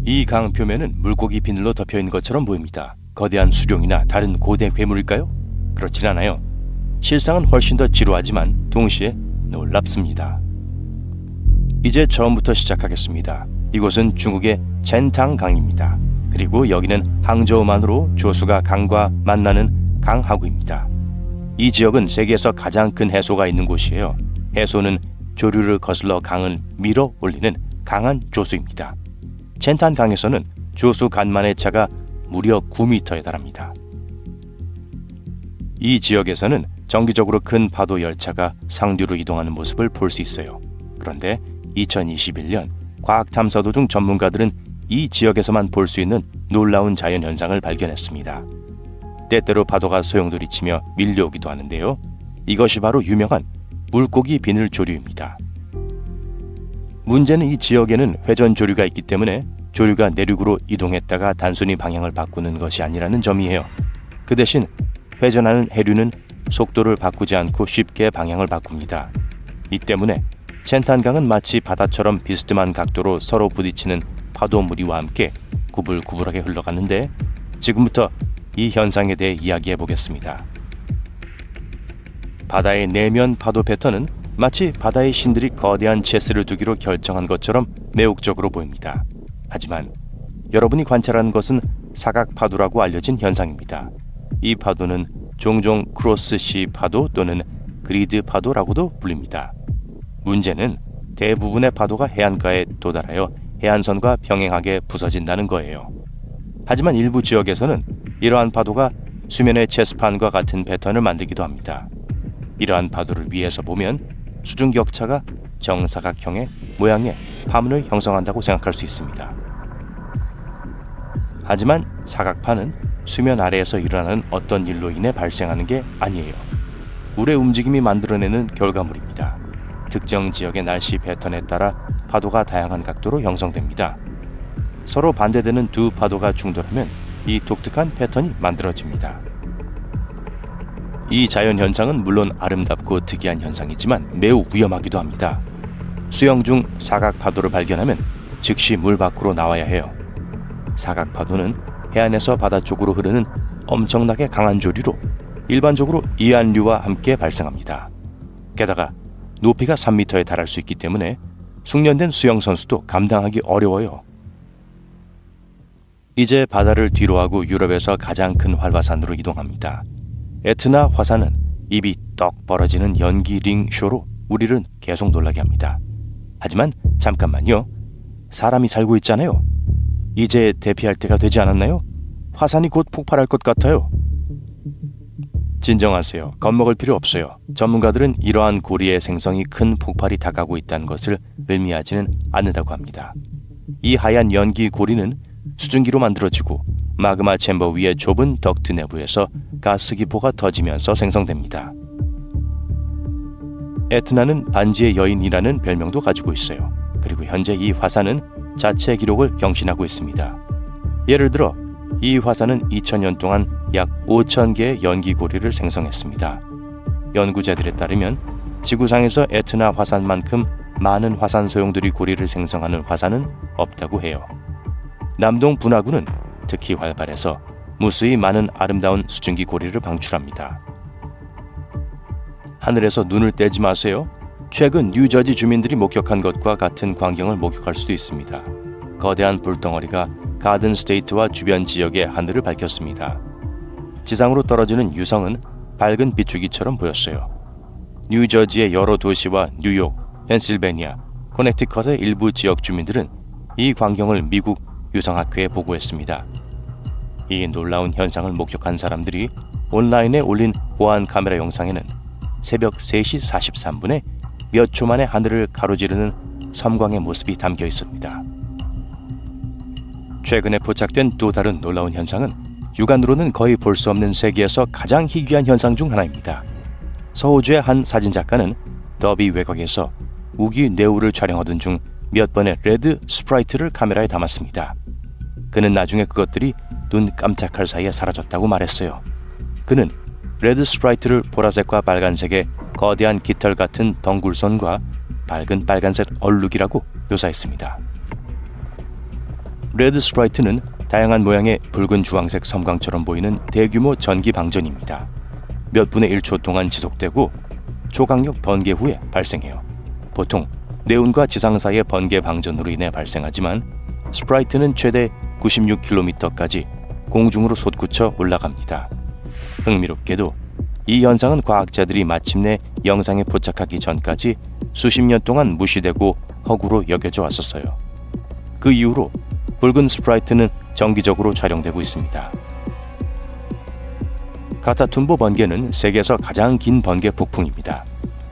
이 강 표면은 물고기 비늘로 덮여있는 것처럼 보입니다. 거대한 수룡이나 다른 고대 괴물일까요? 그렇진 않아요. 실상은 훨씬 더 지루하지만 동시에 놀랍습니다. 이제 처음부터 시작하겠습니다. 이곳은 중국의 젠탕강입니다. 그리고 여기는 항저우만으로 조수가 강과 만나는 강하구입니다. 이 지역은 세계에서 가장 큰 해소가 있는 곳이에요. 해소는 조류를 거슬러 강을 밀어 올리는 강한 조수입니다. 젠탄강에서는 조수 간만의 차가 무려 9m에 달합니다. 이 지역에서는 정기적으로 큰 파도 열차가 상류로 이동하는 모습을 볼 수 있어요. 그런데 2021년 과학탐사도중 전문가들은 이 지역에서만 볼 수 있는 놀라운 자연현상을 발견했습니다. 때때로 파도가 소용돌이치며 밀려오기도 하는데요. 이것이 바로 유명한 물고기 비늘 조류입니다. 문제는 이 지역에는 회전 조류가 있기 때문에 조류가 내륙으로 이동했다가 단순히 방향을 바꾸는 것이 아니라는 점이에요. 그 대신 회전하는 해류는 속도를 바꾸지 않고 쉽게 방향을 바꿉니다. 이 때문에 젠탄강은 마치 바다처럼 비스듬한 각도로 서로 부딪히는 파도 무리와 함께 구불구불하게 흘러가는데 지금부터 이 현상에 대해 이야기해 보겠습니다. 바다의 내면 파도 패턴은 마치 바다의 신들이 거대한 체스를 두기로 결정한 것처럼 매혹적으로 보입니다. 하지만 여러분이 관찰하는 것은 사각 파도라고 알려진 현상입니다. 이 파도는 종종 크로스시 파도 또는 그리드 파도라고도 불립니다. 문제는 대부분의 파도가 해안가에 도달하여 해안선과 평행하게 부서진다는 거예요. 하지만 일부 지역에서는 이러한 파도가 수면의 체스판과 같은 패턴을 만들기도 합니다. 이러한 파도를 위에서 보면 수중격차가 정사각형의 모양의 파문을 형성한다고 생각할 수 있습니다. 하지만 사각파는 수면 아래에서 일어나는 어떤 일로 인해 발생하는 게 아니에요. 물의 움직임이 만들어내는 결과물입니다. 특정 지역의 날씨 패턴에 따라 파도가 다양한 각도로 형성됩니다. 서로 반대되는 두 파도가 충돌하면 이 독특한 패턴이 만들어집니다. 이 자연현상은 물론 아름답고 특이한 현상이지만 매우 위험하기도 합니다. 수영 중 사각파도를 발견하면 즉시 물 밖으로 나와야 해요. 사각파도는 해안에서 바다 쪽으로 흐르는 엄청나게 강한 조류로 일반적으로 이안류와 함께 발생합니다. 게다가 높이가 3m에 달할 수 있기 때문에 숙련된 수영선수도 감당하기 어려워요. 이제 바다를 뒤로하고 유럽에서 가장 큰 활화산으로 이동합니다. 에트나 화산은 입이 떡 벌어지는 연기 링 쇼로 우리를 계속 놀라게 합니다. 하지만 잠깐만요. 사람이 살고 있잖아요. 이제 대피할 때가 되지 않았나요? 화산이 곧 폭발할 것 같아요. 진정하세요. 겁먹을 필요 없어요. 전문가들은 이러한 고리의 생성이 큰 폭발이 다가오고 있다는 것을 의미하지는 않는다고 합니다. 이 하얀 연기 고리는 수증기로 만들어지고 마그마 챔버 위의 좁은 덕트 내부에서 가스 기포가 터지면서 생성됩니다. 에트나는 반지의 여인이라는 별명도 가지고 있어요. 그리고 현재 이 화산은 자체 기록을 경신하고 있습니다. 예를 들어 이 화산은 2000년 동안 약 5,000개의 연기 고리를 생성했습니다. 연구자들에 따르면 지구상에서 에트나 화산만큼 많은 화산 소용돌이 고리를 생성하는 화산은 없다고 해요. 남동 분화구는 특히 활발해서 무수히 많은 아름다운 수증기 고리를 방출합니다. 하늘에서 눈을 떼지 마세요. 최근 뉴저지 주민들이 목격한 것과 같은 광경을 목격할 수도 있습니다. 거대한 불덩어리가 가든 스테이트와 주변 지역의 하늘을 밝혔습니다. 지상으로 떨어지는 유성은 밝은 비추기처럼 보였어요. 뉴저지의 여러 도시와 뉴욕, 펜실베니아, 코네티컷의 일부 지역 주민들은 이 광경을 미국 유성학회에 보고했습니다. 이 놀라운 현상을 목격한 사람들이 온라인에 올린 보안 카메라 영상에는 새벽 3시 43분에 몇 초 만에 하늘을 가로지르는 섬광의 모습이 담겨 있습니다. 최근에 포착된 또 다른 놀라운 현상은 육안으로는 거의 볼 수 없는 세계에서 가장 희귀한 현상 중 하나입니다. 서호주의 한 사진작가는 더비 외곽에서 우기 뇌우를 촬영하던 중 몇 번의 레드 스프라이트를 카메라에 담았습니다. 그는 나중에 그것들이 눈 깜짝할 사이에 사라졌다고 말했어요. 그는 레드 스프라이트를 보라색과 빨간색의 거대한 깃털 같은 덩굴선과 밝은 빨간색 얼룩이라고 묘사했습니다. 레드 스프라이트는 다양한 모양의 붉은 주황색 섬광처럼 보이는 대규모 전기 방전입니다. 몇 분의 1초 동안 지속되고 초강력 번개 후에 발생해요. 보통 네온과 지상 사이의 번개 방전으로 인해 발생하지만 스프라이트는 최대 96km까지 공중으로 솟구쳐 올라갑니다. 흥미롭게도 이 현상은 과학자들이 마침내 영상에 포착하기 전까지 수십 년 동안 무시되고 허구로 여겨져 왔었어요. 그 이후로 붉은 스프라이트는 정기적으로 촬영되고 있습니다. 카타툼보 번개는 세계에서 가장 긴 번개 폭풍입니다.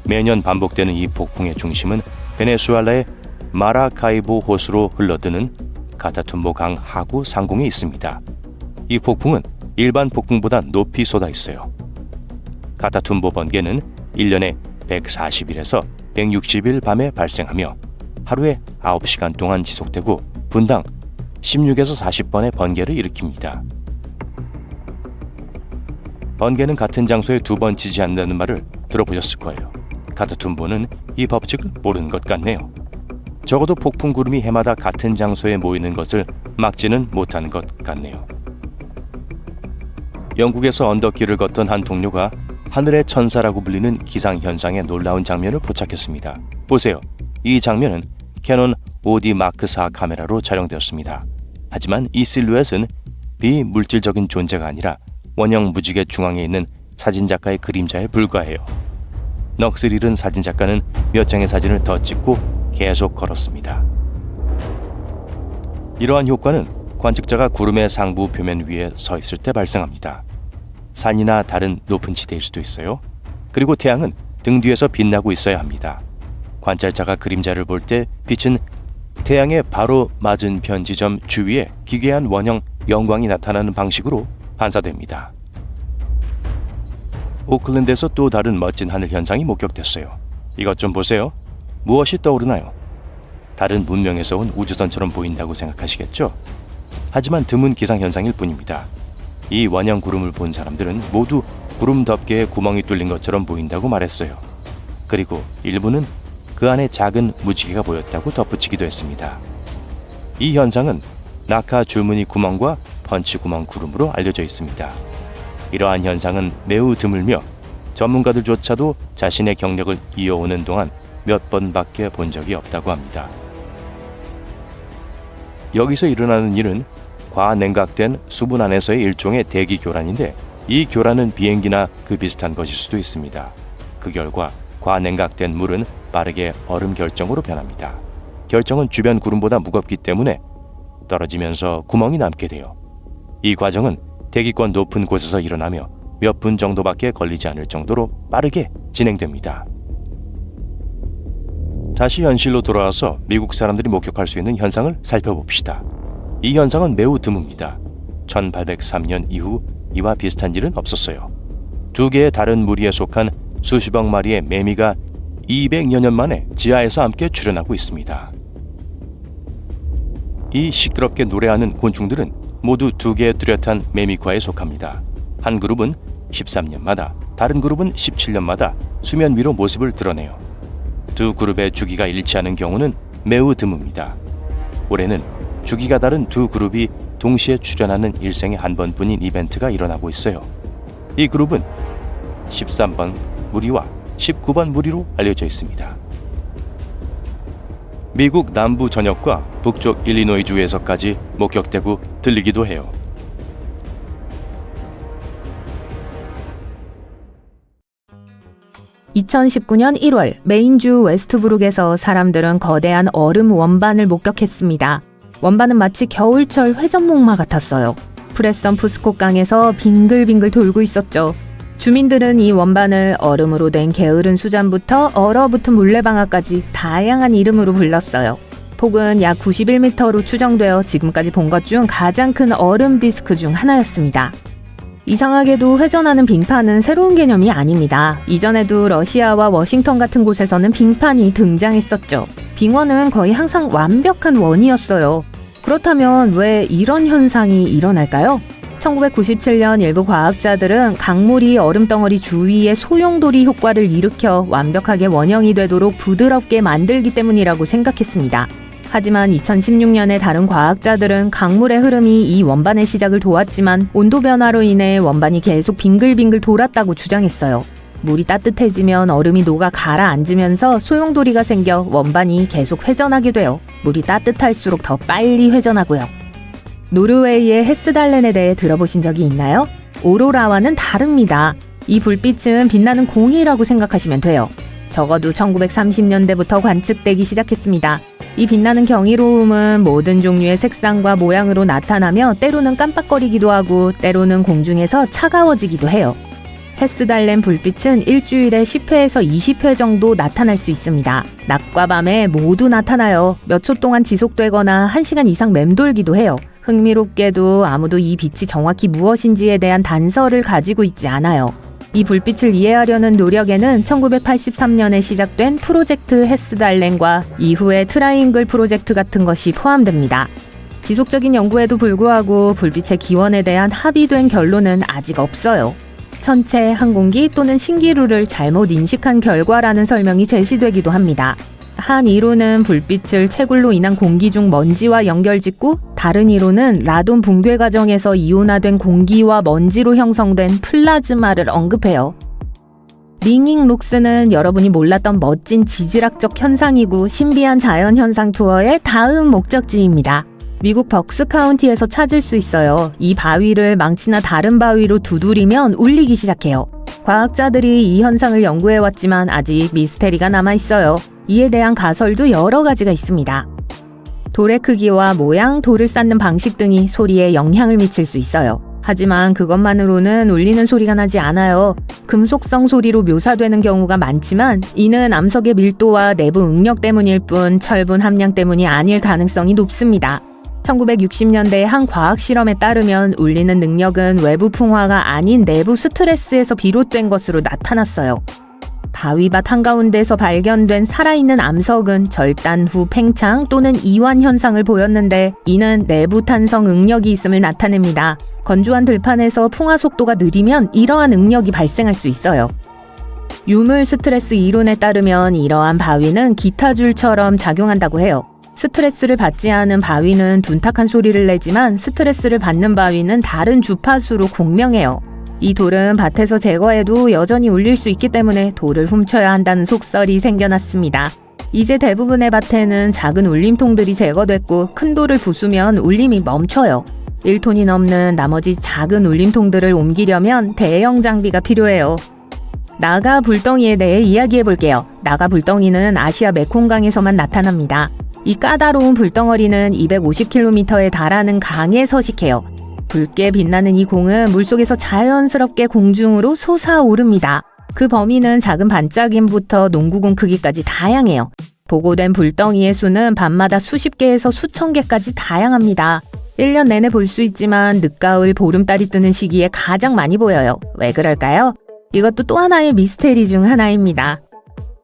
매년 반복되는 이 폭풍의 중심은 베네수엘라의 마라카이보 호수로 흘러드는 카타툼보 강 하구 상공에 있습니다. 이 폭풍은 일반 폭풍보다 높이 쏟아 있어요. 카타툼보 번개는 1년에 140일에서 160일 밤에 발생하며 하루에 9시간 동안 지속되고 분당 16에서 40번의 번개를 일으킵니다. 번개는 같은 장소에 두 번 치지 않는다는 말을 들어보셨을 거예요. 카타툼보는 이 법칙을 모르는 것 같네요. 적어도 폭풍 구름이 해마다 같은 장소에 모이는 것을 막지는 못하는 것 같네요. 영국에서 언덕길을 걷던 한 동료가 하늘의 천사라고 불리는 기상현상의 놀라운 장면을 포착했습니다. 보세요. 이 장면은 캐논 OD 마크 4 카메라로 촬영되었습니다. 하지만 이 실루엣은 비물질적인 존재가 아니라 원형 무지개 중앙에 있는 사진작가의 그림자에 불과해요. 넋을 잃은 사진작가는 몇 장의 사진을 더 찍고 계속 걸었습니다. 이러한 효과는 관측자가 구름의 상부 표면 위에 서 있을 때 발생합니다. 산이나 다른 높은 지대일 수도 있어요. 그리고 태양은 등 뒤에서 빛나고 있어야 합니다. 관찰자가 그림자를 볼 때 빛은 태양의 바로 맞은편 지점 주위에 기괴한 원형 영광이 나타나는 방식으로 반사됩니다. 오클랜드에서 또 다른 멋진 하늘 현상이 목격됐어요. 이것 좀 보세요. 무엇이 떠오르나요? 다른 문명에서 온 우주선처럼 보인다고 생각하시겠죠? 하지만 드문 기상현상일 뿐입니다. 이 원형 구름을 본 사람들은 모두 구름 덮개에 구멍이 뚫린 것처럼 보인다고 말했어요. 그리고 일부는 그 안에 작은 무지개가 보였다고 덧붙이기도 했습니다. 이 현상은 낙하 줄무늬 구멍과 펀치 구멍 구름으로 알려져 있습니다. 이러한 현상은 매우 드물며 전문가들조차도 자신의 경력을 이어오는 동안 몇 번밖에 본 적이 없다고 합니다. 여기서 일어나는 일은 과냉각된 수분 안에서의 일종의 대기 교란인데 이 교란은 비행기나 그 비슷한 것일 수도 있습니다. 그 결과 과냉각된 물은 빠르게 얼음 결정으로 변합니다. 결정은 주변 구름보다 무겁기 때문에 떨어지면서 구멍이 남게 돼요. 이 과정은 대기권 높은 곳에서 일어나며 몇 분 정도밖에 걸리지 않을 정도로 빠르게 진행됩니다. 다시 현실로 돌아와서 미국 사람들이 목격할 수 있는 현상을 살펴봅시다. 이 현상은 매우 드뭅니다. 1803년 이후 이와 비슷한 일은 없었어요. 두 개의 다른 무리에 속한 수십억 마리의 매미가 200여 년 만에 지하에서 함께 출현하고 있습니다. 이 시끄럽게 노래하는 곤충들은 모두 두 개의 뚜렷한 매미과에 속합니다. 한 그룹은 13년마다, 다른 그룹은 17년마다 수면 위로 모습을 드러내요. 두 그룹의 주기가 일치하는 경우는 매우 드뭅니다. 올해는 주기가 다른 두 그룹이 동시에 출현하는 일생에 한 번뿐인 이벤트가 일어나고 있어요. 이 그룹은 13번 무리와 19번 무리로 알려져 있습니다. 미국 남부 전역과 북쪽 일리노이주에서까지 목격되고 들리기도 해요. (2019년 1월) 메인주 웨스트브룩에서 사람들은 거대한 얼음 원반을 목격했습니다. 원반은 마치 겨울철 회전목마 같았어요. 프레선 푸스코 강에서 빙글빙글 돌고 있었죠. 주민들은 이 원반을 얼음으로 된 게으른 수잔부터 얼어붙은 물레방아까지 다양한 이름으로 불렀어요. 폭은 약 91m로 추정되어 지금까지 본 것 중 가장 큰 얼음 디스크 중 하나였습니다. 이상하게도 회전하는 빙판은 새로운 개념이 아닙니다. 이전에도 러시아와 워싱턴 같은 곳에서는 빙판이 등장했었죠. 빙원은 거의 항상 완벽한 원이었어요. 그렇다면 왜 이런 현상이 일어날까요? 1997년 일부 과학자들은 강물이 얼음덩어리 주위에 소용돌이 효과를 일으켜 완벽하게 원형이 되도록 부드럽게 만들기 때문이라고 생각했습니다. 하지만 2016년에 다른 과학자들은 강물의 흐름이 이 원반의 시작을 도왔지만 온도 변화로 인해 원반이 계속 빙글빙글 돌았다고 주장했어요. 물이 따뜻해지면 얼음이 녹아 가라앉으면서 소용돌이가 생겨 원반이 계속 회전하게 돼요. 물이 따뜻할수록 더 빨리 회전하고요. 노르웨이의 헤스달렌에 대해 들어보신 적이 있나요? 오로라와는 다릅니다. 이 불빛은 빛나는 공이라고 생각하시면 돼요. 적어도 1930년대부터 관측되기 시작했습니다. 이 빛나는 경이로움은 모든 종류의 색상과 모양으로 나타나며 때로는 깜빡거리기도 하고 때로는 공중에서 차가워지기도 해요. 헤스달렌 불빛은 일주일에 10회에서 20회 정도 나타날 수 있습니다. 낮과 밤에 모두 나타나요. 몇 초 동안 지속되거나 1시간 이상 맴돌기도 해요. 흥미롭게도 아무도 이 빛이 정확히 무엇인지에 대한 단서를 가지고 있지 않아요. 이 불빛을 이해하려는 노력에는 1983년에 시작된 프로젝트 헤스달렌과 이후의 트라이앵글 프로젝트 같은 것이 포함됩니다. 지속적인 연구에도 불구하고 불빛의 기원에 대한 합의된 결론은 아직 없어요. 천체, 항공기 또는 신기루를 잘못 인식한 결과라는 설명이 제시되기도 합니다. 한 이론은 불빛을 채굴로 인한 공기 중 먼지와 연결짓고 다른 이론은 라돈 붕괴 과정에서 이온화된 공기와 먼지로 형성된 플라즈마를 언급해요. 링잉 록스는 여러분이 몰랐던 멋진 지질학적 현상이고 신비한 자연현상 투어의 다음 목적지입니다. 미국 벅스 카운티에서 찾을 수 있어요. 이 바위를 망치나 다른 바위로 두드리면 울리기 시작해요. 과학자들이 이 현상을 연구해왔지만 아직 미스테리가 남아있어요. 이에 대한 가설도 여러 가지가 있습니다. 돌의 크기와 모양, 돌을 쌓는 방식 등이 소리에 영향을 미칠 수 있어요. 하지만 그것만으로는 울리는 소리가 나지 않아요. 금속성 소리로 묘사되는 경우가 많지만 이는 암석의 밀도와 내부 응력 때문일 뿐 철분 함량 때문이 아닐 가능성이 높습니다. 1960년대의 한 과학 실험에 따르면 울리는 능력은 외부 풍화가 아닌 내부 스트레스에서 비롯된 것으로 나타났어요. 바위밭 한가운데서 발견된 살아있는 암석은 절단 후 팽창 또는 이완 현상을 보였는데 이는 내부 탄성 응력이 있음을 나타냅니다. 건조한 들판에서 풍화 속도가 느리면 이러한 응력이 발생할 수 있어요. 유물 스트레스 이론에 따르면 이러한 바위는 기타줄처럼 작용한다고 해요. 스트레스를 받지 않은 바위는 둔탁한 소리를 내지만 스트레스를 받는 바위는 다른 주파수로 공명해요. 이 돌은 밭에서 제거해도 여전히 울릴 수 있기 때문에 돌을 훔쳐야 한다는 속설이 생겨났습니다. 이제 대부분의 밭에는 작은 울림통들이 제거됐고 큰 돌을 부수면 울림이 멈춰요. 1톤이 넘는 나머지 작은 울림통들을 옮기려면 대형 장비가 필요해요. 나가 불덩이에 대해 이야기해볼게요. 나가 불덩이는 아시아 메콩강에서만 나타납니다. 이 까다로운 불덩어리는 250km에 달하는 강에 서식해요. 붉게 빛나는 이 공은 물속에서 자연스럽게 공중으로 솟아오릅니다. 그 범위는 작은 반짝임부터 농구공 크기까지 다양해요. 보고된 불덩이의 수는 밤마다 수십 개에서 수천 개까지 다양합니다. 1년 내내 볼 수 있지만 늦가을 보름달이 뜨는 시기에 가장 많이 보여요. 왜 그럴까요? 이것도 또 하나의 미스테리 중 하나입니다.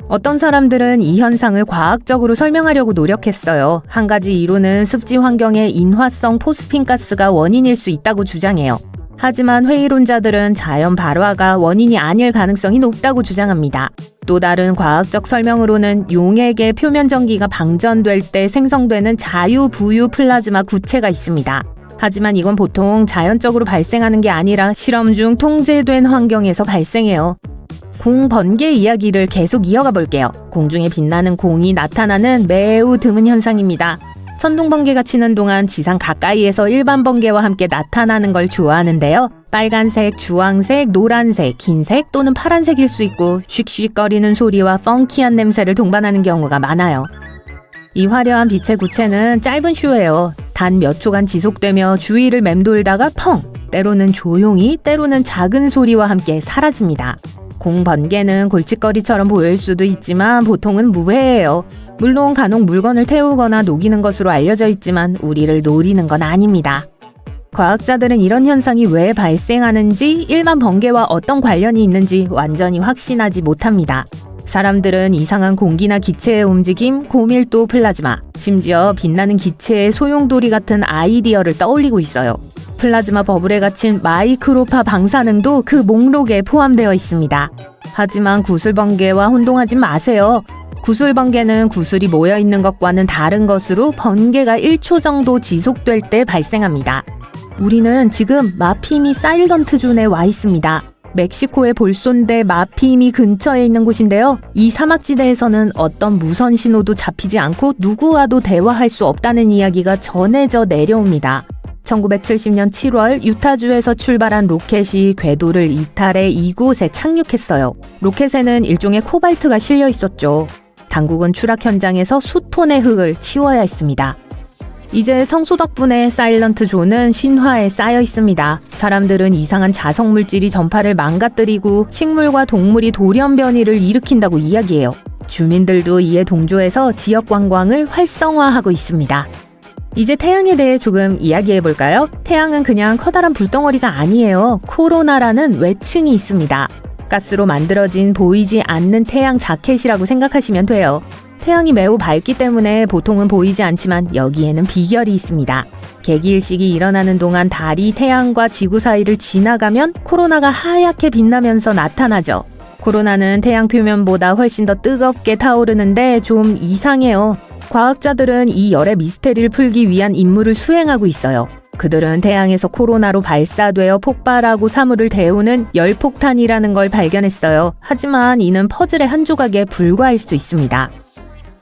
어떤 사람들은 이 현상을 과학적으로 설명하려고 노력했어요. 한 가지 이론은 습지 환경의 인화성 포스핀가스가 원인일 수 있다고 주장해요. 하지만 회의론자들은 자연 발화가 원인이 아닐 가능성이 높다고 주장합니다. 또 다른 과학적 설명으로는 용액의 표면 전기가 방전될 때 생성되는 자유부유 플라즈마 구체가 있습니다. 하지만 이건 보통 자연적으로 발생하는 게 아니라 실험 중 통제된 환경에서 발생해요. 공 번개 이야기를 계속 이어가 볼게요. 공중에 빛나는 공이 나타나는 매우 드문 현상입니다. 천둥 번개가 치는 동안 지상 가까이에서 일반 번개와 함께 나타나는 걸 좋아하는데요. 빨간색, 주황색, 노란색, 흰색 또는 파란색일 수 있고 슉슉거리는 소리와 펑키한 냄새를 동반하는 경우가 많아요. 이 화려한 빛의 구체는 짧은 쇼예요. 단 몇 초간 지속되며 주위를 맴돌다가 펑! 때로는 조용히, 때로는 작은 소리와 함께 사라집니다. 공 번개는 골칫거리처럼 보일 수도 있지만 보통은 무해해요. 물론 간혹 물건을 태우거나 녹이는 것으로 알려져 있지만 우리를 노리는 건 아닙니다. 과학자들은 이런 현상이 왜 발생하는지 일반 번개와 어떤 관련이 있는지 완전히 확신하지 못합니다. 사람들은 이상한 공기나 기체의 움직임, 고밀도 플라즈마, 심지어 빛나는 기체의 소용돌이 같은 아이디어를 떠올리고 있어요. 플라즈마 버블에 갇힌 마이크로파 방사능도 그 목록에 포함되어 있습니다. 하지만 구슬번개와 혼동하지 마세요. 구슬 번개는 구슬이 모여 있는 것과는 다른 것으로 번개가 1초 정도 지속될 때 발생합니다. 우리는 지금 마피미 사일런트 존에 와 있습니다. 멕시코의 볼손데 마피미 근처에 있는 곳인데요. 이 사막지대에서는 어떤 무선 신호도 잡히지 않고 누구와도 대화할 수 없다는 이야기가 전해져 내려옵니다. 1970년 7월 유타주에서 출발한 로켓이 궤도를 이탈해 이곳에 착륙했어요. 로켓에는 일종의 코발트가 실려 있었죠. 당국은 추락 현장에서 수톤의 흙을 치워야 했습니다. 이제 청소 덕분에 사일런트 존은 신화에 쌓여 있습니다. 사람들은 이상한 자석 물질이 전파를 망가뜨리고 식물과 동물이 돌연변이를 일으킨다고 이야기해요. 주민들도 이에 동조해서 지역 관광을 활성화하고 있습니다. 이제 태양에 대해 조금 이야기해 볼까요? 태양은 그냥 커다란 불덩어리가 아니에요. 코로나라는 외칭이 있습니다. 가스로 만들어진 보이지 않는 태양 자켓이라고 생각하시면 돼요. 태양이 매우 밝기 때문에 보통은 보이지 않지만 여기에는 비결이 있습니다. 개기일식이 일어나는 동안 달이 태양과 지구 사이를 지나가면 코로나가 하얗게 빛나면서 나타나죠. 코로나는 태양 표면보다 훨씬 더 뜨겁게 타오르는데 좀 이상해요. 과학자들은 이 열의 미스테리를 풀기 위한 임무를 수행하고 있어요. 그들은 태양에서 코로나로 발사되어 폭발하고 사물을 데우는 열폭탄이라는 걸 발견했어요. 하지만 이는 퍼즐의 한 조각에 불과할 수 있습니다.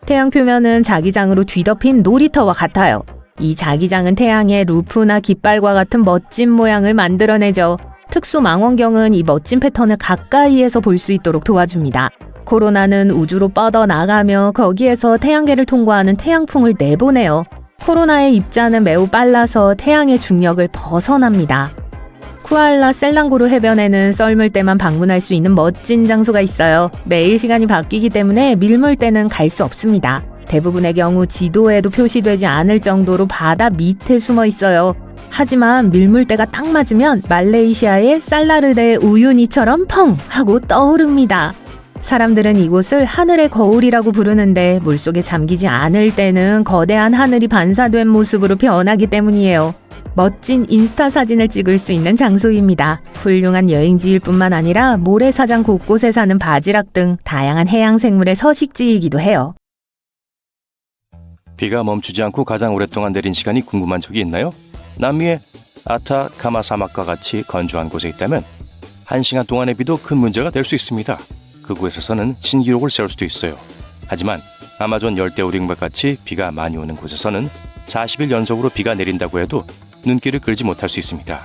태양 표면은 자기장으로 뒤덮인 놀이터와 같아요. 이 자기장은 태양의 루프나 깃발과 같은 멋진 모양을 만들어내죠. 특수 망원경은 이 멋진 패턴을 가까이에서 볼 수 있도록 도와줍니다. 코로나는 우주로 뻗어나가며 거기에서 태양계를 통과하는 태양풍을 내보내요. 코로나의 입자는 매우 빨라서 태양의 중력을 벗어납니다. 쿠알라 셀랑고르 해변에는 썰물 때만 방문할 수 있는 멋진 장소가 있어요. 매일 시간이 바뀌기 때문에 밀물 때는 갈 수 없습니다. 대부분의 경우 지도에도 표시되지 않을 정도로 바다 밑에 숨어 있어요. 하지만 밀물때가 딱 맞으면 말레이시아의 살라르데 우유니처럼 펑 하고 떠오릅니다. 사람들은 이곳을 하늘의 거울이라고 부르는데 물속에 잠기지 않을 때는 거대한 하늘이 반사된 모습으로 변하기 때문이에요. 멋진 인스타 사진을 찍을 수 있는 장소입니다. 훌륭한 여행지일 뿐만 아니라 모래사장 곳곳에 사는 바지락 등 다양한 해양 생물의 서식지이기도 해요. 비가 멈추지 않고 가장 오랫동안 내린 시간이 궁금한 적이 있나요? 남미의 아타카마 사막과 같이 건조한 곳에 있다면 1시간 동안의 비도 큰 문제가 될 수 있습니다. 그곳에서는 신기록을 세울 수도 있어요. 하지만 아마존 열대우림과 같이 비가 많이 오는 곳에서는 40일 연속으로 비가 내린다고 해도 눈길을 끌지 못할 수 있습니다.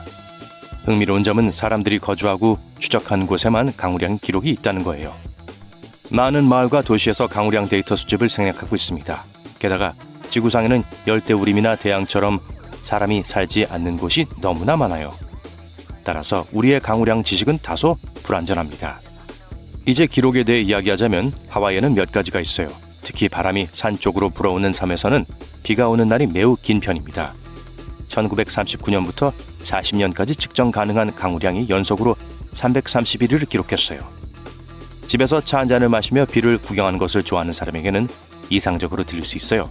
흥미로운 점은 사람들이 거주하고 추적한 곳에만 강우량 기록이 있다는 거예요. 많은 마을과 도시에서 강우량 데이터 수집을 생략하고 있습니다. 게다가 지구상에는 열대우림이나 대양처럼 사람이 살지 않는 곳이 너무나 많아요. 따라서 우리의 강우량 지식은 다소 불완전합니다. 이제 기록에 대해 이야기하자면 하와이에는 몇 가지가 있어요. 특히 바람이 산 쪽으로 불어오는 섬에서는 비가 오는 날이 매우 긴 편입니다. 1939년부터 40년까지 측정 가능한 강우량이 연속으로 331일을 기록했어요. 집에서 차 한 잔을 마시며 비를 구경하는 것을 좋아하는 사람에게는 이상적으로 들릴 수 있어요.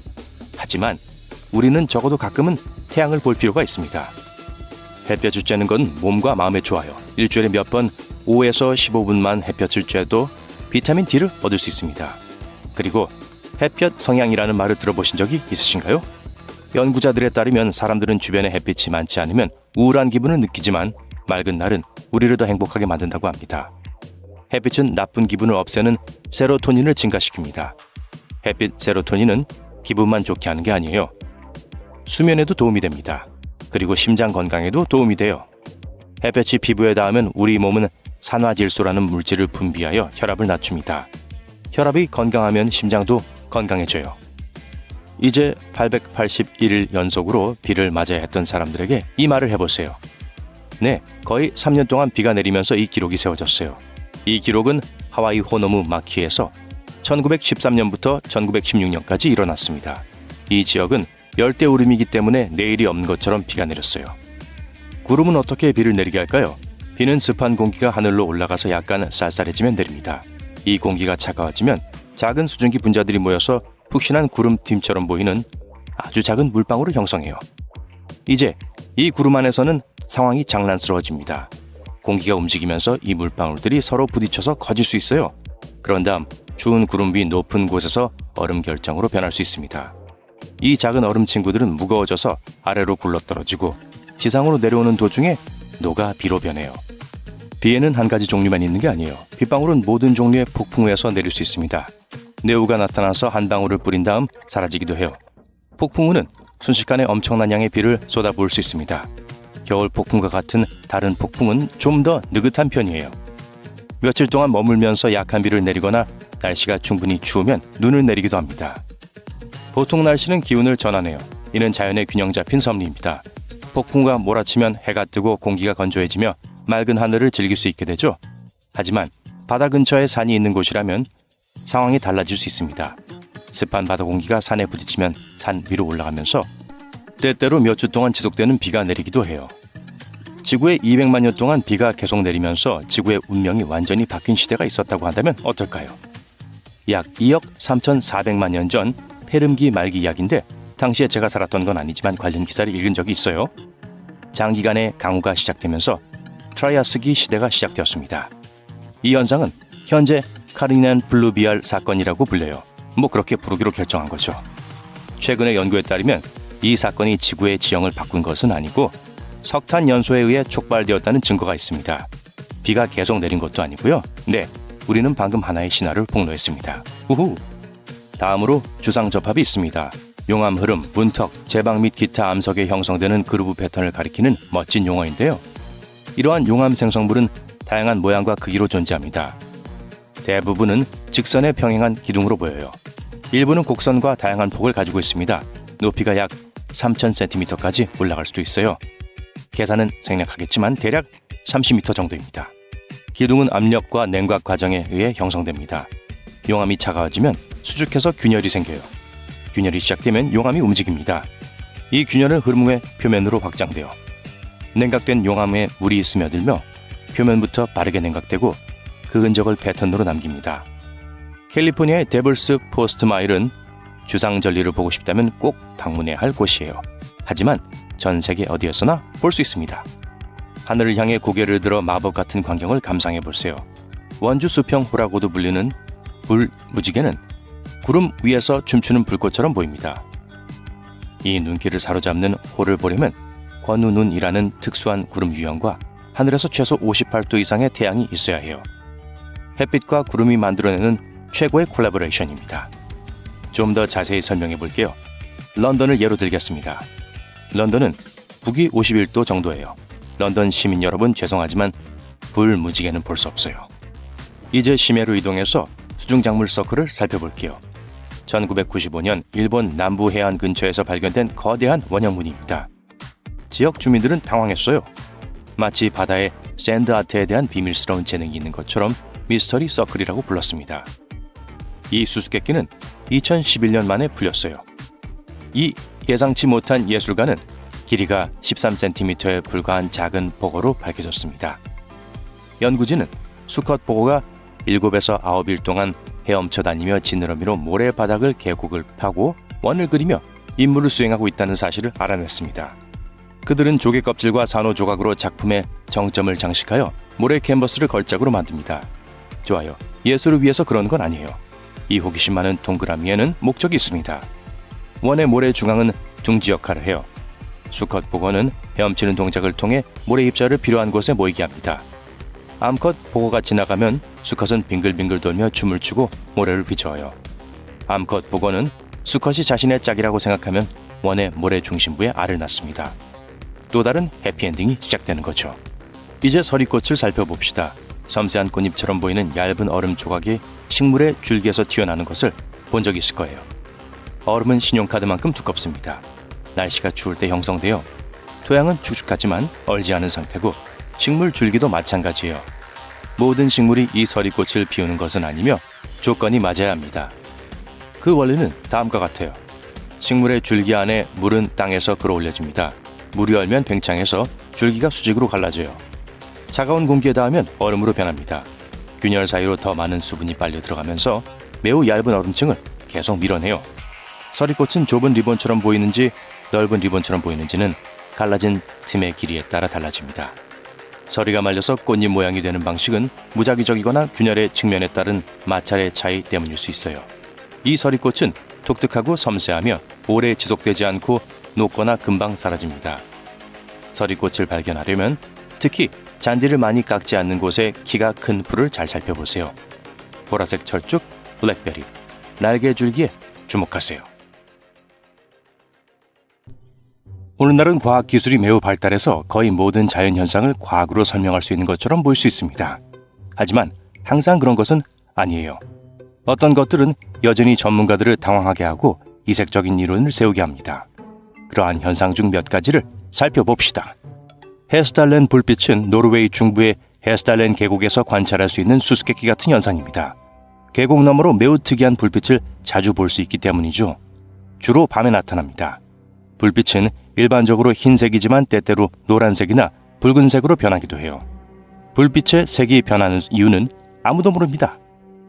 하지만 우리는 적어도 가끔은 태양을 볼 필요가 있습니다. 햇볕을 쬐는 건 몸과 마음에 좋아요. 일주일에 몇 번 5에서 15분만 햇볕을 쬐도 비타민 D를 얻을 수 있습니다. 그리고 햇볕 성향이라는 말을 들어보신 적이 있으신가요? 연구자들에 따르면 사람들은 주변에 햇빛이 많지 않으면 우울한 기분을 느끼지만 맑은 날은 우리를 더 행복하게 만든다고 합니다. 햇빛은 나쁜 기분을 없애는 세로토닌을 증가시킵니다. 햇빛 세로토닌은 기분만 좋게 하는 게 아니에요. 수면에도 도움이 됩니다. 그리고 심장 건강에도 도움이 돼요. 햇볕이 피부에 닿으면 우리 몸은 산화질소라는 물질을 분비하여 혈압을 낮춥니다. 혈압이 건강하면 심장도 건강해져요. 이제 881일 연속으로 비를 맞아야 했던 사람들에게 이 말을 해보세요. 네, 거의 3년 동안 비가 내리면서 이 기록이 세워졌어요. 이 기록은 하와이 호노무 마키에서 1913년부터 1916년까지 일어났습니다. 이 지역은 열대우림이기 때문에 내일이 없는 것처럼 비가 내렸어요. 구름은 어떻게 비를 내리게 할까요? 비는 습한 공기가 하늘로 올라가서 약간 쌀쌀해지면 내립니다. 이 공기가 차가워지면 작은 수증기 분자들이 모여서 푹신한 구름팀처럼 보이는 아주 작은 물방울을 형성해요. 이제 이 구름 안에서는 상황이 장난스러워집니다. 공기가 움직이면서 이 물방울들이 서로 부딪혀서 커질 수 있어요. 그런 다음 추운 구름 위 높은 곳에서 얼음 결정으로 변할 수 있습니다. 이 작은 얼음 친구들은 무거워져서 아래로 굴러떨어지고 지상으로 내려오는 도중에 녹아 비로 변해요. 비에는 한 가지 종류만 있는 게 아니에요. 빗방울은 모든 종류의 폭풍우에서 내릴 수 있습니다. 뇌우가 나타나서 한 방울을 뿌린 다음 사라지기도 해요. 폭풍우는 순식간에 엄청난 양의 비를 쏟아부을 수 있습니다. 겨울 폭풍과 같은 다른 폭풍은 좀 더 느긋한 편이에요. 며칠 동안 머물면서 약한 비를 내리거나 날씨가 충분히 추우면 눈을 내리기도 합니다. 보통 날씨는 기온을 전환해요. 이는 자연의 균형 잡힌 섭리입니다. 폭풍우가 몰아치면 해가 뜨고 공기가 건조해지며 맑은 하늘을 즐길 수 있게 되죠. 하지만 바다 근처에 산이 있는 곳이라면 상황이 달라질 수 있습니다. 습한 바다 공기가 산에 부딪히면 산 위로 올라가면서 때때로 몇 주 동안 지속되는 비가 내리기도 해요. 지구에 200만 년 동안 비가 계속 내리면서 지구의 운명이 완전히 바뀐 시대가 있었다고 한다면 어떨까요? 약 2억 3,400만 년 전 페름기 말기 이야기인데 당시에 제가 살았던 건 아니지만 관련 기사를 읽은 적이 있어요. 장기간의 강우가 시작되면서 트라이아스기 시대가 시작되었습니다. 이 현상은 현재 카리난 플루비알 사건이라고 불려요. 그렇게 부르기로 결정한 거죠. 최근의 연구에 따르면 이 사건이 지구의 지형을 바꾼 것은 아니고 석탄 연소에 의해 촉발되었다는 증거가 있습니다. 비가 계속 내린 것도 아니고요. 네, 우리는 방금 하나의 신화를 폭로했습니다. 우후. 다음으로 주상 접합이 있습니다. 용암 흐름, 문턱, 제방 및 기타 암석에 형성되는 그루브 패턴을 가리키는 멋진 용어인데요. 이러한 용암 생성물은 다양한 모양과 크기로 존재합니다. 대부분은 직선에 평행한 기둥으로 보여요. 일부는 곡선과 다양한 폭을 가지고 있습니다. 높이가 약 3,000cm까지 올라갈 수도 있어요. 계산은 생략하겠지만 대략 30m 정도입니다. 기둥은 압력과 냉각 과정에 의해 형성됩니다. 용암이 차가워지면 수축해서 균열이 생겨요. 균열이 시작되면 용암이 움직입니다. 이 균열은 흐름의 표면으로 확장돼요. 냉각된 용암에 물이 스며들며 표면부터 빠르게 냉각되고 그 흔적을 패턴으로 남깁니다. 캘리포니아의 데블스 포스트 마일은 주상 전리를 보고 싶다면 꼭 방문해야 할 곳이에요. 하지만 전 세계 어디에서나 볼 수 있습니다. 하늘을 향해 고개를 들어 마법 같은 광경을 감상해 보세요. 원주 수평호라고도 불리는 불 무지개는 구름 위에서 춤추는 불꽃처럼 보입니다. 이 눈길을 사로잡는 호를 보려면 권우눈이라는 특수한 구름 유형과 하늘에서 최소 58도 이상의 태양이 있어야 해요. 햇빛과 구름이 만들어내는 최고의 콜라보레이션입니다. 좀 더 자세히 설명해 볼게요. 런던을 예로 들겠습니다. 런던은 북위 51도 정도예요. 런던 시민 여러분 죄송하지만 불 무지개는 볼 수 없어요. 이제 심해로 이동해서 수중작물 서클을 살펴볼게요. 1995년 일본 남부 해안 근처에서 발견된 거대한 원형문입니다. 지역 주민들은 당황했어요. 마치 바다에 샌드 아트에 대한 비밀스러운 재능이 있는 것처럼 미스터리 서클이라고 불렀습니다. 이 수수께끼는 2011년 만에 풀렸어요. 이 예상치 못한 예술가는 길이가 13cm에 불과한 작은 보고로 밝혀졌습니다. 연구진은 수컷 보고가 7에서 9일 동안 헤엄쳐 다니며 지느러미로 모래바닥을 계곡을 파고 원을 그리며 임무를 수행하고 있다는 사실을 알아냈습니다. 그들은 조개 껍질과 산호 조각으로 작품의 정점을 장식하여 모래 캔버스를 걸작으로 만듭니다. 좋아요. 예술을 위해서 그런 건 아니에요. 이 호기심 많은 동그라미에는 목적이 있습니다. 원의 모래 중앙은 둥지 역할을 해요. 수컷 보고는 헤엄치는 동작을 통해 모래 입자를 필요한 곳에 모이게 합니다. 암컷 보고가 지나가면 수컷은 빙글빙글 돌며 춤을 추고 모래를 휘저어요. 암컷 보고는 수컷이 자신의 짝이라고 생각하면 원의 모래 중심부에 알을 낳습니다. 또 다른 해피엔딩이 시작되는 거죠. 이제 서리꽃을 살펴봅시다. 섬세한 꽃잎처럼 보이는 얇은 얼음 조각이 식물의 줄기에서 튀어나오는 것을 본 적이 있을 거예요. 얼음은 신용카드만큼 두껍습니다. 날씨가 추울 때 형성되어 토양은 축축하지만 얼지 않은 상태고 식물 줄기도 마찬가지예요. 모든 식물이 이 서리꽃을 피우는 것은 아니며 조건이 맞아야 합니다. 그 원리는 다음과 같아요. 식물의 줄기 안에 물은 땅에서 끌어올려집니다. 물이 얼면 팽창해서 줄기가 수직으로 갈라져요. 차가운 공기에 닿으면 얼음으로 변합니다. 균열 사이로 더 많은 수분이 빨려 들어가면서 매우 얇은 얼음층을 계속 밀어내요. 서리꽃은 좁은 리본처럼 보이는지 넓은 리본처럼 보이는지는 갈라진 틈의 길이에 따라 달라집니다. 서리가 말려서 꽃잎 모양이 되는 방식은 무작위적이거나 균열의 측면에 따른 마찰의 차이 때문일 수 있어요. 이 서리꽃은 독특하고 섬세하며 오래 지속되지 않고 녹거나 금방 사라집니다. 서리꽃을 발견하려면 특히 잔디를 많이 깎지 않는 곳에 키가 큰 풀을 잘 살펴보세요. 보라색 철쭉, 블랙베리, 날개 줄기에 주목하세요. 오늘날은 과학 기술이 매우 발달해서 거의 모든 자연 현상을 과학으로 설명할 수 있는 것처럼 보일 수 있습니다. 하지만 항상 그런 것은 아니에요. 어떤 것들은 여전히 전문가들을 당황하게 하고 이색적인 이론을 세우게 합니다. 그러한 현상 중 몇 가지를 살펴봅시다. 헤스달렌 불빛은 노르웨이 중부의 헤스달렌 계곡에서 관찰할 수 있는 수수께끼 같은 현상입니다. 계곡 너머로 매우 특이한 불빛을 자주 볼 수 있기 때문이죠. 주로 밤에 나타납니다. 불빛은 일반적으로 흰색이지만 때때로 노란색이나 붉은색으로 변하기도 해요. 불빛의 색이 변하는 이유는 아무도 모릅니다.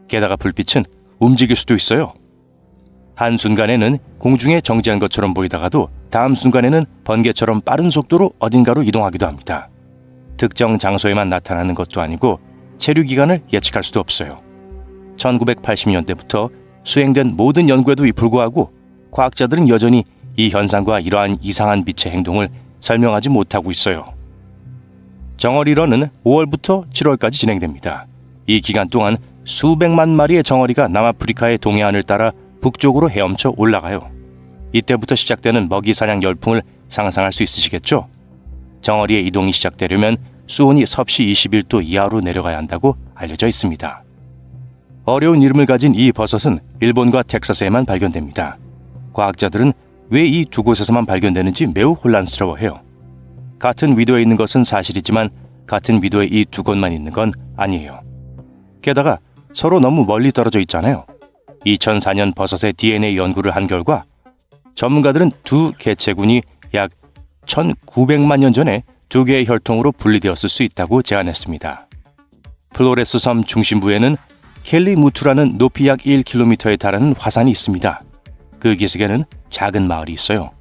게다가 불빛은 움직일 수도 있어요. 한순간에는 공중에 정지한 것처럼 보이다가도 다음 순간에는 번개처럼 빠른 속도로 어딘가로 이동하기도 합니다. 특정 장소에만 나타나는 것도 아니고 체류 기간을 예측할 수도 없어요. 1980년대부터 수행된 모든 연구에도 불구하고 과학자들은 여전히 이 현상과 이러한 이상한 빛의 행동을 설명하지 못하고 있어요. 정어리런은 5월부터 7월까지 진행됩니다. 이 기간 동안 수백만 마리의 정어리가 남아프리카의 동해안을 따라 북쪽으로 헤엄쳐 올라가요. 이때부터 시작되는 먹이 사냥 열풍을 상상할 수 있으시겠죠? 정어리의 이동이 시작되려면 수온이 섭씨 21도 이하로 내려가야 한다고 알려져 있습니다. 어려운 이름을 가진 이 버섯은 일본과 텍사스에만 발견됩니다. 과학자들은 왜 이 두 곳에서만 발견되는지 매우 혼란스러워해요. 같은 위도에 있는 것은 사실이지만 같은 위도에 이 두 곳만 있는 건 아니에요. 게다가 서로 너무 멀리 떨어져 있잖아요. 2004년 버섯의 DNA 연구를 한 결과 전문가들은 두 개체군이 약 1900만 년 전에 두 개의 혈통으로 분리되었을 수 있다고 제안했습니다. 플로레스 섬 중심부에는 켈리무투라는 높이 약 1km에 달하는 화산이 있습니다. 그 기슭에는 작은 마을이 있어요.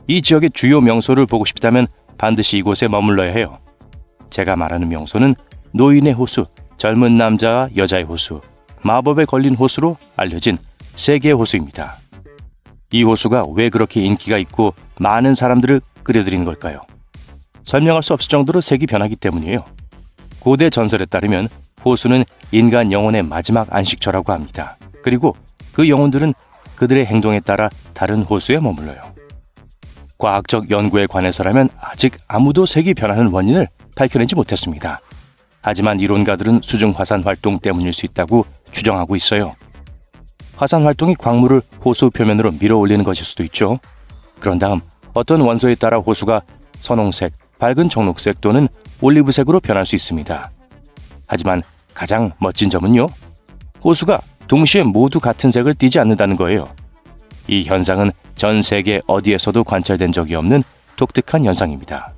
이 지역의 주요 명소를 보고 싶다면 반드시 이곳에 머물러야 해요. 제가 말하는 명소는 노인의 호수, 젊은 남자와 여자의 호수, 마법에 걸린 호수로 알려진 세 개의 호수입니다. 이 호수가 왜 그렇게 인기가 있고 많은 사람들을 끌어들이는 걸까요? 설명할 수 없을 정도로 색이 변하기 때문이에요. 고대 전설에 따르면 호수는 인간 영혼의 마지막 안식처라고 합니다. 그리고 그 영혼들은 그들의 행동에 따라 다른 호수에 머물러요. 과학적 연구에 관해서라면 아직 아무도 색이 변하는 원인을 밝혀내지 못했습니다. 하지만 이론가들은 수중 화산 활동 때문일 수 있다고 추정하고 있어요. 화산 활동이 광물을 호수 표면으로 밀어 올리는 것일 수도 있죠. 그런 다음 어떤 원소에 따라 호수가 선홍색, 밝은 청록색 또는 올리브색으로 변할 수 있습니다. 하지만 가장 멋진 점은요, 호수가 동시에 모두 같은 색을 띠지 않는다는 거예요. 이 현상은 전 세계 어디에서도 관찰된 적이 없는 독특한 현상입니다.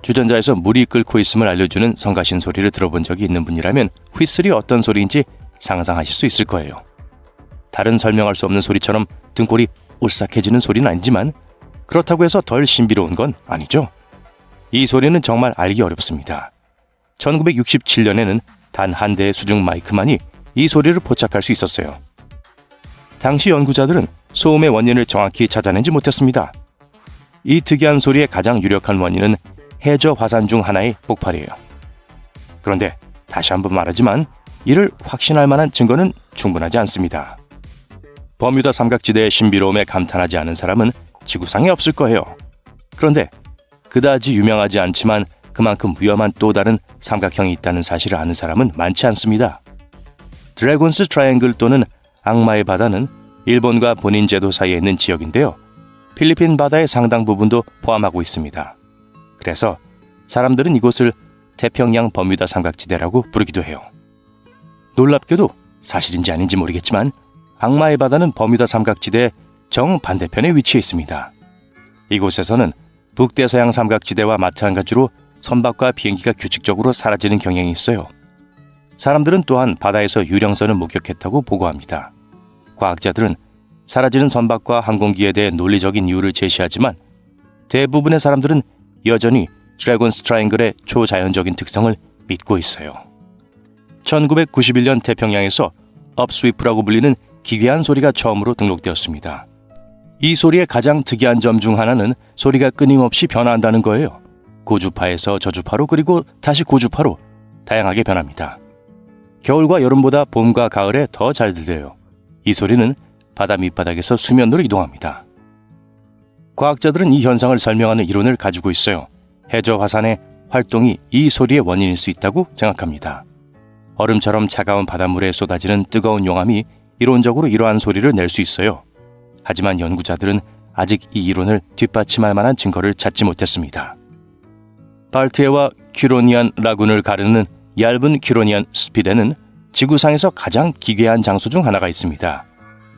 주전자에서 물이 끓고 있음을 알려주는 성가신 소리를 들어본 적이 있는 분이라면 휘슬이 어떤 소리인지 상상하실 수 있을 거예요. 다른 설명할 수 없는 소리처럼 등골이 오싹해지는 소리는 아니지만 그렇다고 해서 덜 신비로운 건 아니죠. 이 소리는 정말 알기 어렵습니다. 1967년에는 단 한 대의 수중 마이크만이 이 소리를 포착할 수 있었어요. 당시 연구자들은 소음의 원인을 정확히 찾아내지 못했습니다. 이 특이한 소리의 가장 유력한 원인은 해저 화산 중 하나의 폭발이에요. 그런데 다시 한번 말하지만 이를 확신할 만한 증거는 충분하지 않습니다. 버뮤다 삼각지대의 신비로움에 감탄하지 않은 사람은 지구상에 없을 거예요. 그런데 그다지 유명하지 않지만 그만큼 위험한 또 다른 삼각형이 있다는 사실을 아는 사람은 많지 않습니다. 드래곤스 트라이앵글 또는 악마의 바다는 일본과 본인 제도 사이에 있는 지역인데요. 필리핀 바다의 상당 부분도 포함하고 있습니다. 그래서 사람들은 이곳을 태평양 버뮤다 삼각지대라고 부르기도 해요. 놀랍게도 사실인지 아닌지 모르겠지만 악마의 바다는 버뮤다 삼각지대의 정반대편에 위치해 있습니다. 이곳에서는 북대서양 삼각지대와 마찬가지로 선박과 비행기가 규칙적으로 사라지는 경향이 있어요. 사람들은 또한 바다에서 유령선을 목격했다고 보고합니다. 과학자들은 사라지는 선박과 항공기에 대해 논리적인 이유를 제시하지만 대부분의 사람들은 여전히 드래곤스 트라이앵글의 초자연적인 특성을 믿고 있어요. 1991년 태평양에서 업스위프라고 불리는 기괴한 소리가 처음으로 등록되었습니다. 이 소리의 가장 특이한 점 중 하나는 소리가 끊임없이 변화한다는 거예요. 고주파에서 저주파로 그리고 다시 고주파로 다양하게 변합니다. 겨울과 여름보다 봄과 가을에 더 잘 들려요. 이 소리는 바다 밑바닥에서 수면으로 이동합니다. 과학자들은 이 현상을 설명하는 이론을 가지고 있어요. 해저 화산의 활동이 이 소리의 원인일 수 있다고 생각합니다. 얼음처럼 차가운 바닷물에 쏟아지는 뜨거운 용암이 이론적으로 이러한 소리를 낼 수 있어요. 하지만 연구자들은 아직 이 이론을 뒷받침할 만한 증거를 찾지 못했습니다. 발트해와 큐로니안 라군을 가르는 얇은 큐로니안 숲에는 지구상에서 가장 기괴한 장소 중 하나가 있습니다.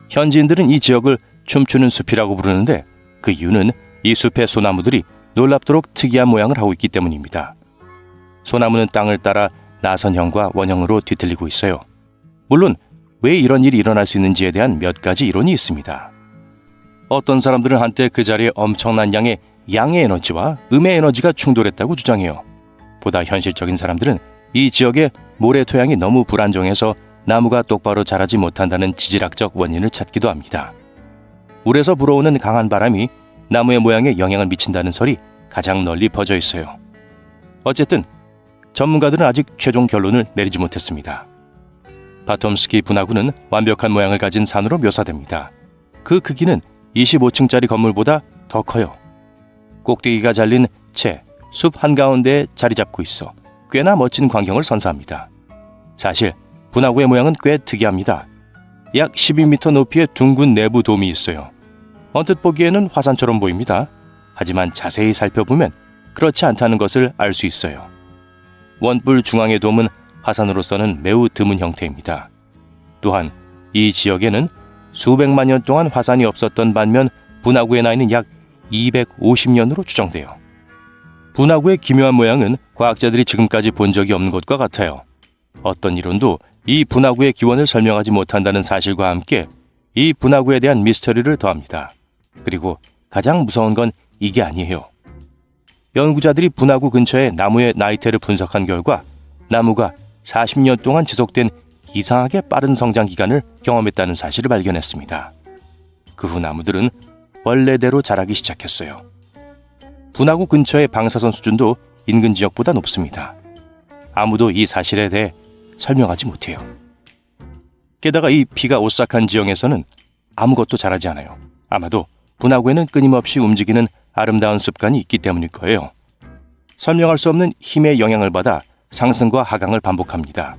현지인들은 이 지역을 춤추는 숲이라고 부르는데 그 이유는 이 숲의 소나무들이 놀랍도록 특이한 모양을 하고 있기 때문입니다. 소나무는 땅을 따라 나선형과 원형으로 뒤틀리고 있어요. 물론 왜 이런 일이 일어날 수 있는지에 대한 몇 가지 이론이 있습니다. 어떤 사람들은 한때 그 자리에 엄청난 양의 양의 에너지와 음의 에너지가 충돌했다고 주장해요. 보다 현실적인 사람들은 이 지역의 모래 토양이 너무 불안정해서 나무가 똑바로 자라지 못한다는 지질학적 원인을 찾기도 합니다. 물에서 불어오는 강한 바람이 나무의 모양에 영향을 미친다는 설이 가장 널리 퍼져 있어요. 어쨌든 전문가들은 아직 최종 결론을 내리지 못했습니다. 바톰스키 분화구는 완벽한 모양을 가진 산으로 묘사됩니다. 그 크기는 25층짜리 건물보다 더 커요. 꼭대기가 잘린 채 숲 한가운데에 자리 잡고 있어 꽤나 멋진 광경을 선사합니다. 사실 분화구의 모양은 꽤 특이합니다. 약 12m 높이의 둥근 내부 돔이 있어요. 언뜻 보기에는 화산처럼 보입니다. 하지만 자세히 살펴보면 그렇지 않다는 것을 알 수 있어요. 원뿔 중앙의 돔은 화산으로서는 매우 드문 형태입니다. 또한 이 지역에는 수백만 년 동안 화산이 없었던 반면 분화구의 나이는 약 250년으로 추정돼요. 분화구의 기묘한 모양은 과학자들이 지금까지 본 적이 없는 것과 같아요. 어떤 이론도 이 분화구의 기원을 설명하지 못한다는 사실과 함께 이 분화구에 대한 미스터리를 더합니다. 그리고 가장 무서운 건 이게 아니에요. 연구자들이 분화구 근처의 나무의 나이테를 분석한 결과 나무가 40년 동안 지속된 이상하게 빠른 성장 기간을 경험했다는 사실을 발견했습니다. 그 후 나무들은 원래대로 자라기 시작했어요. 분화구 근처의 방사선 수준도 인근 지역보다 높습니다. 아무도 이 사실에 대해 설명하지 못해요. 게다가 이 비가 오싹한 지형에서는 아무것도 자라지 않아요. 아마도 분화구에는 끊임없이 움직이는 아름다운 습관이 있기 때문일 거예요. 설명할 수 없는 힘의 영향을 받아 상승과 하강을 반복합니다.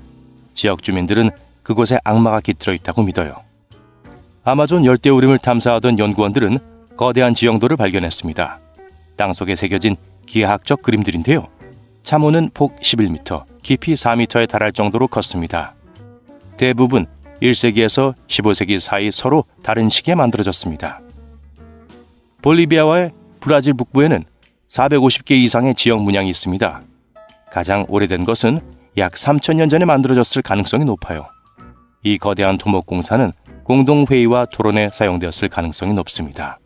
지역 주민들은 그곳에 악마가 깃들어 있다고 믿어요. 아마존 열대우림을 탐사하던 연구원들은 거대한 지형도를 발견했습니다. 땅속에 새겨진 기하학적 그림들인데요. 참호는 폭 11m, 깊이 4m에 달할 정도로 컸습니다. 대부분 1세기에서 15세기 사이 서로 다른 시기에 만들어졌습니다. 볼리비아와의 브라질 북부에는 450개 이상의 지역 문양이 있습니다. 가장 오래된 것은 약 3,000년 전에 만들어졌을 가능성이 높아요. 이 거대한 토목공사는 공동회의와 토론에 사용되었을 가능성이 높습니다.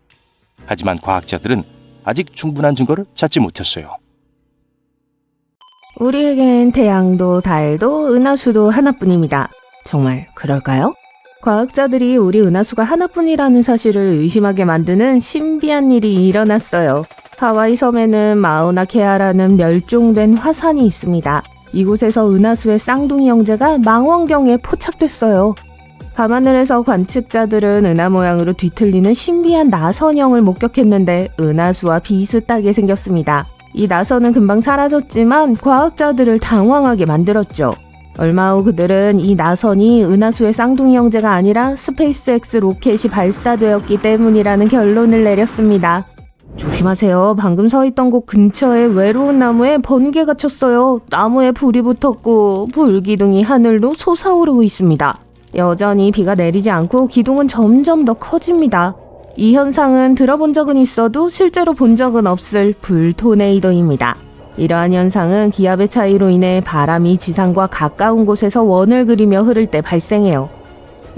하지만 과학자들은 아직 충분한 증거를 찾지 못했어요. 우리에겐 태양도 달도 은하수도 하나뿐입니다. 정말 그럴까요? 과학자들이 우리 은하수가 하나뿐이라는 사실을 의심하게 만드는 신비한 일이 일어났어요. 하와이 섬에는 마우나케아라는 멸종된 화산이 있습니다. 이곳에서 은하수의 쌍둥이 형제가 망원경에 포착됐어요. 밤하늘에서 관측자들은 은하 모양으로 뒤틀리는 신비한 나선형을 목격했는데 은하수와 비슷하게 생겼습니다. 이 나선은 금방 사라졌지만 과학자들을 당황하게 만들었죠. 얼마 후 그들은 이 나선이 은하수의 쌍둥이 형제가 아니라 스페이스X 로켓이 발사되었기 때문이라는 결론을 내렸습니다. 조심하세요. 방금 서 있던 곳 근처에 외로운 나무에 번개가 쳤어요. 나무에 불이 붙었고 불기둥이 하늘로 솟아오르고 있습니다. 여전히 비가 내리지 않고 기둥은 점점 더 커집니다. 이 현상은 들어본 적은 있어도 실제로 본 적은 없을 불토네이도입니다. 이러한 현상은 기압의 차이로 인해 바람이 지상과 가까운 곳에서 원을 그리며 흐를 때 발생해요.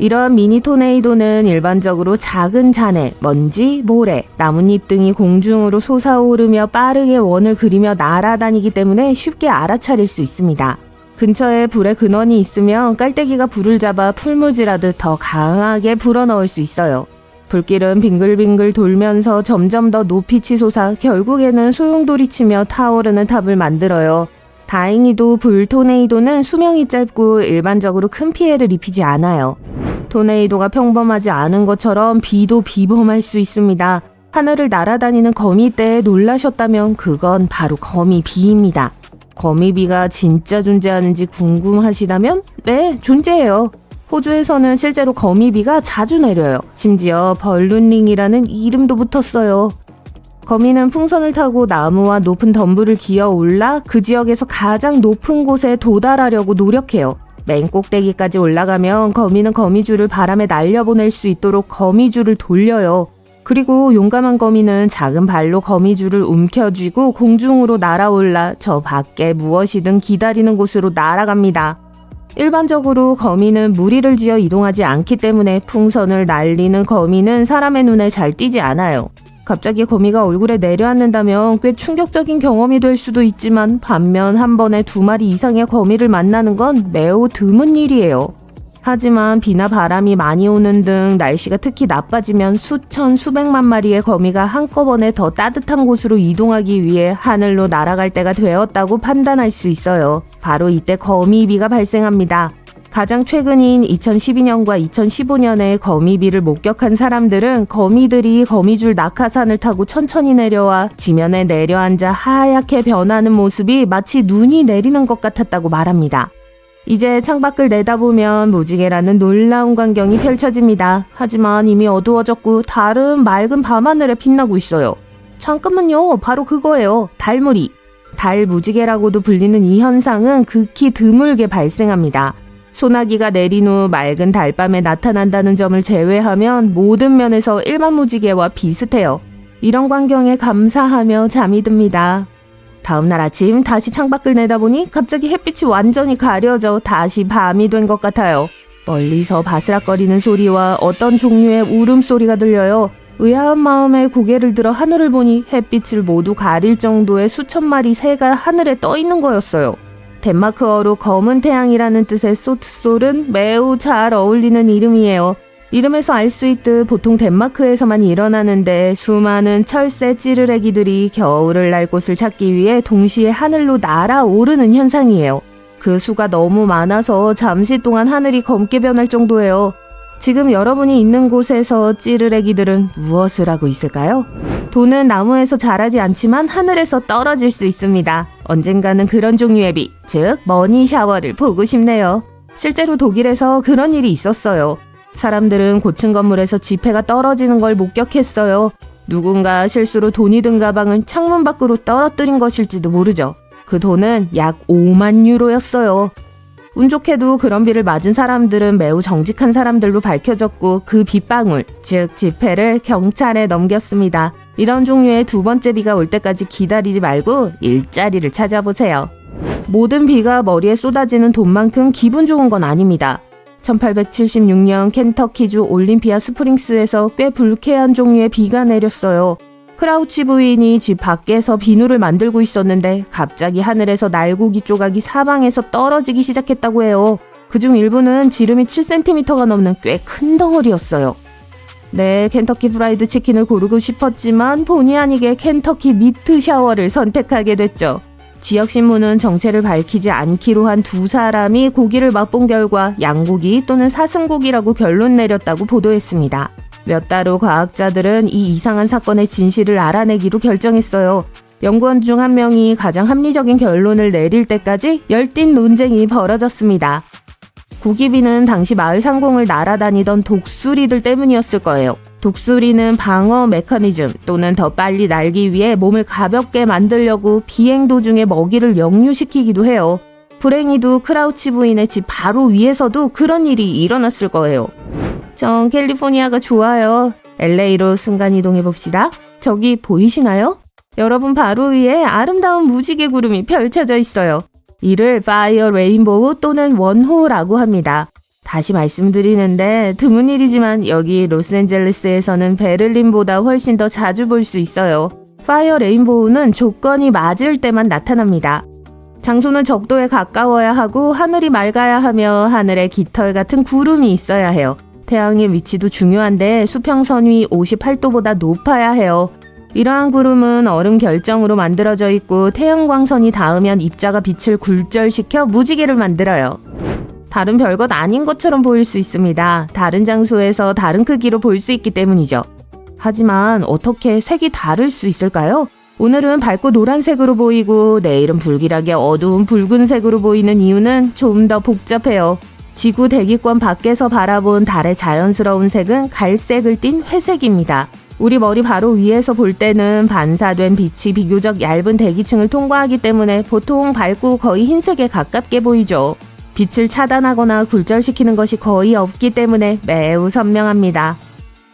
이런 미니 토네이도는 일반적으로 작은 잔해, 먼지, 모래, 나뭇잎 등이 공중으로 솟아오르며 빠르게 원을 그리며 날아다니기 때문에 쉽게 알아차릴 수 있습니다. 근처에 불의 근원이 있으면 깔때기가 불을 잡아 풀무질하듯 더 강하게 불어넣을 수 있어요. 불길은 빙글빙글 돌면서 점점 더 높이 치솟아 결국에는 소용돌이치며 타오르는 탑을 만들어요. 다행히도 불 토네이도는 수명이 짧고 일반적으로 큰 피해를 입히지 않아요. 토네이도가 평범하지 않은 것처럼 비도 비범할 수 있습니다. 하늘을 날아다니는 거미떼에 놀라셨다면 그건 바로 거미비입니다. 거미비가 진짜 존재하는지 궁금하시다면 네, 존재해요. 호주에서는 실제로 거미비가 자주 내려요. 심지어 벌룬링이라는 이름도 붙었어요. 거미는 풍선을 타고 나무와 높은 덤불을 기어 올라 그 지역에서 가장 높은 곳에 도달하려고 노력해요. 맨 꼭대기까지 올라가면 거미는 거미줄을 바람에 날려보낼 수 있도록 거미줄을 돌려요. 그리고 용감한 거미는 작은 발로 거미줄을 움켜쥐고 공중으로 날아올라 저 밖에 무엇이든 기다리는 곳으로 날아갑니다. 일반적으로 거미는 무리를 지어 이동하지 않기 때문에 풍선을 날리는 거미는 사람의 눈에 잘 띄지 않아요. 갑자기 거미가 얼굴에 내려앉는다면 꽤 충격적인 경험이 될 수도 있지만 반면 한 번에 2마리 이상의 거미를 만나는 건 매우 드문 일이에요. 하지만 비나 바람이 많이 오는 등 날씨가 특히 나빠지면 수천 수백만 마리의 거미가 한꺼번에 더 따뜻한 곳으로 이동하기 위해 하늘로 날아갈 때가 되었다고 판단할 수 있어요. 바로 이때 거미비가 발생합니다. 가장 최근인 2012년과 2015년에 거미비를 목격한 사람들은 거미들이 거미줄 낙하산을 타고 천천히 내려와 지면에 내려앉아 하얗게 변하는 모습이 마치 눈이 내리는 것 같았다고 말합니다. 이제 창밖을 내다보면 무지개라는 놀라운 광경이 펼쳐집니다. 하지만 이미 어두워졌고 달은 맑은 밤하늘에 빛나고 있어요. 잠깐만요. 바로 그거예요. 달무리. 달 무지개라고도 불리는 이 현상은 극히 드물게 발생합니다. 소나기가 내린 후 맑은 달밤에 나타난다는 점을 제외하면 모든 면에서 일반 무지개와 비슷해요. 이런 광경에 감사하며 잠이 듭니다. 다음날 아침 다시 창밖을 내다보니 갑자기 햇빛이 완전히 가려져 다시 밤이 된 것 같아요. 멀리서 바스락거리는 소리와 어떤 종류의 울음소리가 들려요. 의아한 마음에 고개를 들어 하늘을 보니 햇빛을 모두 가릴 정도의 수천 마리 새가 하늘에 떠 있는 거였어요. 덴마크어로 검은 태양이라는 뜻의 소트솔은 매우 잘 어울리는 이름이에요. 이름에서 알 수 있듯 보통 덴마크에서만 일어나는데 수많은 철새 찌르레기들이 겨울을 날 곳을 찾기 위해 동시에 하늘로 날아오르는 현상이에요. 그 수가 너무 많아서 잠시 동안 하늘이 검게 변할 정도예요. 지금 여러분이 있는 곳에서 찌르레기들은 무엇을 하고 있을까요? 돈은 나무에서 자라지 않지만 하늘에서 떨어질 수 있습니다. 언젠가는 그런 종류의 비, 즉 머니 샤워를 보고 싶네요. 실제로 독일에서 그런 일이 있었어요. 사람들은 고층 건물에서 지폐가 떨어지는 걸 목격했어요. 누군가 실수로 돈이 든 가방을 창문 밖으로 떨어뜨린 것일지도 모르죠. 그 돈은 약 5만 유로였어요. 운 좋게도 그런 비를 맞은 사람들은 매우 정직한 사람들로 밝혀졌고 그 빗방울, 즉 지폐를 경찰에 넘겼습니다. 이런 종류의 두 번째 비가 올 때까지 기다리지 말고 일자리를 찾아보세요. 모든 비가 머리에 쏟아지는 돈만큼 기분 좋은 건 아닙니다. 1876년 켄터키주 올림피아 스프링스에서 꽤 불쾌한 종류의 비가 내렸어요. 크라우치 부인이 집 밖에서 비누를 만들고 있었는데 갑자기 하늘에서 날고기 조각이 사방에서 떨어지기 시작했다고 해요. 그중 일부는 지름이 7cm가 넘는 꽤 큰 덩어리였어요. 네, 켄터키 프라이드 치킨을 고르고 싶었지만 본의 아니게 켄터키 미트 샤워를 선택하게 됐죠. 지역신문은 정체를 밝히지 않기로 한 두 사람이 고기를 맛본 결과 양고기 또는 사슴고기라고 결론 내렸다고 보도했습니다. 몇 달 후 과학자들은 이 이상한 사건의 진실을 알아내기로 결정했어요. 연구원 중 한 명이 가장 합리적인 결론을 내릴 때까지 열띤 논쟁이 벌어졌습니다. 고기비는 당시 마을 상공을 날아다니던 독수리들 때문이었을 거예요. 독수리는 방어 메커니즘 또는 더 빨리 날기 위해 몸을 가볍게 만들려고 비행 도중에 먹이를 역류시키기도 해요. 불행히도 크라우치 부인의 집 바로 위에서도 그런 일이 일어났을 거예요. 전 캘리포니아가 좋아요. LA로 순간이동해 봅시다. 저기 보이시나요? 여러분 바로 위에 아름다운 무지개 구름이 펼쳐져 있어요. 이를 파이어 레인보우 또는 원호라고 합니다. 다시 말씀드리는데 드문 일이지만 여기 로스앤젤레스에서는 베를린보다 훨씬 더 자주 볼 수 있어요. 파이어 레인보우는 조건이 맞을 때만 나타납니다. 장소는 적도에 가까워야 하고 하늘이 맑아야 하며 하늘에 깃털 같은 구름이 있어야 해요. 태양의 위치도 중요한데 수평선 위 58도보다 높아야 해요. 이러한 구름은 얼음 결정으로 만들어져 있고 태양광선이 닿으면 입자가 빛을 굴절시켜 무지개를 만들어요. 다른 별것 아닌 것처럼 보일 수 있습니다. 다른 장소에서 다른 크기로 볼 수 있기 때문이죠. 하지만 어떻게 색이 다를 수 있을까요? 오늘은 밝고 노란색으로 보이고 내일은 불길하게 어두운 붉은색으로 보이는 이유는 좀 더 복잡해요. 지구 대기권 밖에서 바라본 달의 자연스러운 색은 갈색을 띤 회색입니다. 우리 머리 바로 위에서 볼 때는 반사된 빛이 비교적 얇은 대기층을 통과하기 때문에 보통 밝고 거의 흰색에 가깝게 보이죠. 빛을 차단하거나 굴절시키는 것이 거의 없기 때문에 매우 선명합니다.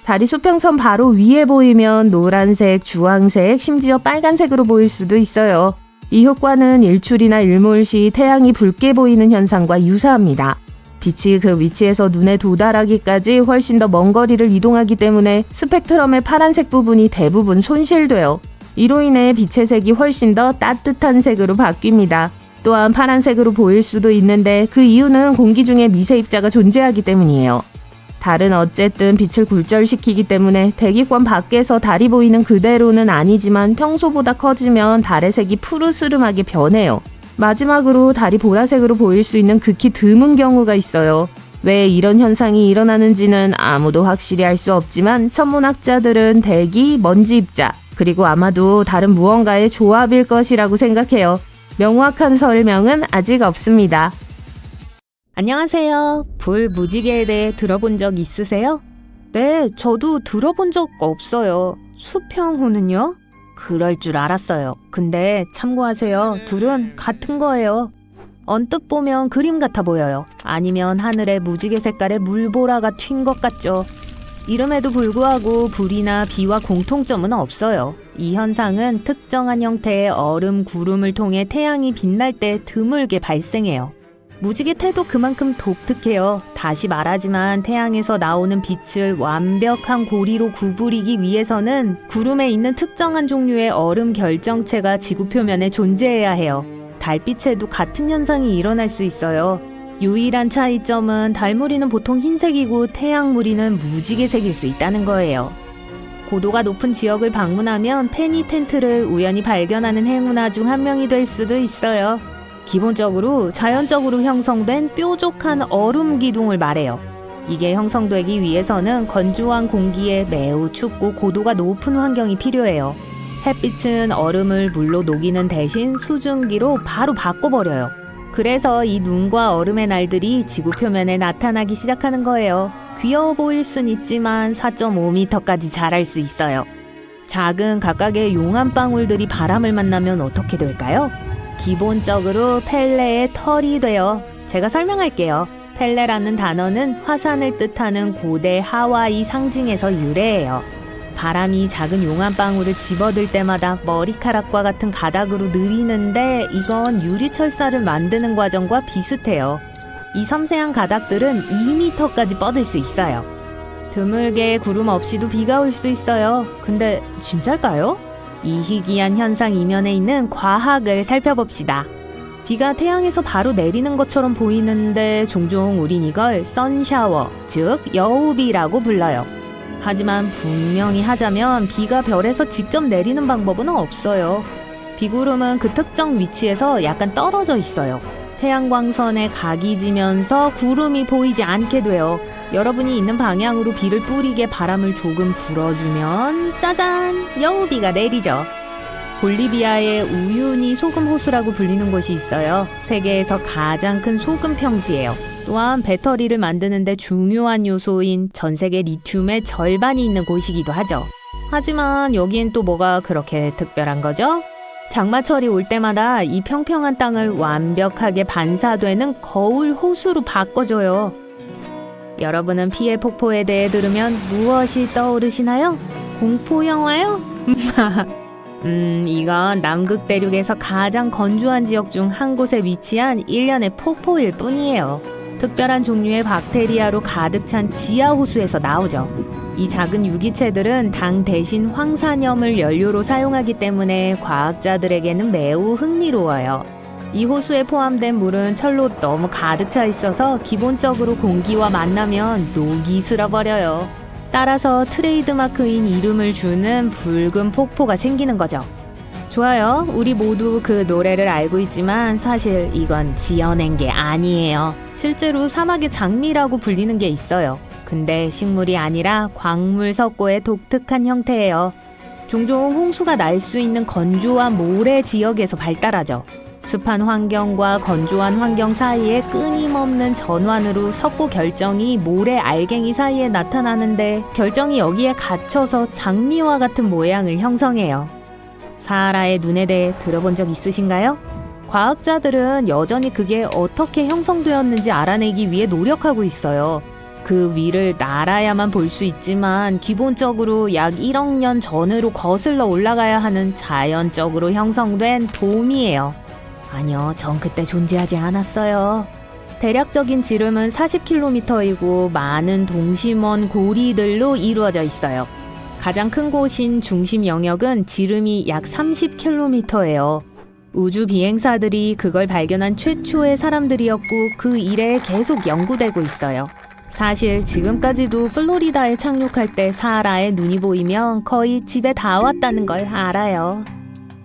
달이 수평선 바로 위에 보이면 노란색, 주황색, 심지어 빨간색으로 보일 수도 있어요. 이 효과는 일출이나 일몰 시 태양이 붉게 보이는 현상과 유사합니다. 빛이 그 위치에서 눈에 도달하기까지 훨씬 더 먼 거리를 이동하기 때문에 스펙트럼의 파란색 부분이 대부분 손실돼요. 이로 인해 빛의 색이 훨씬 더 따뜻한 색으로 바뀝니다. 또한 파란색으로 보일 수도 있는데 그 이유는 공기 중에 미세 입자가 존재하기 때문이에요. 달은 어쨌든 빛을 굴절시키기 때문에 대기권 밖에서 달이 보이는 그대로는 아니지만 평소보다 커지면 달의 색이 푸르스름하게 변해요. 마지막으로 달이 보라색으로 보일 수 있는 극히 드문 경우가 있어요. 왜 이런 현상이 일어나는지는 아무도 확실히 알 수 없지만 천문학자들은 대기, 먼지 입자, 그리고 아마도 다른 무언가의 조합일 것이라고 생각해요. 명확한 설명은 아직 없습니다. 안녕하세요. 불 무지개에 대해 들어본 적 있으세요? 네, 저도 들어본 적 없어요. 수평호는요? 그럴 줄 알았어요. 근데 참고하세요. 둘은 같은 거예요. 언뜻 보면 그림 같아 보여요. 아니면 하늘에 무지개 색깔의 물보라가 튄 것 같죠. 이름에도 불구하고 불이나 비와 공통점은 없어요. 이 현상은 특정한 형태의 얼음 구름을 통해 태양이 빛날 때 드물게 발생해요. 무지개 태도 그만큼 독특해요. 다시 말하지만 태양에서 나오는 빛을 완벽한 고리로 구부리기 위해서는 구름에 있는 특정한 종류의 얼음 결정체가 지구 표면에 존재해야 해요. 달빛에도 같은 현상이 일어날 수 있어요. 유일한 차이점은 달무리는 보통 흰색이고 태양무리는 무지개색일 수 있다는 거예요. 고도가 높은 지역을 방문하면 페니텐트를 우연히 발견하는 행운아 중 한 명이 될 수도 있어요. 기본적으로 자연적으로 형성된 뾰족한 얼음 기둥을 말해요. 이게 형성되기 위해서는 건조한 공기에 매우 춥고 고도가 높은 환경이 필요해요. 햇빛은 얼음을 물로 녹이는 대신 수증기로 바로 바꿔버려요. 그래서 이 눈과 얼음의 날들이 지구 표면에 나타나기 시작하는 거예요. 귀여워 보일 순 있지만 4.5m까지 자랄 수 있어요. 작은 각각의 용암 방울들이 바람을 만나면 어떻게 될까요? 기본적으로 펠레의 털이 돼요. 제가 설명할게요. 펠레라는 단어는 화산을 뜻하는 고대 하와이 상징에서 유래해요. 바람이 작은 용암방울을 집어들 때마다 머리카락과 같은 가닥으로 느리는데 이건 유리철사를 만드는 과정과 비슷해요. 이 섬세한 가닥들은 2m까지 뻗을 수 있어요. 드물게 구름 없이도 비가 올 수 있어요. 근데 진짜일까요? 이 희귀한 현상 이면에 있는 과학을 살펴봅시다. 비가 태양에서 바로 내리는 것처럼 보이는데 종종 우린 이걸 선샤워, 즉 여우비라고 불러요. 하지만 분명히 하자면 비가 별에서 직접 내리는 방법은 없어요. 비구름은 그 특정 위치에서 약간 떨어져 있어요. 태양광선에 각이 지면서 구름이 보이지 않게 돼요. 여러분이 있는 방향으로 비를 뿌리게 바람을 조금 불어주면 짜잔! 여우비가 내리죠. 볼리비아의 우유니 소금 호수라고 불리는 곳이 있어요. 세계에서 가장 큰 소금 평지예요. 또한 배터리를 만드는 데 중요한 요소인 전 세계 리튬의 절반이 있는 곳이기도 하죠. 하지만 여긴 또 뭐가 그렇게 특별한 거죠? 장마철이 올 때마다 이 평평한 땅을 완벽하게 반사되는 거울 호수로 바꿔줘요. 여러분은 피해 폭포에 대해 들으면 무엇이 떠오르시나요? 공포 영화요? 이건 남극 대륙에서 가장 건조한 지역 중 한 곳에 위치한 일련의 폭포일 뿐이에요. 특별한 종류의 박테리아로 가득 찬 지하 호수에서 나오죠. 이 작은 유기체들은 당 대신 황산염을 연료로 사용하기 때문에 과학자들에게는 매우 흥미로워요. 이 호수에 포함된 물은 철로 너무 가득 차 있어서 기본적으로 공기와 만나면 녹이 슬어버려요. 따라서 트레이드마크인 이름을 주는 붉은 폭포가 생기는 거죠. 좋아요. 우리 모두 그 노래를 알고 있지만 사실 이건 지어낸 게 아니에요. 실제로 사막의 장미라고 불리는 게 있어요. 근데 식물이 아니라 광물 석고의 독특한 형태예요. 종종 홍수가 날 수 있는 건조한 모래 지역에서 발달하죠. 습한 환경과 건조한 환경 사이에 끊임없는 전환으로 석고 결정이 모래 알갱이 사이에 나타나는데 결정이 여기에 갇혀서 장미와 같은 모양을 형성해요. 사하라의 눈에 대해 들어본 적 있으신가요? 과학자들은 여전히 그게 어떻게 형성되었는지 알아내기 위해 노력하고 있어요. 그 위를 날아야만 볼 수 있지만 기본적으로 약 1억 년 전으로 거슬러 올라가야 하는 자연적으로 형성된 돔이에요. 아니요, 전 그때 존재하지 않았어요. 대략적인 지름은 40km이고 많은 동심원 고리들로 이루어져 있어요. 가장 큰 곳인 중심 영역은 지름이 약 30km예요. 우주 비행사들이 그걸 발견한 최초의 사람들이었고 그 이래 계속 연구되고 있어요. 사실 지금까지도 플로리다에 착륙할 때 사하라에 눈이 보이면 거의 집에 다 왔다는 걸 알아요.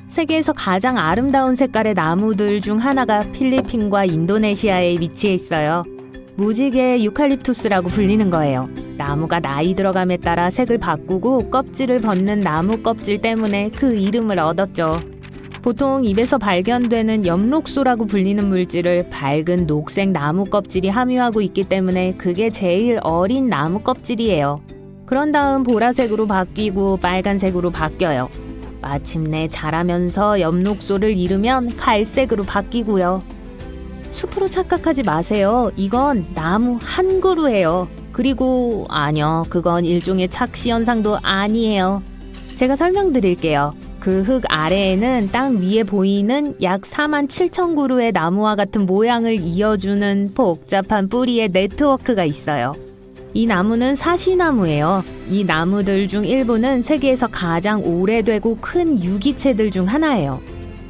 세계에서 가장 아름다운 색깔의 나무들 중 하나가 필리핀과 인도네시아에 위치해 있어요. 무지개 유칼립투스라고 불리는 거예요. 나무가 나이 들어감에 따라 색을 바꾸고 껍질을 벗는 나무 껍질 때문에 그 이름을 얻었죠. 보통 입에서 발견되는 엽록소라고 불리는 물질을 밝은 녹색 나무 껍질이 함유하고 있기 때문에 그게 제일 어린 나무 껍질이에요. 그런 다음 보라색으로 바뀌고 빨간색으로 바뀌어요. 마침내 자라면서 엽록소를 잃으면 갈색으로 바뀌고요. 숲으로 착각하지 마세요. 이건 나무 한 그루예요. 그리고 아니요, 그건 일종의 착시 현상도 아니에요. 제가 설명드릴게요. 그 흙 아래에는 땅 위에 보이는 약 47,000그루의 나무와 같은 모양을 이어주는 복잡한 뿌리의 네트워크가 있어요. 이 나무는 사시나무예요. 이 나무들 중 일부는 세계에서 가장 오래되고 큰 유기체들 중 하나예요.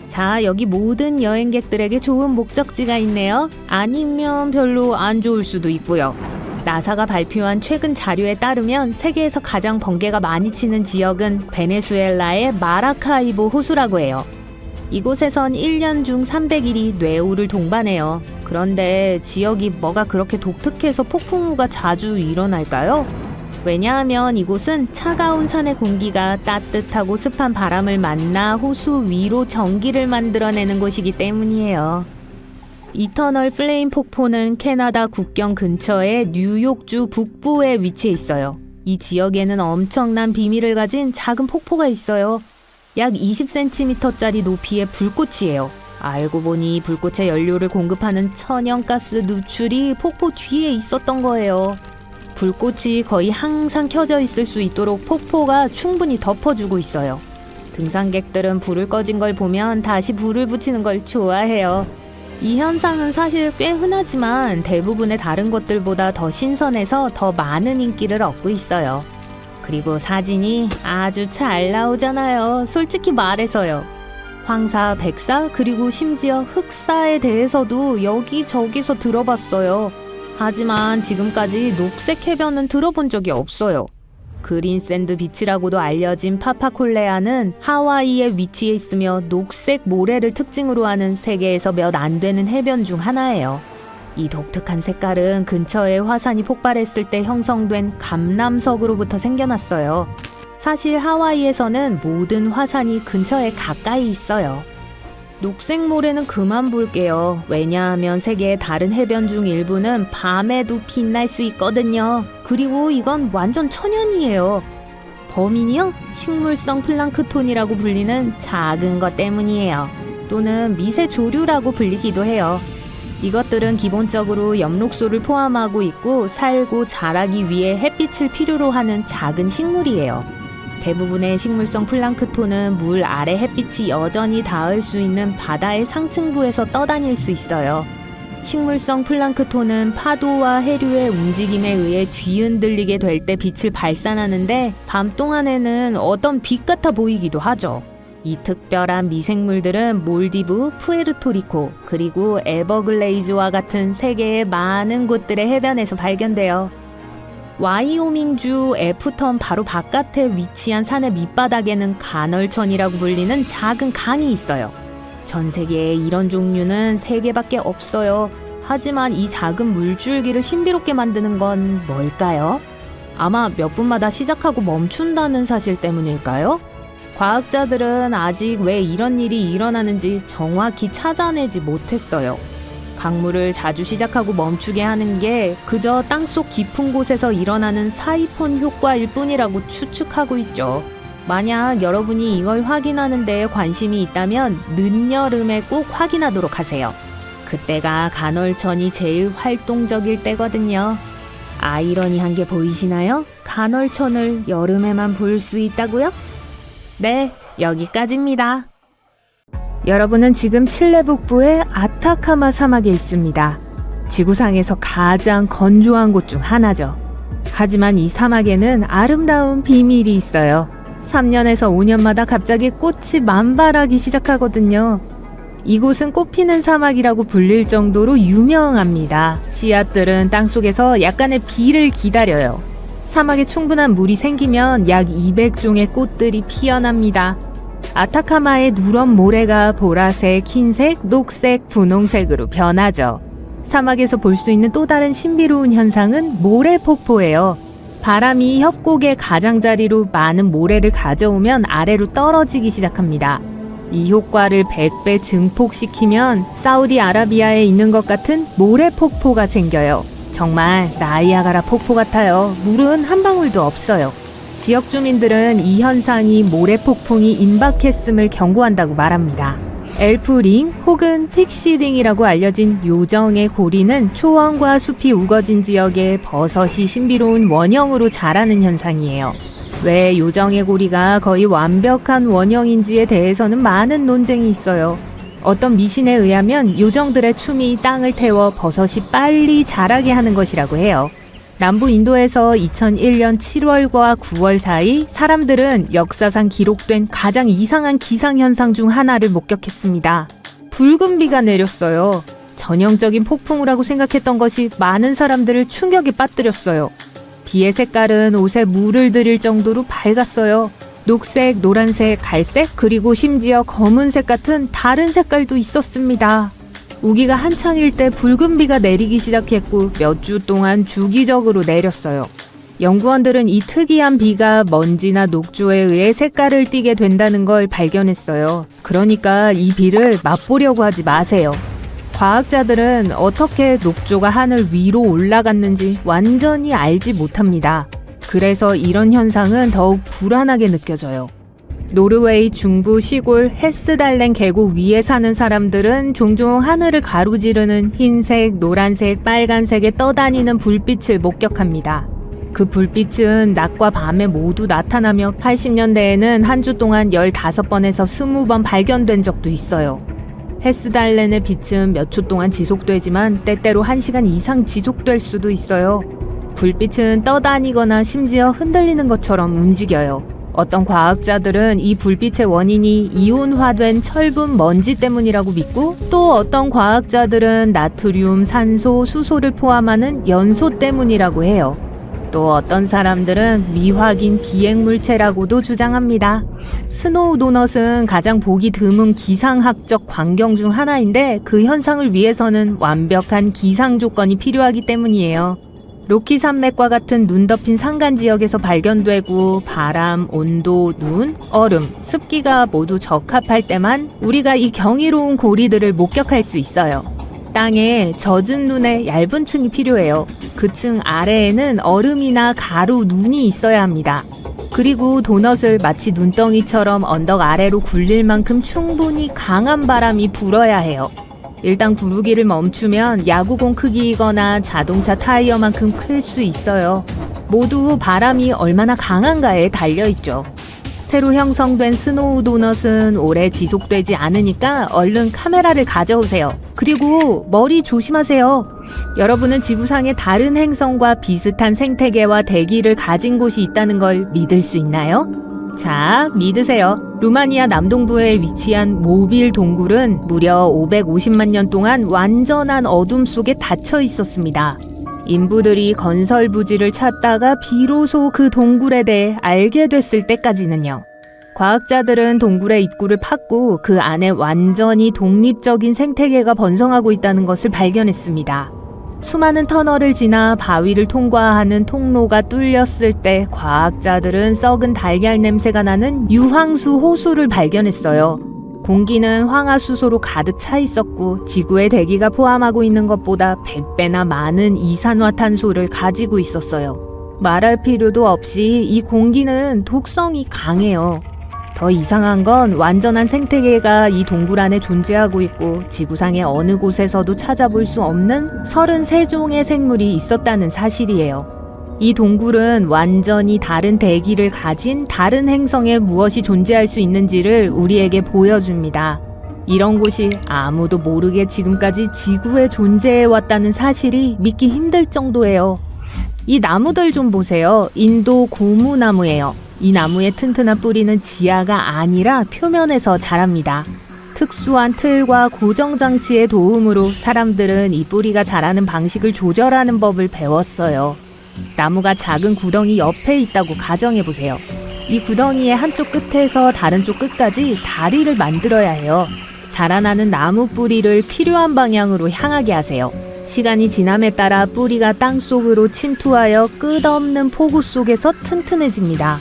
자, 여기 모든 여행객들에게 좋은 목적지가 있네요. 아니면 별로 안 좋을 수도 있고요. 나사가 발표한 최근 자료에 따르면 세계에서 가장 번개가 많이 치는 지역은 베네수엘라의 마라카이보 호수라고 해요. 이곳에선 1년 중 300일이 뇌우를 동반해요. 그런데 지역이 뭐가 그렇게 독특해서 폭풍우가 자주 일어날까요? 왜냐하면 이곳은 차가운 산의 공기가 따뜻하고 습한 바람을 만나 호수 위로 전기를 만들어내는 곳이기 때문이에요. 이터널 플레임 폭포는 캐나다 국경 근처의 뉴욕주 북부에 위치해 있어요. 이 지역에는 엄청난 비밀을 가진 작은 폭포가 있어요. 약 20cm짜리 높이의 불꽃이에요. 알고 보니 불꽃의 연료를 공급하는 천연가스 누출이 폭포 뒤에 있었던 거예요. 불꽃이 거의 항상 켜져 있을 수 있도록 폭포가 충분히 덮어주고 있어요. 등산객들은 불을 꺼진 걸 보면 다시 불을 붙이는 걸 좋아해요. 이 현상은 사실 꽤 흔하지만 대부분의 다른 것들보다 더 신선해서 더 많은 인기를 얻고 있어요. 그리고 사진이 아주 잘 나오잖아요. 솔직히 말해서요. 황사, 백사, 그리고 심지어 흑사에 대해서도 여기저기서 들어봤어요. 하지만 지금까지 녹색 해변은 들어본 적이 없어요. 그린샌드 비치라고도 알려진 파파콜레아는 하와이에 위치해 있으며 녹색 모래를 특징으로 하는 세계에서 몇 안 되는 해변 중 하나예요. 이 독특한 색깔은 근처에 화산이 폭발했을 때 형성된 감람석으로부터 생겨났어요. 사실 하와이에서는 모든 화산이 근처에 가까이 있어요. 녹색 모래는 그만 볼게요. 왜냐하면 세계의 다른 해변 중 일부는 밤에도 빛날 수 있거든요. 그리고 이건 완전 천연이에요. 범인이요? 식물성 플랑크톤이라고 불리는 작은 것 때문이에요. 또는 미세조류라고 불리기도 해요. 이것들은 기본적으로 엽록소를 포함하고 있고 살고 자라기 위해 햇빛을 필요로 하는 작은 식물이에요. 대부분의 식물성 플랑크톤은 물 아래 햇빛이 여전히 닿을 수 있는 바다의 상층부에서 떠다닐 수 있어요. 식물성 플랑크톤은 파도와 해류의 움직임에 의해 뒤흔들리게 될 때 빛을 발산하는데 밤 동안에는 어떤 빛 같아 보이기도 하죠. 이 특별한 미생물들은 몰디브, 푸에르토리코, 그리고 에버글레이즈와 같은 세계의 많은 곳들의 해변에서 발견돼요. 와이오밍주 애프턴 바로 바깥에 위치한 산의 밑바닥에는 간헐천이라고 불리는 작은 강이 있어요. 전 세계에 이런 종류는 3개밖에 없어요. 하지만 이 작은 물줄기를 신비롭게 만드는 건 뭘까요? 아마 몇 분마다 시작하고 멈춘다는 사실 때문일까요? 과학자들은 아직 왜 이런 일이 일어나는지 정확히 찾아내지 못했어요. 강물을 자주 시작하고 멈추게 하는 게 그저 땅속 깊은 곳에서 일어나는 사이폰 효과일 뿐이라고 추측하고 있죠. 만약 여러분이 이걸 확인하는 데에 관심이 있다면 늦여름에 꼭 확인하도록 하세요. 그때가 간헐천이 제일 활동적일 때거든요. 아이러니한 게 보이시나요? 간헐천을 여름에만 볼 수 있다고요? 네, 여기까지입니다. 여러분은 지금 칠레 북부의 아타카마 사막에 있습니다. 지구상에서 가장 건조한 곳 중 하나죠. 하지만 이 사막에는 아름다운 비밀이 있어요. 3년에서 5년마다 갑자기 꽃이 만발하기 시작하거든요. 이곳은 꽃피는 사막이라고 불릴 정도로 유명합니다. 씨앗들은 땅속에서 약간의 비를 기다려요. 사막에 충분한 물이 생기면 약 200종의 꽃들이 피어납니다. 아타카마의 누런 모래가 보라색, 흰색, 녹색, 분홍색으로 변하죠. 사막에서 볼 수 있는 또 다른 신비로운 현상은 모래폭포예요. 바람이 협곡의 가장자리로 많은 모래를 가져오면 아래로 떨어지기 시작합니다. 이 효과를 100배 증폭시키면 사우디아라비아에 있는 것 같은 모래폭포가 생겨요. 정말 나이아가라 폭포 같아요. 물은 한 방울도 없어요. 지역 주민들은 이 현상이 모래폭풍이 임박했음을 경고한다고 말합니다. 엘프링 혹은 픽시링이라고 알려진 요정의 고리는 초원과 숲이 우거진 지역에 버섯이 신비로운 원형으로 자라는 현상이에요. 왜 요정의 고리가 거의 완벽한 원형인지에 대해서는 많은 논쟁이 있어요. 어떤 미신에 의하면 요정들의 춤이 땅을 태워 버섯이 빨리 자라게 하는 것이라고 해요. 남부 인도에서 2001년 7월과 9월 사이 사람들은 역사상 기록된 가장 이상한 기상현상 중 하나를 목격했습니다. 붉은 비가 내렸어요. 전형적인 폭풍우라고 생각했던 것이 많은 사람들을 충격에 빠뜨렸어요. 비의 색깔은 옷에 물을 들일 정도로 밝았어요. 녹색, 노란색, 갈색, 그리고 심지어 검은색 같은 다른 색깔도 있었습니다. 우기가 한창일 때 붉은 비가 내리기 시작했고 몇 주 동안 주기적으로 내렸어요. 연구원들은 이 특이한 비가 먼지나 녹조에 의해 색깔을 띠게 된다는 걸 발견했어요. 그러니까 이 비를 맛보려고 하지 마세요. 과학자들은 어떻게 녹조가 하늘 위로 올라갔는지 완전히 알지 못합니다. 그래서 이런 현상은 더욱 불안하게 느껴져요. 노르웨이 중부 시골 헤스달렌 계곡 위에 사는 사람들은 종종 하늘을 가로지르는 흰색, 노란색, 빨간색에 떠다니는 불빛을 목격합니다. 그 불빛은 낮과 밤에 모두 나타나며 80년대에는 한 주 동안 15번에서 20번 발견된 적도 있어요. 헤스달렌의 빛은 몇 초 동안 지속되지만 때때로 1시간 이상 지속될 수도 있어요. 불빛은 떠다니거나 심지어 흔들리는 것처럼 움직여요. 어떤 과학자들은 이 불빛의 원인이 이온화된 철분 먼지 때문이라고 믿고 또 어떤 과학자들은 나트륨, 산소, 수소를 포함하는 연소 때문이라고 해요. 또 어떤 사람들은 미확인 비행물체라고도 주장합니다. 스노우 도넛은 가장 보기 드문 기상학적 광경 중 하나인데 그 현상을 위해서는 완벽한 기상 조건이 필요하기 때문이에요. 로키 산맥과 같은 눈 덮인 산간 지역에서 발견되고 바람, 온도, 눈, 얼음, 습기가 모두 적합할 때만 우리가 이 경이로운 고리들을 목격할 수 있어요. 땅에 젖은 눈의 얇은 층이 필요해요. 그 층 아래에는 얼음이나 가루, 눈이 있어야 합니다. 그리고 도넛을 마치 눈덩이처럼 언덕 아래로 굴릴 만큼 충분히 강한 바람이 불어야 해요. 일단 구르기를 멈추면 야구공 크기이거나 자동차 타이어만큼 클 수 있어요. 모두 바람이 얼마나 강한가에 달려있죠. 새로 형성된 스노우 도넛은 오래 지속되지 않으니까 얼른 카메라를 가져오세요. 그리고 머리 조심하세요. 여러분은 지구상의 다른 행성과 비슷한 생태계와 대기를 가진 곳이 있다는 걸 믿을 수 있나요? 자, 믿으세요. 루마니아 남동부에 위치한 모빌 동굴은 무려 550만 년 동안 완전한 어둠 속에 닫혀 있었습니다. 인부들이 건설 부지를 찾다가 비로소 그 동굴에 대해 알게 됐을 때까지는요. 과학자들은 동굴의 입구를 팠고 그 안에 완전히 독립적인 생태계가 번성하고 있다는 것을 발견했습니다. 수많은 터널을 지나 바위를 통과하는 통로가 뚫렸을 때 과학자들은 썩은 달걀 냄새가 나는 유황수 호수를 발견했어요. 공기는 황화수소로 가득 차 있었고 지구의 대기가 포함하고 있는 것보다 100배나 많은 이산화탄소를 가지고 있었어요. 말할 필요도 없이 이 공기는 독성이 강해요. 더 이상한 건 완전한 생태계가 이 동굴 안에 존재하고 있고 지구상의 어느 곳에서도 찾아볼 수 없는 33종의 생물이 있었다는 사실이에요. 이 동굴은 완전히 다른 대기를 가진 다른 행성에 무엇이 존재할 수 있는지를 우리에게 보여줍니다. 이런 곳이 아무도 모르게 지금까지 지구에 존재해왔다는 사실이 믿기 힘들 정도예요. 이 나무들 좀 보세요. 인도 고무나무예요. 이 나무의 튼튼한 뿌리는 지하가 아니라 표면에서 자랍니다. 특수한 틀과 고정장치의 도움으로 사람들은 이 뿌리가 자라는 방식을 조절하는 법을 배웠어요. 나무가 작은 구덩이 옆에 있다고 가정해보세요. 이 구덩이의 한쪽 끝에서 다른 쪽 끝까지 다리를 만들어야 해요. 자라나는 나무 뿌리를 필요한 방향으로 향하게 하세요. 시간이 지남에 따라 뿌리가 땅속으로 침투하여 끝없는 폭우 속에서 튼튼해집니다.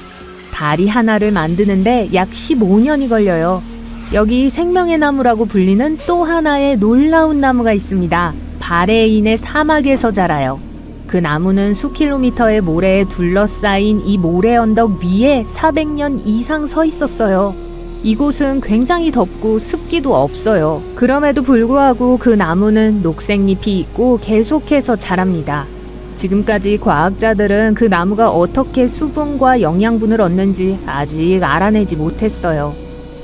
다리 하나를 만드는데 약 15년이 걸려요. 여기 생명의 나무라고 불리는 또 하나의 놀라운 나무가 있습니다. 바레인의 사막에서 자라요. 그 나무는 수킬로미터의 모래에 둘러싸인 이 모래 언덕 위에 400년 이상 서 있었어요. 이곳은 굉장히 덥고 습기도 없어요. 그럼에도 불구하고 그 나무는 녹색잎이 있고 계속해서 자랍니다. 지금까지 과학자들은 그 나무가 어떻게 수분과 영양분을 얻는지 아직 알아내지 못했어요.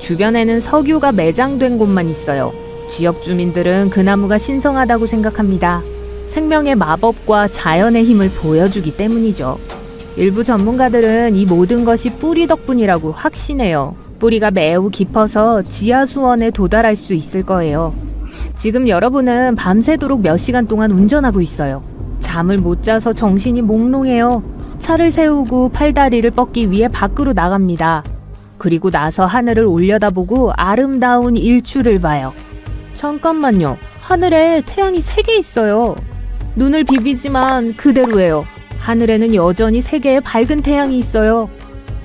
주변에는 석유가 매장된 곳만 있어요. 지역 주민들은 그 나무가 신성하다고 생각합니다. 생명의 마법과 자연의 힘을 보여주기 때문이죠. 일부 전문가들은 이 모든 것이 뿌리 덕분이라고 확신해요. 뿌리가 매우 깊어서 지하 수원에 도달할 수 있을 거예요. 지금 여러분은 밤새도록 몇 시간 동안 운전하고 있어요. 잠을 못 자서 정신이 몽롱해요. 차를 세우고 팔다리를 뻗기 위해 밖으로 나갑니다. 그리고 나서 하늘을 올려다보고 아름다운 일출을 봐요. 잠깐만요. 하늘에 태양이 3개 있어요. 눈을 비비지만 그대로예요. 하늘에는 여전히 3개의 밝은 태양이 있어요.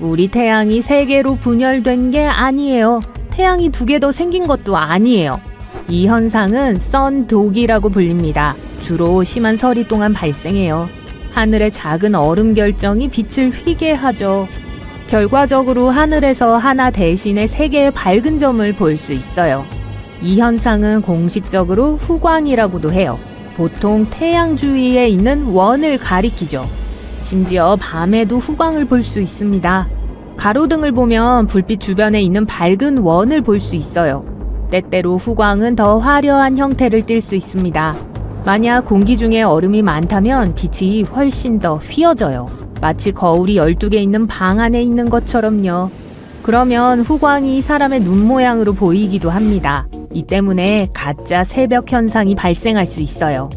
우리 태양이 3개로 분열된 게 아니에요. 태양이 2개 더 생긴 것도 아니에요. 이 현상은 선독이라고 불립니다. 주로 심한 서리 동안 발생해요. 하늘의 작은 얼음 결정이 빛을 휘게 하죠. 결과적으로 하늘에서 하나 대신에 3개의 밝은 점을 볼 수 있어요. 이 현상은 공식적으로 후광이라고도 해요. 보통 태양 주위에 있는 원을 가리키죠. 심지어 밤에도 후광을 볼 수 있습니다. 가로등을 보면 불빛 주변에 있는 밝은 원을 볼 수 있어요. 때때로 후광은 더 화려한 형태를 띨 수 있습니다. 만약 공기 중에 얼음이 많다면 빛이 훨씬 더 휘어져요. 마치 거울이 12개 있는 방 안에 있는 것처럼요. 그러면 후광이 사람의 눈 모양으로 보이기도 합니다. 이 때문에 가짜 새벽 현상이 발생할 수 있어요.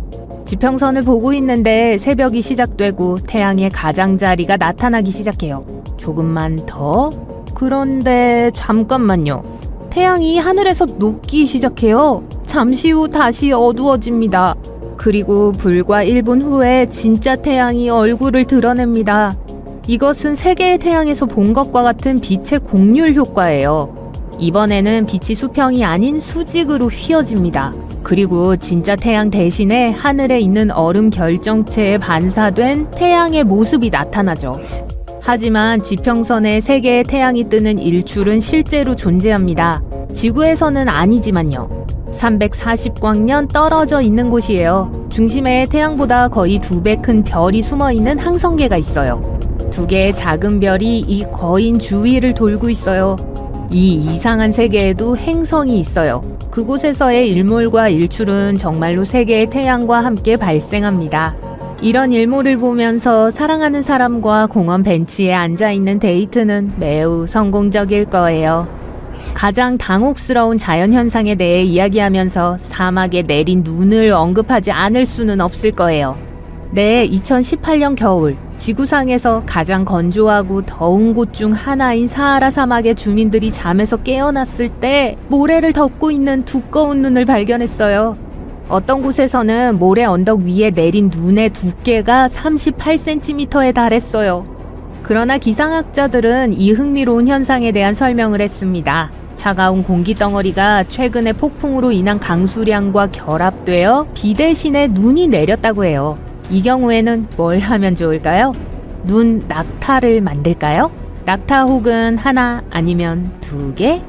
지평선을 보고 있는데 새벽이 시작되고 태양의 가장자리가 나타나기 시작해요. 조금만 더? 그런데 잠깐만요. 태양이 하늘에서 녹기 시작해요. 잠시 후 다시 어두워집니다. 그리고 불과 1분 후에 진짜 태양이 얼굴을 드러냅니다. 이것은 3개의 태양에서 본 것과 같은 빛의 공률 효과예요. 이번에는 빛이 수평이 아닌 수직으로 휘어집니다. 그리고 진짜 태양 대신에 하늘에 있는 얼음 결정체에 반사된 태양의 모습이 나타나죠. 하지만 지평선에 3개의 태양이 뜨는 일출은 실제로 존재합니다. 지구에서는 아니지만요. 340광년 떨어져 있는 곳이에요. 중심에 태양보다 거의 2배 큰 별이 숨어 있는 항성계가 있어요. 두 개의 작은 별이 이 거인 주위를 돌고 있어요. 이 이상한 세계에도 행성이 있어요. 그곳에서의 일몰과 일출은 정말로 세 개의 태양과 함께 발생합니다. 이런 일몰을 보면서 사랑하는 사람과 공원 벤치에 앉아있는 데이트는 매우 성공적일 거예요. 가장 당혹스러운 자연현상에 대해 이야기하면서 사막에 내린 눈을 언급하지 않을 수는 없을 거예요. 네, 2018년 겨울 지구상에서 가장 건조하고 더운 곳 중 하나인 사하라 사막의 주민들이 잠에서 깨어났을 때 모래를 덮고 있는 두꺼운 눈을 발견했어요. 어떤 곳에서는 모래 언덕 위에 내린 눈의 두께가 38cm에 달했어요. 그러나 기상학자들은 이 흥미로운 현상에 대한 설명을 했습니다. 차가운 공기 덩어리가 최근의 폭풍으로 인한 강수량과 결합되어 비 대신에 눈이 내렸다고 해요. 이 경우에는 뭘 하면 좋을까요? 눈 낙타를 만들까요? 낙타 혹은 하나 아니면 두 개?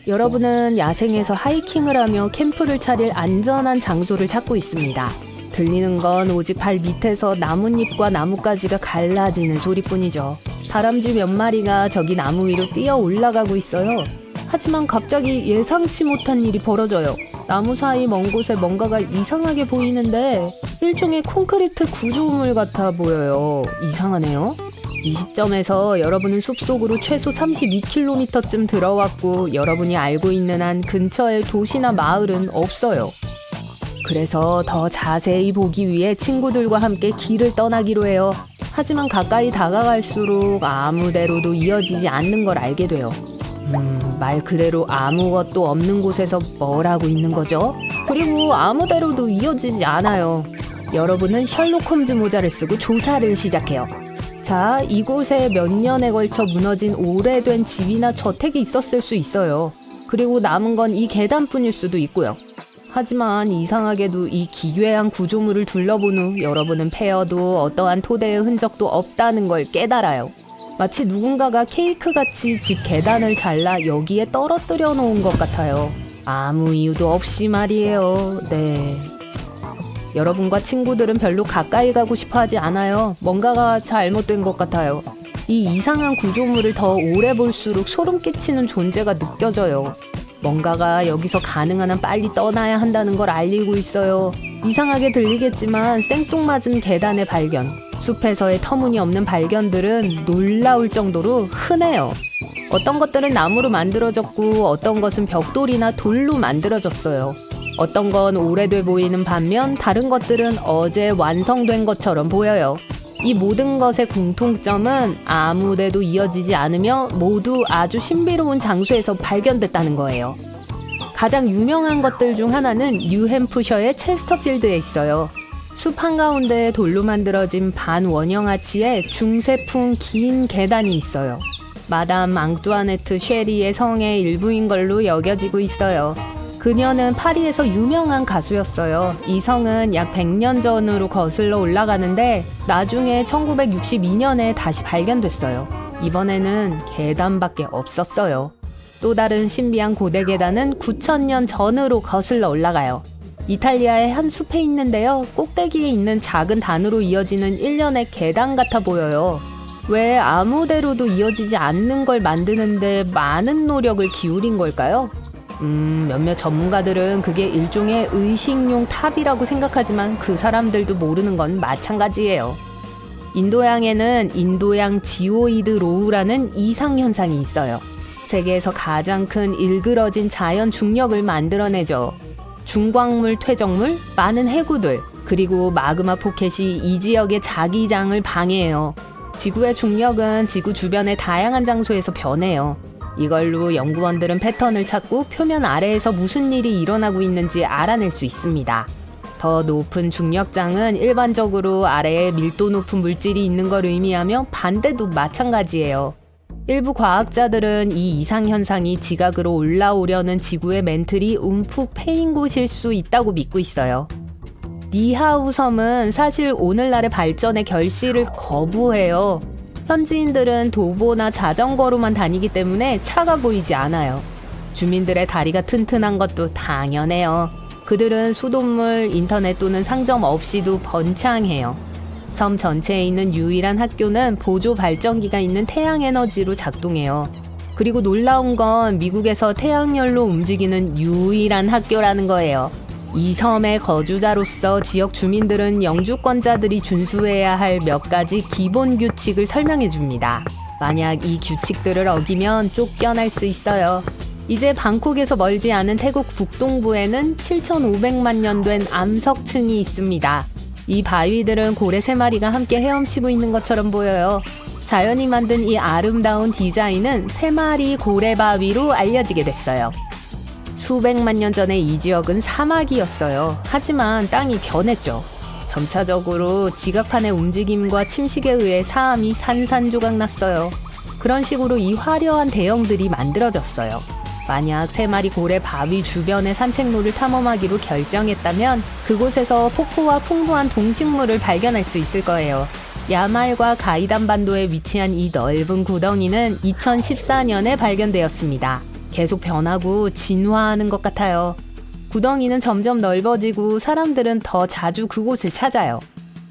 여러분은 야생에서 하이킹을 하며 캠프를 차릴 안전한 장소를 찾고 있습니다. 들리는 건 오직 발 밑에서 나뭇잎과 나뭇가지가 갈라지는 소리뿐이죠. 다람쥐 몇 마리가 저기 나무 위로 뛰어 올라가고 있어요. 하지만 갑자기 예상치 못한 일이 벌어져요. 나무 사이 먼 곳에 뭔가가 이상하게 보이는데 일종의 콘크리트 구조물 같아 보여요. 이상하네요. 이 시점에서 여러분은 숲속으로 최소 32km쯤 들어왔고 여러분이 알고 있는 한 근처에 도시나 마을은 없어요. 그래서 더 자세히 보기 위해 친구들과 함께 길을 떠나기로 해요. 하지만 가까이 다가갈수록 아무데로도 이어지지 않는 걸 알게 돼요. 말 그대로 아무것도 없는 곳에서 뭘 하고 있는 거죠? 그리고 아무데로도 이어지지 않아요. 여러분은 셜록 홈즈 모자를 쓰고 조사를 시작해요. 자, 이곳에 몇 년에 걸쳐 무너진 오래된 집이나 저택이 있었을 수 있어요. 그리고 남은 건 이 계단뿐일 수도 있고요. 하지만 이상하게도 이 기괴한 구조물을 둘러본 후 여러분은 패여도 어떠한 토대의 흔적도 없다는 걸 깨달아요. 마치 누군가가 케이크같이 집 계단을 잘라 여기에 떨어뜨려 놓은 것 같아요. 아무 이유도 없이 말이에요. 네. 여러분과 친구들은 별로 가까이 가고 싶어 하지 않아요. 뭔가가 잘못된 것 같아요. 이 이상한 구조물을 더 오래 볼수록 소름 끼치는 존재가 느껴져요. 뭔가가 여기서 가능한 한 빨리 떠나야 한다는 걸 알리고 있어요. 이상하게 들리겠지만 생뚱맞은 계단의 발견, 숲에서의 터무니없는 발견들은 놀라울 정도로 흔해요. 어떤 것들은 나무로 만들어졌고 어떤 것은 벽돌이나 돌로 만들어졌어요. 어떤 건 오래돼 보이는 반면 다른 것들은 어제 완성된 것처럼 보여요. 이 모든 것의 공통점은 아무데도 이어지지 않으며 모두 아주 신비로운 장소에서 발견됐다는 거예요. 가장 유명한 것들 중 하나는 뉴햄프셔의 체스터필드에 있어요. 숲 한가운데 돌로 만들어진 반원형 아치에 중세풍 긴 계단이 있어요. 마담 앙뚜아네트 쉐리의 성의 일부인 걸로 여겨지고 있어요. 그녀는 파리에서 유명한 가수였어요. 이 성은 약 100년 전으로 거슬러 올라가는데 나중에 1962년에 다시 발견됐어요. 이번에는 계단밖에 없었어요. 또 다른 신비한 고대 계단은 9000년 전으로 거슬러 올라가요. 이탈리아의 한 숲에 있는데요. 꼭대기에 있는 작은 단으로 이어지는 일련의 계단 같아 보여요. 왜 아무데로도 이어지지 않는 걸 만드는데 많은 노력을 기울인 걸까요? 몇몇 전문가들은 그게 일종의 의식용 탑이라고 생각하지만 그 사람들도 모르는 건 마찬가지예요. 인도양에는 인도양 지오이드 로우라는 이상현상이 있어요. 세계에서 가장 큰 일그러진 자연 중력을 만들어내죠. 중광물 퇴적물, 많은 해구들, 그리고 마그마 포켓이 이 지역의 자기장을 방해해요. 지구의 중력은 지구 주변의 다양한 장소에서 변해요. 이걸로 연구원들은 패턴을 찾고 표면 아래에서 무슨 일이 일어나고 있는지 알아낼 수 있습니다. 더 높은 중력장은 일반적으로 아래에 밀도 높은 물질이 있는 걸 의미하며 반대도 마찬가지예요. 일부 과학자들은 이 이상현상이 지각으로 올라오려는 지구의 멘틀이 움푹 패인 곳일 수 있다고 믿고 있어요. 니하우 섬은 사실 오늘날의 발전의 결실을 거부해요. 현지인들은 도보나 자전거로만 다니기 때문에 차가 보이지 않아요. 주민들의 다리가 튼튼한 것도 당연해요. 그들은 수돗물, 인터넷 또는 상점 없이도 번창해요. 섬 전체에 있는 유일한 학교는 보조 발전기가 있는 태양 에너지로 작동해요. 그리고 놀라운 건 미국에서 태양열로 움직이는 유일한 학교라는 거예요. 이 섬의 거주자로서 지역 주민들은 영주권자들이 준수해야 할 몇 가지 기본 규칙을 설명해 줍니다. 만약 이 규칙들을 어기면 쫓겨날 수 있어요. 이제 방콕에서 멀지 않은 태국 북동부에는 7,500만 년 된 암석층이 있습니다. 이 바위들은 고래 3마리가 함께 헤엄치고 있는 것처럼 보여요. 자연이 만든 이 아름다운 디자인은 3마리 고래 바위로 알려지게 됐어요. 수백만 년 전에 이 지역은 사막이었어요. 하지만 땅이 변했죠. 점차적으로 지각판의 움직임과 침식에 의해 사암이 산산조각 났어요. 그런 식으로 이 화려한 대형들이 만들어졌어요. 만약 3마리 고래 바위 주변의 산책로를 탐험하기로 결정했다면 그곳에서 폭포와 풍부한 동식물을 발견할 수 있을 거예요. 야말과 가이단 반도에 위치한 이 넓은 구덩이는 2014년에 발견되었습니다. 계속 변하고 진화하는 것 같아요. 구덩이는 점점 넓어지고 사람들은 더 자주 그곳을 찾아요.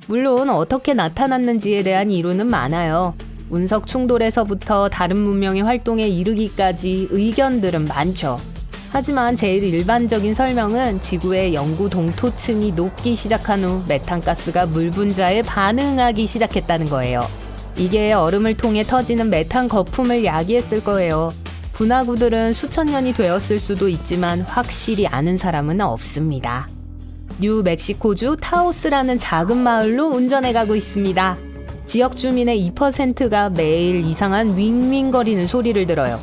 물론 어떻게 나타났는지에 대한 이론은 많아요. 운석 충돌에서부터 다른 문명의 활동에 이르기까지 의견들은 많죠. 하지만 제일 일반적인 설명은 지구의 영구 동토층이 녹기 시작한 후 메탄가스가 물 분자에 반응하기 시작했다는 거예요. 이게 얼음을 통해 터지는 메탄 거품을 야기했을 거예요. 분화구들은 수천 년이 되었을 수도 있지만 확실히 아는 사람은 없습니다. 뉴멕시코주 타오스라는 작은 마을로 운전해 가고 있습니다. 지역 주민의 2%가 매일 이상한 윙윙거리는 소리를 들어요.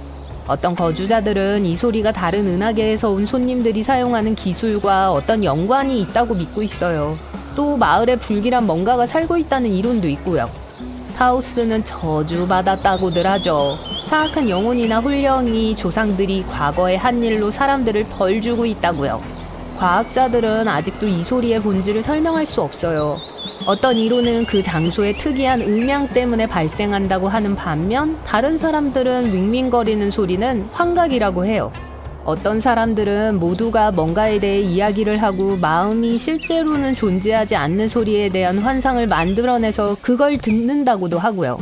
어떤 거주자들은 이 소리가 다른 은하계에서 온 손님들이 사용하는 기술과 어떤 연관이 있다고 믿고 있어요. 또 마을에 불길한 뭔가가 살고 있다는 이론도 있고요. 타오스는 저주받았다고들 하죠. 사악한 영혼이나 홀령이 조상들이 과거에 한 일로 사람들을 벌주고 있다고요. 과학자들은 아직도 이 소리의 본질을 설명할 수 없어요. 어떤 이론은 그 장소의 특이한 음향 때문에 발생한다고 하는 반면 다른 사람들은 윙윙거리는 소리는 환각이라고 해요. 어떤 사람들은 모두가 뭔가에 대해 이야기를 하고 마음이 실제로는 존재하지 않는 소리에 대한 환상을 만들어내서 그걸 듣는다고도 하고요.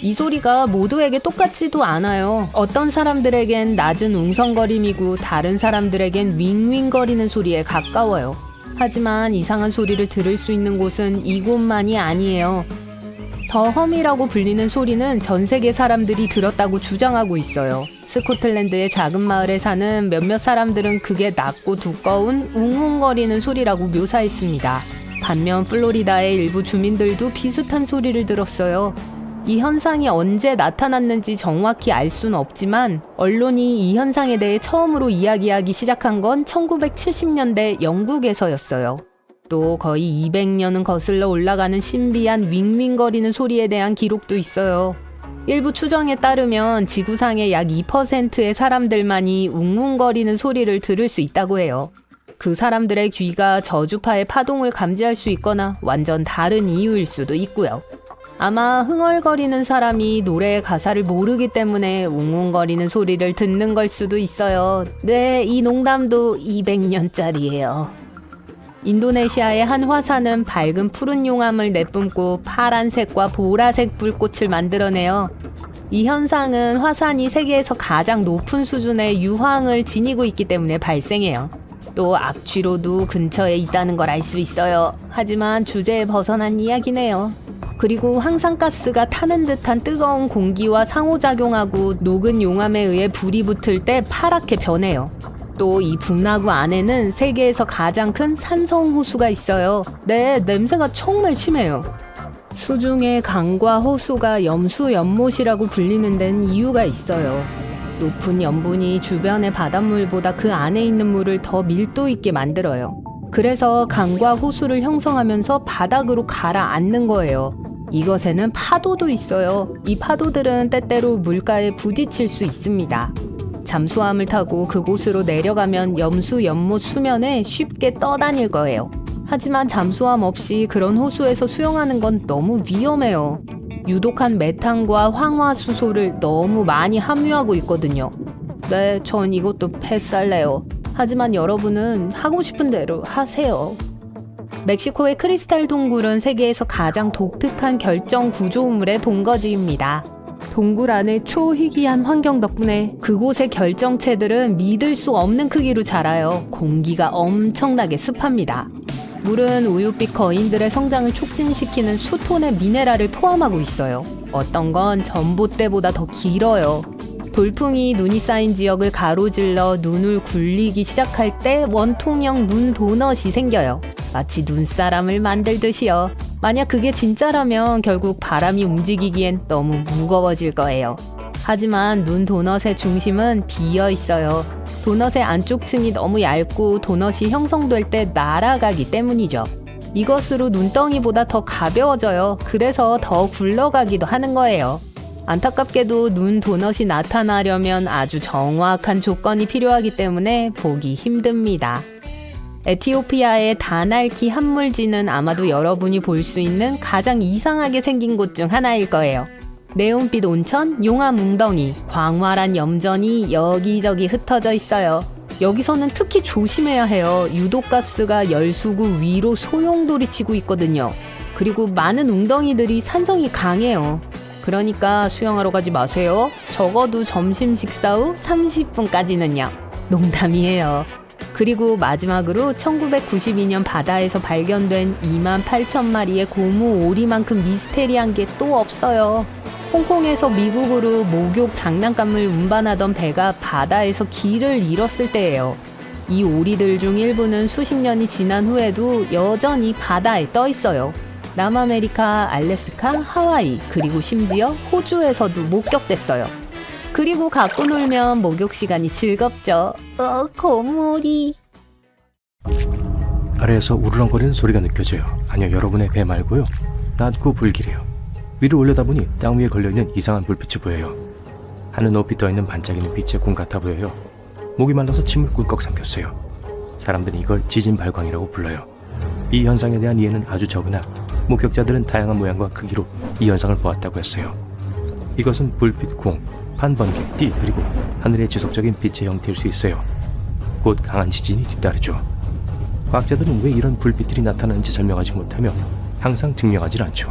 이 소리가 모두에게 똑같지도 않아요. 어떤 사람들에겐 낮은 웅성거림이고 다른 사람들에겐 윙윙거리는 소리에 가까워요. 하지만 이상한 소리를 들을 수 있는 곳은 이곳만이 아니에요. 더 험이라고 불리는 소리는 전 세계 사람들이 들었다고 주장하고 있어요. 스코틀랜드의 작은 마을에 사는 몇몇 사람들은 그게 낮고 두꺼운 웅웅거리는 소리라고 묘사했습니다. 반면 플로리다의 일부 주민들도 비슷한 소리를 들었어요. 이 현상이 언제 나타났는지 정확히 알 수는 없지만 언론이 이 현상에 대해 처음으로 이야기하기 시작한 건 1970년대 영국에서였어요. 또 거의 200년은 거슬러 올라가는 신비한 윙윙거리는 소리에 대한 기록도 있어요. 일부 추정에 따르면 지구상의 약 2%의 사람들만이 웅웅거리는 소리를 들을 수 있다고 해요. 그 사람들의 귀가 저주파의 파동을 감지할 수 있거나 완전 다른 이유일 수도 있고요. 아마 흥얼거리는 사람이 노래의 가사를 모르기 때문에 웅웅거리는 소리를 듣는 걸 수도 있어요. 네, 이 농담도 200년짜리예요. 인도네시아의 한 화산은 밝은 푸른 용암을 내뿜고 파란색과 보라색 불꽃을 만들어내요. 이 현상은 화산이 세계에서 가장 높은 수준의 유황을 지니고 있기 때문에 발생해요. 또 악취로도 근처에 있다는 걸 알 수 있어요. 하지만 주제에 벗어난 이야기네요. 그리고 황산가스가 타는 듯한 뜨거운 공기와 상호작용하고 녹은 용암에 의해 불이 붙을 때 파랗게 변해요. 또 이 분화구 안에는 세계에서 가장 큰 산성호수가 있어요. 네, 냄새가 정말 심해요. 수중의 강과 호수가 염수연못이라고 불리는 데는 이유가 있어요. 높은 염분이 주변의 바닷물보다 그 안에 있는 물을 더 밀도 있게 만들어요. 그래서 강과 호수를 형성하면서 바닥으로 가라앉는 거예요. 이것에는 파도도 있어요. 이 파도들은 때때로 물가에 부딪힐 수 있습니다. 잠수함을 타고 그곳으로 내려가면 염수 연못 수면에 쉽게 떠다닐 거예요. 하지만 잠수함 없이 그런 호수에서 수영하는 건 너무 위험해요. 유독한 메탄과 황화수소를 너무 많이 함유하고 있거든요. 네, 전 이것도 패스할래요. 하지만 여러분은 하고 싶은 대로 하세요. 멕시코의 크리스탈 동굴은 세계에서 가장 독특한 결정 구조물의 본거지입니다. 동굴 안의 초희귀한 환경 덕분에 그곳의 결정체들은 믿을 수 없는 크기로 자라요. 공기가 엄청나게 습합니다. 물은 우유빛 거인들의 성장을 촉진시키는 수톤의 미네랄을 포함하고 있어요. 어떤 건 전봇대보다 더 길어요. 돌풍이 눈이 쌓인 지역을 가로질러 눈을 굴리기 시작할 때 원통형 눈 도넛이 생겨요. 마치 눈사람을 만들듯이요. 만약 그게 진짜라면 결국 바람이 움직이기엔 너무 무거워질 거예요. 하지만 눈 도넛의 중심은 비어 있어요. 도넛의 안쪽 층이 너무 얇고 도넛이 형성될 때 날아가기 때문이죠. 이것으로 눈덩이보다 더 가벼워져요. 그래서 더 굴러가기도 하는 거예요. 안타깝게도 눈 도넛이 나타나려면 아주 정확한 조건이 필요하기 때문에 보기 힘듭니다. 에티오피아의 다날키 한물지는 아마도 여러분이 볼 수 있는 가장 이상하게 생긴 곳 중 하나일 거예요. 네온빛 온천, 용암 웅덩이, 광활한 염전이 여기저기 흩어져 있어요. 여기서는 특히 조심해야 해요. 유독가스가 열수구 위로 소용돌이치고 있거든요. 그리고 많은 웅덩이들이 산성이 강해요. 그러니까 수영하러 가지 마세요. 적어도 점심 식사 후 30분까지는요. 농담이에요. 그리고 마지막으로 1992년 바다에서 발견된 28,000마리의 고무 오리만큼 미스테리한 게 또 없어요. 홍콩에서 미국으로 목욕 장난감을 운반하던 배가 바다에서 길을 잃었을 때예요. 이 오리들 중 일부는 수십 년이 지난 후에도 여전히 바다에 떠 있어요. 남아메리카, 알래스카, 하와이, 그리고 심지어 호주에서도 목격됐어요. 그리고 갖고 놀면 목욕 시간이 즐겁죠. 고무오리. 아래에서 우르렁거리는 소리가 느껴져요. 아니요, 여러분의 배 말고요. 낮고 불길해요. 위를 올려다보니 땅 위에 걸려있는 이상한 불빛이 보여요. 하늘 높이 떠있는 반짝이는 빛의 공 같아 보여요. 목이 말라서 침을 꿀꺽 삼켰어요. 사람들은 이걸 지진 발광이라고 불러요. 이 현상에 대한 이해는 아주 적으나 목격자들은 다양한 모양과 크기로 이 현상을 보았다고 했어요. 이것은 불빛 공, 반번개, 띠, 그리고 하늘의 지속적인 빛의 형태일 수 있어요. 곧 강한 지진이 뒤따르죠. 과학자들은 왜 이런 불빛들이 나타나는지 설명하지 못하며 항상 증명하지 않죠.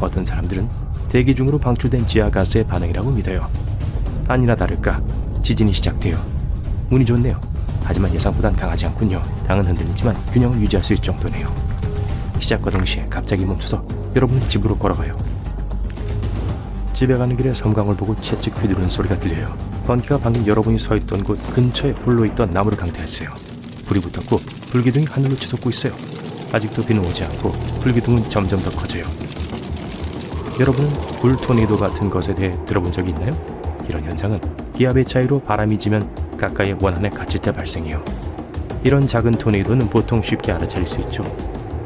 어떤 사람들은 대기 중으로 방출된 지하가스의 반응이라고 믿어요. 아니나 다를까 지진이 시작돼요. 운이 좋네요. 하지만 예상보단 강하지 않군요. 당은 흔들리지만 균형을 유지할 수 있을 정도네요. 시작과 동시에 갑자기 멈춰서 여러분은 집으로 걸어가요. 집에 가는 길에 섬광을 보고 채찍 휘두르는 소리가 들려요. 번개가 방금 여러분이 서 있던 곳 근처에 홀로 있던 나무를 강타했어요. 불이 붙었고 불기둥이 하늘로 치솟고 있어요. 아직도 비는 오지 않고 불기둥은 점점 더 커져요. 여러분은 불 토네이도 같은 것에 대해 들어본 적이 있나요? 이런 현상은 기압의 차이로 바람이 지면 가까이 원안에 갇힐 때 발생해요. 이런 작은 토네이도는 보통 쉽게 알아차릴 수 있죠.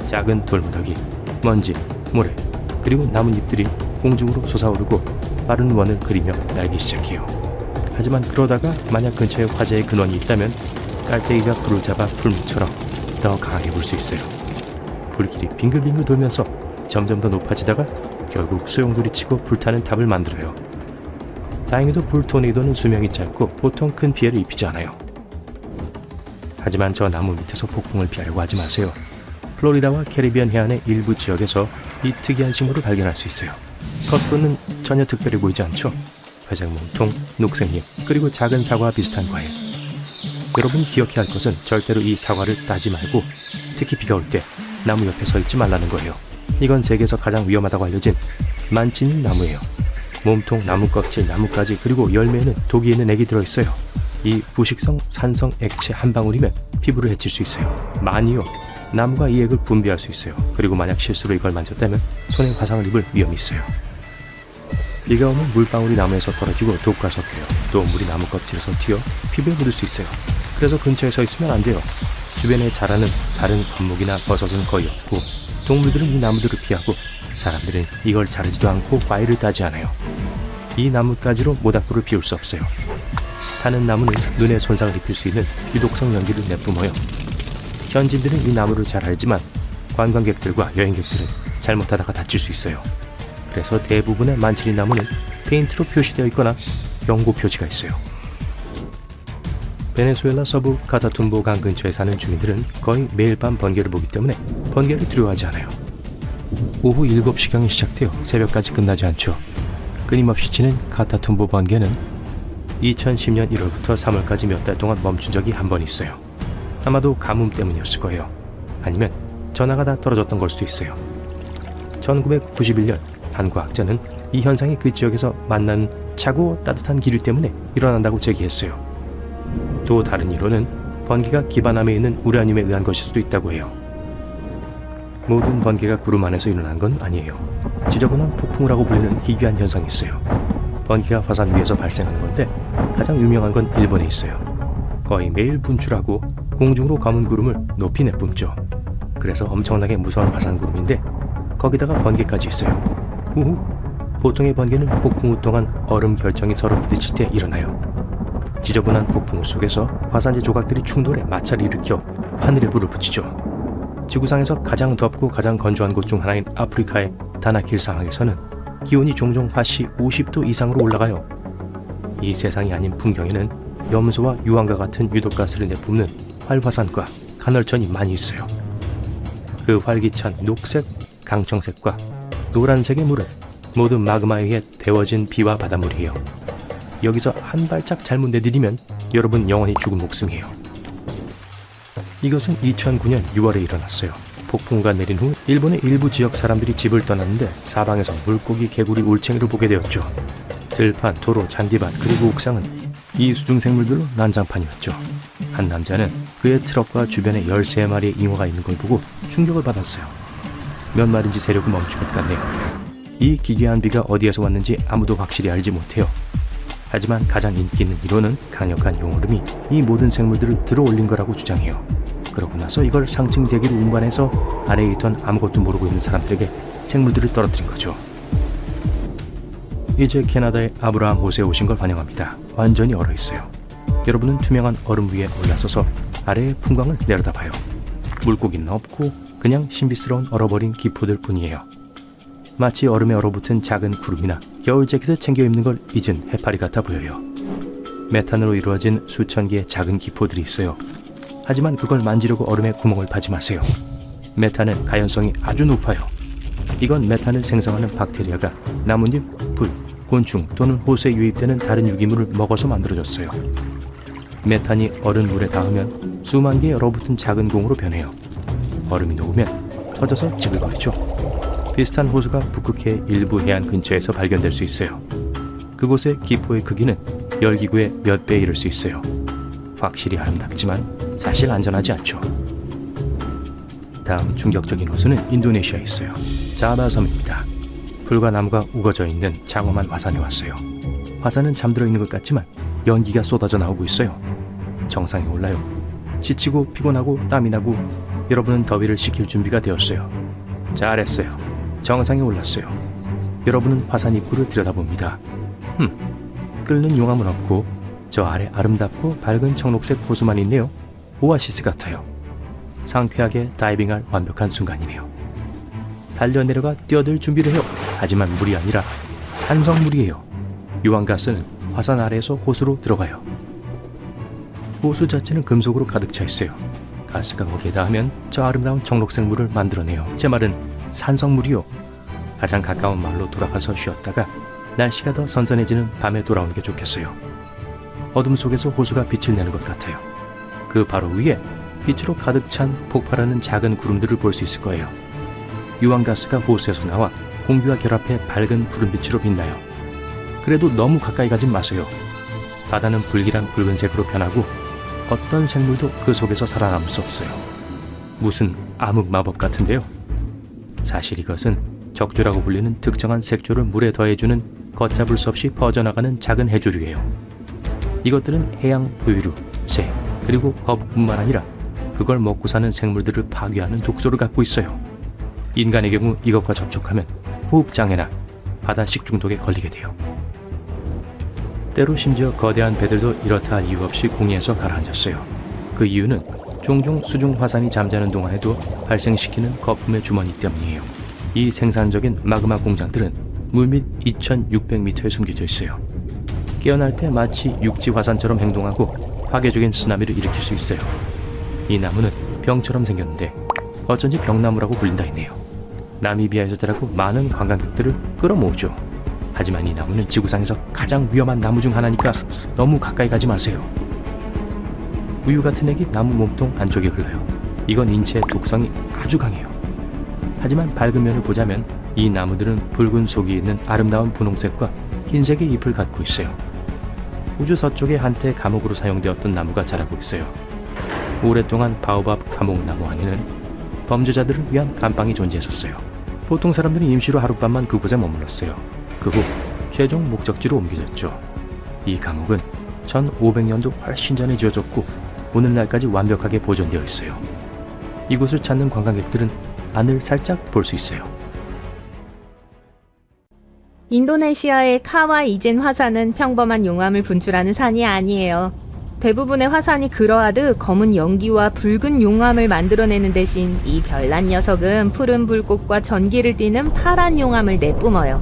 작은 돌무더기, 먼지, 모래, 그리고 나뭇잎들이 공중으로 솟아오르고 빠른 원을 그리며 날기 시작해요. 하지만 그러다가 만약 근처에 화재의 근원이 있다면 깔때기가 불을 잡아 풀무처럼 더 강하게 불 수 있어요. 불길이 빙글빙글 돌면서 점점 더 높아지다가 결국 소용돌이 치고 불타는 탑을 만들어요. 다행히도 불 토네이도는 수명이 짧고 보통 큰 피해를 입히지 않아요. 하지만 저 나무 밑에서 폭풍을 피하려고 하지 마세요. 플로리다와 캐리비안 해안의 일부 지역에서 이 특이한 식물을 발견할 수 있어요. 겉으로는 전혀 특별해 보이지 않죠? 회색 몸통, 녹색잎, 그리고 작은 사과와 비슷한 과일. 여러분이 기억해야 할 것은 절대로 이 사과를 따지 말고 특히 비가 올 때 나무 옆에 서 있지 말라는 거예요. 이건 세계에서 가장 위험하다고 알려진 만찢는 나무예요. 몸통, 나무 껍질, 나뭇가지, 그리고 열매에는 독이 있는 액이 들어있어요. 이 부식성 산성 액체 한 방울이면 피부를 해칠 수 있어요. 많이요. 나무가 이 액을 분비할 수 있어요. 그리고 만약 실수로 이걸 만졌다면 손에 화상을 입을 위험이 있어요. 비가 오면 물방울이 나무에서 떨어지고 독과 섞여요. 또 물이 나무 껍질에서 튀어 피부에 묻을 수 있어요. 그래서 근처에 서 있으면 안 돼요. 주변에 자라는 다른 과목이나 버섯은 거의 없고 동물들은 이 나무들을 피하고 사람들은 이걸 자르지도 않고 과일을 따지 않아요. 이 나뭇가지로 모닥불을 피울 수 없어요. 타는 나무는 눈에 손상을 입힐 수 있는 유독성 연기를 내뿜어요. 현지인들은 이 나무를 잘 알지만 관광객들과 여행객들은 잘못하다가 다칠 수 있어요. 그래서 대부분의 만칠리 나무는 페인트로 표시되어 있거나 경고 표지가 있어요. 베네수엘라 서부 카타툼보 강 근처에 사는 주민들은 거의 매일 밤 번개를 보기 때문에 번개를 두려워하지 않아요. 오후 7시경에 시작되어 새벽까지 끝나지 않죠. 끊임없이 치는 카타툼보 번개는 2010년 1월부터 3월까지 몇 달 동안 멈춘 적이 한 번 있어요. 아마도 가뭄 때문이었을 거예요. 아니면 전화가 다 떨어졌던 걸 수도 있어요. 1991년 한 과학자는 이 현상이 그 지역에서 만나는 차고 따뜻한 기류 때문에 일어난다고 제기했어요. 또 다른 이론은 번개가 기반함에 있는 우라늄에 의한 것일 수도 있다고 해요. 모든 번개가 구름 안에서 일어난 건 아니에요. 지저분한 폭풍우라고 불리는 희귀한 현상이 있어요. 번개가 화산 위에서 발생하는 건데 가장 유명한 건 일본에 있어요. 거의 매일 분출하고 공중으로 검은 구름을 높이 내뿜죠. 그래서 엄청나게 무서운 화산 구름인데 거기다가 번개까지 있어요. 우후! 보통의 번개는 폭풍우 동안 얼음 결정이 서로 부딪힐 때 일어나요. 지저분한 폭풍우 속에서 화산재 조각들이 충돌해 마찰을 일으켜 하늘에 불을 붙이죠. 지구상에서 가장 덥고 가장 건조한 곳 중 하나인 아프리카의 다나킬 사막에서는 기온이 종종 화씨 50도 이상으로 올라가요. 이 세상이 아닌 풍경에는 염소와 유황과 같은 유독가스를 내뿜는 활화산과 간헐천이 많이 있어요. 그 활기찬 녹색, 강청색과 노란색의 물은 모두 마그마에 의해 데워진 비와 바닷물이에요. 여기서 한 발짝 잘못 내디디면 여러분 영원히 죽은 목숨이에요. 이것은 2009년 6월에 일어났어요. 폭풍우가 내린 후 일본의 일부 지역 사람들이 집을 떠났는데 사방에서 물고기, 개구리, 올챙이를 보게 되었죠. 들판, 도로, 잔디밭 그리고 옥상은 이 수중생물들로 난장판이었죠. 한 남자는 그의 트럭과 주변에 13마리의 잉어가 있는 걸 보고 충격을 받았어요. 몇 마리인지 세력이 멈춘 것 같네요. 이 기괴한 비가 어디에서 왔는지 아무도 확실히 알지 못해요. 하지만 가장 인기 있는 이론은 강력한 용얼음이 이 모든 생물들을 들어올린 거라고 주장해요. 그러고 나서 이걸 상층 대기로 운반해서 아래에 있던 아무것도 모르고 있는 사람들에게 생물들을 떨어뜨린 거죠. 이제 캐나다의 아브라함 호수에 오신 걸 환영합니다. 완전히 얼어있어요. 여러분은 투명한 얼음 위에 올라서서 아래의 풍광을 내려다봐요. 물고기는 없고 그냥 신비스러운 얼어버린 기포들 뿐이에요. 마치 얼음에 얼어붙은 작은 구름이나 겨울 재킷을 챙겨 입는 걸 잊은 해파리 같아 보여요. 메탄으로 이루어진 수천 개의 작은 기포들이 있어요. 하지만 그걸 만지려고 얼음에 구멍을 파지 마세요. 메탄은 가연성이 아주 높아요. 이건 메탄을 생성하는 박테리아가 나뭇잎, 풀, 곤충 또는 호수에 유입되는 다른 유기물을 먹어서 만들어졌어요. 메탄이 얼은 물에 닿으면 수만 개의 얼어붙은 작은 공으로 변해요. 얼음이 녹으면 터져서 지글거리죠. 비슷한 호수가 북극해 일부 해안 근처에서 발견될 수 있어요. 그곳의 기포의 크기는 열기구의 몇 배에 이를 수 있어요. 확실히 아름답지만 사실 안전하지 않죠. 다음 충격적인 호수는 인도네시아에 있어요. 자바섬입니다. 풀과 나무가 우거져 있는 장엄한 화산에 왔어요. 화산은 잠들어 있는 것 같지만 연기가 쏟아져 나오고 있어요. 정상에 올라요. 지치고 피곤하고 땀이 나고 여러분은 더위를 식힐 준비가 되었어요. 잘했어요. 정상에 올랐어요. 여러분은 화산 입구를 들여다봅니다. 끓는 용암은 없고 저 아래 아름답고 밝은 청록색 호수만 있네요. 오아시스 같아요. 상쾌하게 다이빙할 완벽한 순간이네요. 달려내려가 뛰어들 준비를 해요. 하지만 물이 아니라 산성물이에요. 유황가스는 화산 아래에서 호수로 들어가요. 호수 자체는 금속으로 가득 차 있어요. 가스가 거기에 닿으면 저 아름다운 청록색 물을 만들어내요. 제 말은 산성물이요. 가장 가까운 마을로 돌아가서 쉬었다가 날씨가 더 선선해지는 밤에 돌아오는 게 좋겠어요. 어둠 속에서 호수가 빛을 내는 것 같아요. 그 바로 위에 빛으로 가득 찬 폭발하는 작은 구름들을 볼 수 있을 거예요. 유황가스가 호수에서 나와 공기와 결합해 밝은 푸른빛으로 빛나요. 그래도 너무 가까이 가진 마세요. 바다는 불길한 붉은색으로 변하고 어떤 생물도 그 속에서 살아남을 수 없어요. 무슨 암흑 마법 같은데요. 사실 이것은 적조라고 불리는 특정한 색조를 물에 더해주는 걷잡을 수 없이 퍼져나가는 작은 해조류예요. 이것들은 해양 포유류, 새, 그리고 거북뿐만 아니라 그걸 먹고 사는 생물들을 파괴하는 독소를 갖고 있어요. 인간의 경우 이것과 접촉하면 호흡장애나 바다 식중독에 걸리게 돼요. 때로 심지어 거대한 배들도 이렇다 할 이유 없이 공해에서 가라앉았어요. 그 이유는 종종 수중 화산이 잠자는 동안에도 발생시키는 거품의 주머니 때문이에요. 이 생산적인 마그마 공장들은 물밑 2600m에 숨겨져 있어요. 깨어날 때 마치 육지 화산처럼 행동하고 파괴적인 쓰나미를 일으킬 수 있어요. 이 나무는 병처럼 생겼는데 어쩐지 병나무라고 불린다 했네요. 나미비아에서 자라고 많은 관광객들을 끌어모으죠. 하지만 이 나무는 지구상에서 가장 위험한 나무 중 하나니까 너무 가까이 가지 마세요. 우유 같은 액이 나무 몸통 안쪽에 흘러요. 이건 인체의 독성이 아주 강해요. 하지만 밝은 면을 보자면 이 나무들은 붉은 속이 있는 아름다운 분홍색과 흰색의 잎을 갖고 있어요. 우주 서쪽에 한때 감옥으로 사용되었던 나무가 자라고 있어요. 오랫동안 바오밥 감옥나무 안에는 범죄자들을 위한 감방이 존재했었어요. 보통 사람들이 임시로 하룻밤만 그곳에 머물렀어요. 그 후 최종 목적지로 옮겨졌죠. 이 감옥은 1500년도 훨씬 전에 지어졌고 오늘날까지 완벽하게 보존되어 있어요. 이곳을 찾는 관광객들은 안을 살짝 볼 수 있어요. 인도네시아의 카와 이젠 화산은 평범한 용암을 분출하는 산이 아니에요. 대부분의 화산이 그러하듯 검은 연기와 붉은 용암을 만들어내는 대신 이 별난 녀석은 푸른 불꽃과 전기를 띠는 파란 용암을 내뿜어요.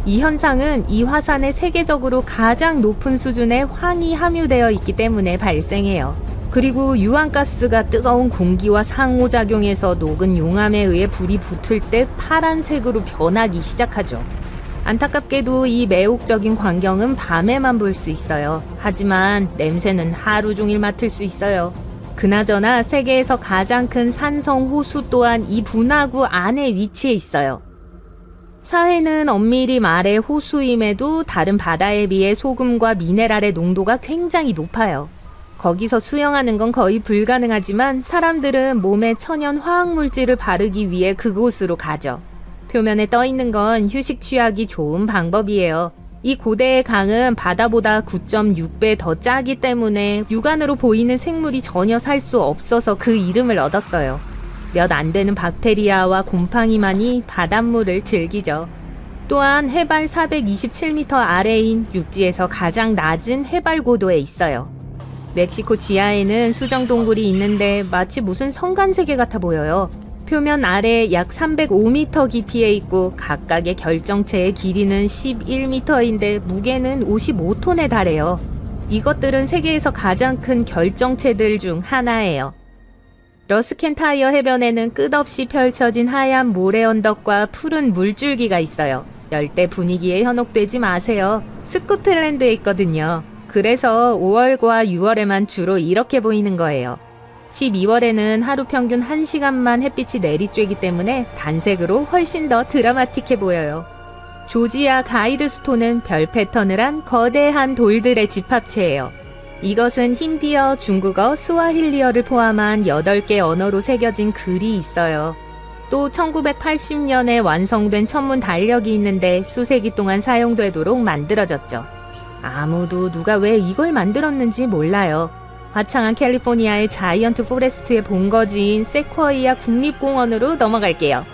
이 현상은 이 화산의 세계적으로 가장 높은 수준의 황이 함유되어 있기 때문에 발생해요. 그리고 유황가스가 뜨거운 공기와 상호작용해서 녹은 용암에 의해 불이 붙을 때 파란색으로 변하기 시작하죠. 안타깝게도 이 매혹적인 광경은 밤에만 볼 수 있어요. 하지만 냄새는 하루 종일 맡을 수 있어요. 그나저나 세계에서 가장 큰 산성 호수 또한 이 분화구 안에 위치해 있어요. 사해는 엄밀히 말해 호수임에도 다른 바다에 비해 소금과 미네랄의 농도가 굉장히 높아요. 거기서 수영하는 건 거의 불가능하지만 사람들은 몸에 천연 화학물질을 바르기 위해 그곳으로 가죠. 표면에 떠 있는 건 휴식 취하기 좋은 방법이에요. 이 고대의 강은 바다보다 9.6배 더 짜기 때문에 육안으로 보이는 생물이 전혀 살 수 없어서 그 이름을 얻었어요. 몇 안 되는 박테리아와 곰팡이만이 바닷물을 즐기죠. 또한 해발 427m 아래인 육지에서 가장 낮은 해발 고도에 있어요. 멕시코 지하에는 수정동굴이 있는데 마치 무슨 성간세계 같아 보여요. 표면 아래 약 305m 깊이에 있고 각각의 결정체의 길이는 11m인데 무게는 55톤에 달해요. 이것들은 세계에서 가장 큰 결정체들 중 하나예요. 러스켄타이어 해변에는 끝없이 펼쳐진 하얀 모래 언덕과 푸른 물줄기가 있어요. 열대 분위기에 현혹되지 마세요. 스코틀랜드에 있거든요. 그래서 5월과 6월에만 주로 이렇게 보이는 거예요. 12월에는 하루 평균 1시간만 햇빛이 내리쬐기 때문에 단색으로 훨씬 더 드라마틱해 보여요. 조지아 가이드스톤은 별 패턴을 한 거대한 돌들의 집합체예요. 이것은 힌디어, 중국어, 스와힐리어를 포함한 8개 언어로 새겨진 글이 있어요. 또 1980년에 완성된 천문 달력이 있는데 수세기 동안 사용되도록 만들어졌죠. 아무도 누가 왜 이걸 만들었는지 몰라요. 화창한 캘리포니아의 자이언트 포레스트의 본거지인 세쿼이아 국립공원으로 넘어갈게요.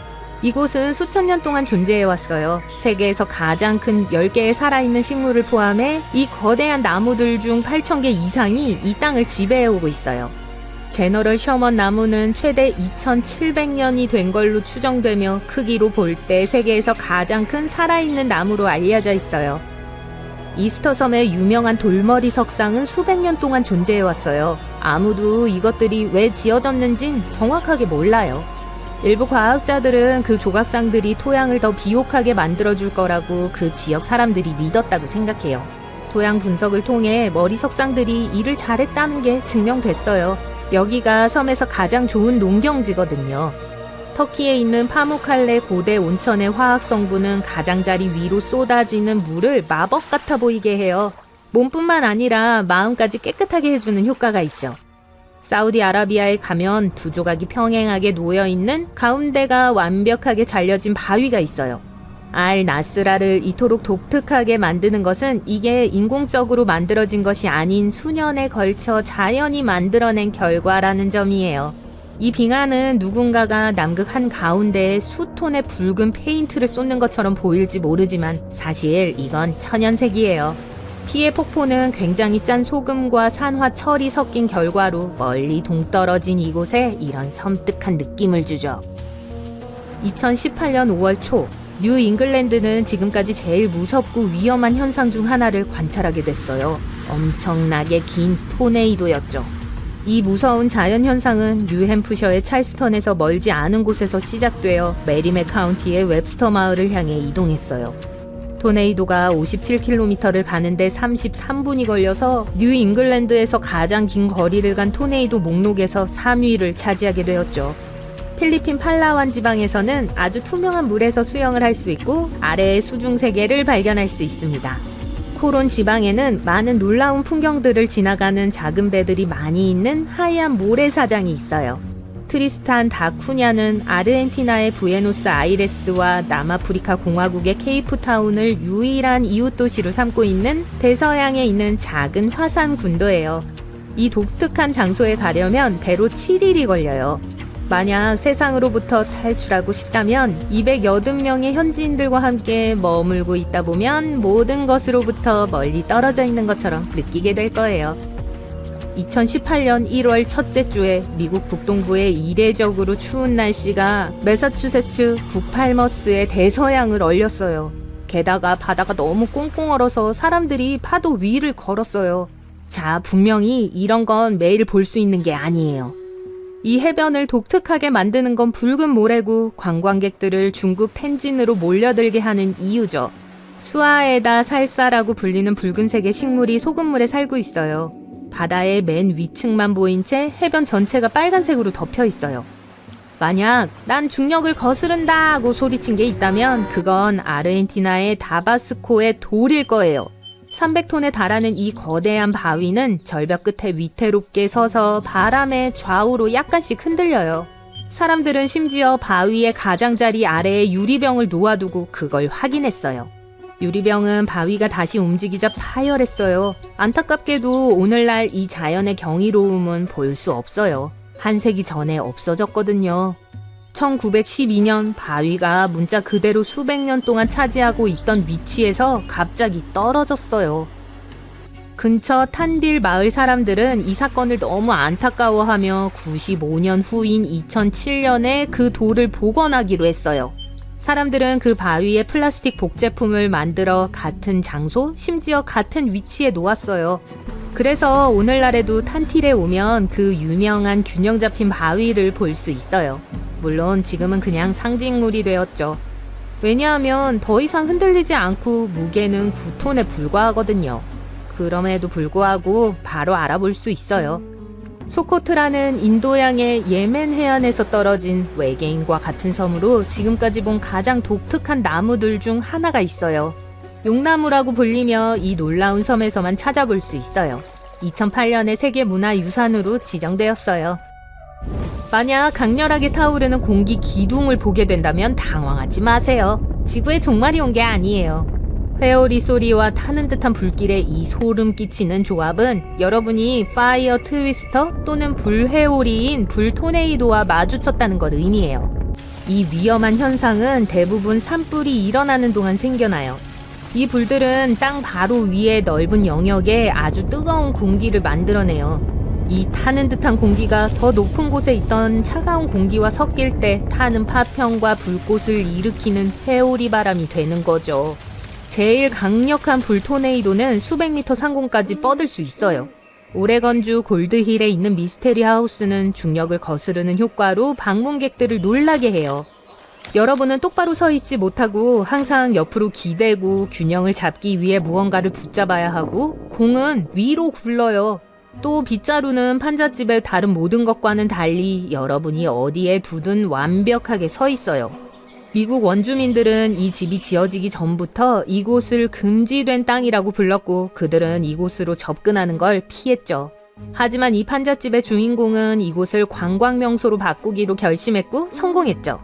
이곳은 수천 년 동안 존재해왔어요. 세계에서 가장 큰 10개의 살아있는 식물을 포함해 이 거대한 나무들 중 8,000개 이상이 이 땅을 지배해오고 있어요. 제너럴 셔먼 나무는 최대 2,700년이 된 걸로 추정되며 크기로 볼 때 세계에서 가장 큰 살아있는 나무로 알려져 있어요. 이스터 섬의 유명한 돌머리 석상은 수백 년 동안 존재해왔어요. 아무도 이것들이 왜 지어졌는진 정확하게 몰라요. 일부 과학자들은 그 조각상들이 토양을 더 비옥하게 만들어줄 거라고 그 지역 사람들이 믿었다고 생각해요. 토양 분석을 통해 머리 석상들이 일을 잘했다는 게 증명됐어요. 여기가 섬에서 가장 좋은 농경지거든요. 터키에 있는 파무칼레 고대 온천의 화학 성분은 가장자리 위로 쏟아지는 물을 마법 같아 보이게 해요. 몸뿐만 아니라 마음까지 깨끗하게 해주는 효과가 있죠. 사우디아라비아에 가면 두 조각이 평행하게 놓여있는 가운데가 완벽하게 잘려진 바위가 있어요. 알 나스라를 이토록 독특하게 만드는 것은 이게 인공적으로 만들어진 것이 아닌 수년에 걸쳐 자연이 만들어낸 결과라는 점이에요. 이 빙하는 누군가가 남극 한가운데에 수톤의 붉은 페인트를 쏟는 것처럼 보일지 모르지만 사실 이건 천연색이에요. 피해 폭포는 굉장히 짠 소금과 산화 철이 섞인 결과로 멀리 동떨어진 이곳에 이런 섬뜩한 느낌을 주죠. 2018년 5월 초, 뉴 잉글랜드는 지금까지 제일 무섭고 위험한 현상 중 하나를 관찰하게 됐어요. 엄청나게 긴 토네이도였죠. 이 무서운 자연현상은 뉴햄프셔의 찰스턴에서 멀지 않은 곳에서 시작되어 메리맥 카운티의 웹스터 마을을 향해 이동했어요. 토네이도가 57km를 가는데 33분이 걸려서 뉴 잉글랜드에서 가장 긴 거리를 간 토네이도 목록에서 3위를 차지하게 되었죠. 필리핀 팔라완 지방에서는 아주 투명한 물에서 수영을 할 수 있고 아래의 수중 세계를 발견할 수 있습니다. 코론 지방에는 많은 놀라운 풍경들을 지나가는 작은 배들이 많이 있는 하얀 모래사장이 있어요. 트리스탄 다 쿠냐는 아르헨티나의 부에노스 아이레스와 남아프리카 공화국의 케이프타운을 유일한 이웃 도시로 삼고 있는 대서양에 있는 작은 화산 군도예요. 이 독특한 장소에 가려면 배로 7일이 걸려요. 만약 세상으로부터 탈출하고 싶다면 280명의 현지인들과 함께 머물고 있다 보면 모든 것으로부터 멀리 떨어져 있는 것처럼 느끼게 될 거예요. 2018년 1월 첫째 주에 미국 북동부의 이례적으로 추운 날씨가 매사추세츠 북팔머스의 대서양을 얼렸어요. 게다가 바다가 너무 꽁꽁 얼어서 사람들이 파도 위를 걸었어요. 자, 분명히 이런 건 매일 볼 수 있는 게 아니에요. 이 해변을 독특하게 만드는 건 붉은 모래고 관광객들을 중국 텐진으로 몰려들게 하는 이유죠. 수아에다 살사라고 불리는 붉은색의 식물이 소금물에 살고 있어요. 바다의 맨 위층만 보인 채 해변 전체가 빨간색으로 덮여 있어요. 만약 난 중력을 거스른다 하고 소리친 게 있다면 그건 아르헨티나의 다바스코의 돌일 거예요. 300톤에 달하는 이 거대한 바위는 절벽 끝에 위태롭게 서서 바람에 좌우로 약간씩 흔들려요. 사람들은 심지어 바위의 가장자리 아래에 유리병을 놓아두고 그걸 확인했어요. 유리병은 바위가 다시 움직이자 파열했어요. 안타깝게도 오늘날 이 자연의 경이로움은 볼 수 없어요. 한 세기 전에 없어졌거든요. 1912년 바위가 문자 그대로 수백 년 동안 차지하고 있던 위치에서 갑자기 떨어졌어요. 근처 탄딜 마을 사람들은 이 사건을 너무 안타까워하며 95년 후인 2007년에 그 돌을 복원하기로 했어요. 사람들은 그 바위에 플라스틱 복제품을 만들어 같은 장소, 심지어 같은 위치에 놓았어요. 그래서 오늘날에도 탄틸에 오면 그 유명한 균형 잡힌 바위를 볼 수 있어요. 물론 지금은 그냥 상징물이 되었죠. 왜냐하면 더 이상 흔들리지 않고 무게는 9톤에 불과하거든요. 그럼에도 불구하고 바로 알아볼 수 있어요. 소코트라는 인도양의 예멘 해안에서 떨어진 외계인과 같은 섬으로 지금까지 본 가장 독특한 나무들 중 하나가 있어요. 용나무라고 불리며 이 놀라운 섬에서만 찾아볼 수 있어요. 2008년에 세계문화유산으로 지정되었어요. 만약 강렬하게 타오르는 공기 기둥을 보게 된다면 당황하지 마세요. 지구에 종말이 온 게 아니에요. 회오리 소리와 타는 듯한 불길에 이 소름 끼치는 조합은 여러분이 파이어 트위스터 또는 불회오리인 불토네이도와 마주쳤다는 걸 의미해요. 이 위험한 현상은 대부분 산불이 일어나는 동안 생겨나요. 이 불들은 땅 바로 위에 넓은 영역에 아주 뜨거운 공기를 만들어내요. 이 타는 듯한 공기가 더 높은 곳에 있던 차가운 공기와 섞일 때 타는 파편과 불꽃을 일으키는 회오리 바람이 되는 거죠. 제일 강력한 불토네이도는 수백 미터 상공까지 뻗을 수 있어요. 오레건주 골드힐에 있는 미스테리 하우스는 중력을 거스르는 효과로 방문객들을 놀라게 해요. 여러분은 똑바로 서 있지 못하고 항상 옆으로 기대고 균형을 잡기 위해 무언가를 붙잡아야 하고 공은 위로 굴러요. 또 빗자루는 판잣집의 다른 모든 것과는 달리 여러분이 어디에 두든 완벽하게 서 있어요. 미국 원주민들은 이 집이 지어지기 전부터 이곳을 금지된 땅이라고 불렀고 그들은 이곳으로 접근하는 걸 피했죠. 하지만 이 판잣집의 주인공은 이곳을 관광명소로 바꾸기로 결심했고 성공했죠.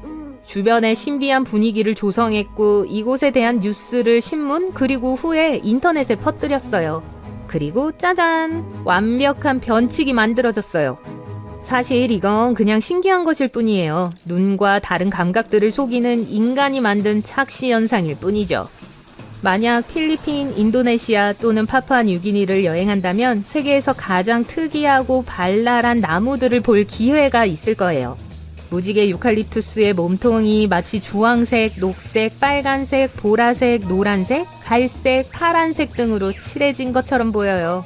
주변에 신비한 분위기를 조성했고 이곳에 대한 뉴스를 신문 그리고 후에 인터넷에 퍼뜨렸어요. 그리고 짜잔! 완벽한 변칙이 만들어졌어요. 사실 이건 그냥 신기한 것일 뿐이에요. 눈과 다른 감각들을 속이는 인간이 만든 착시 현상일 뿐이죠. 만약 필리핀, 인도네시아 또는 파푸아뉴기니를 여행한다면 세계에서 가장 특이하고 발랄한 나무들을 볼 기회가 있을 거예요. 무지개 유칼립투스의 몸통이 마치 주황색, 녹색, 빨간색, 보라색, 노란색, 갈색, 파란색 등으로 칠해진 것처럼 보여요.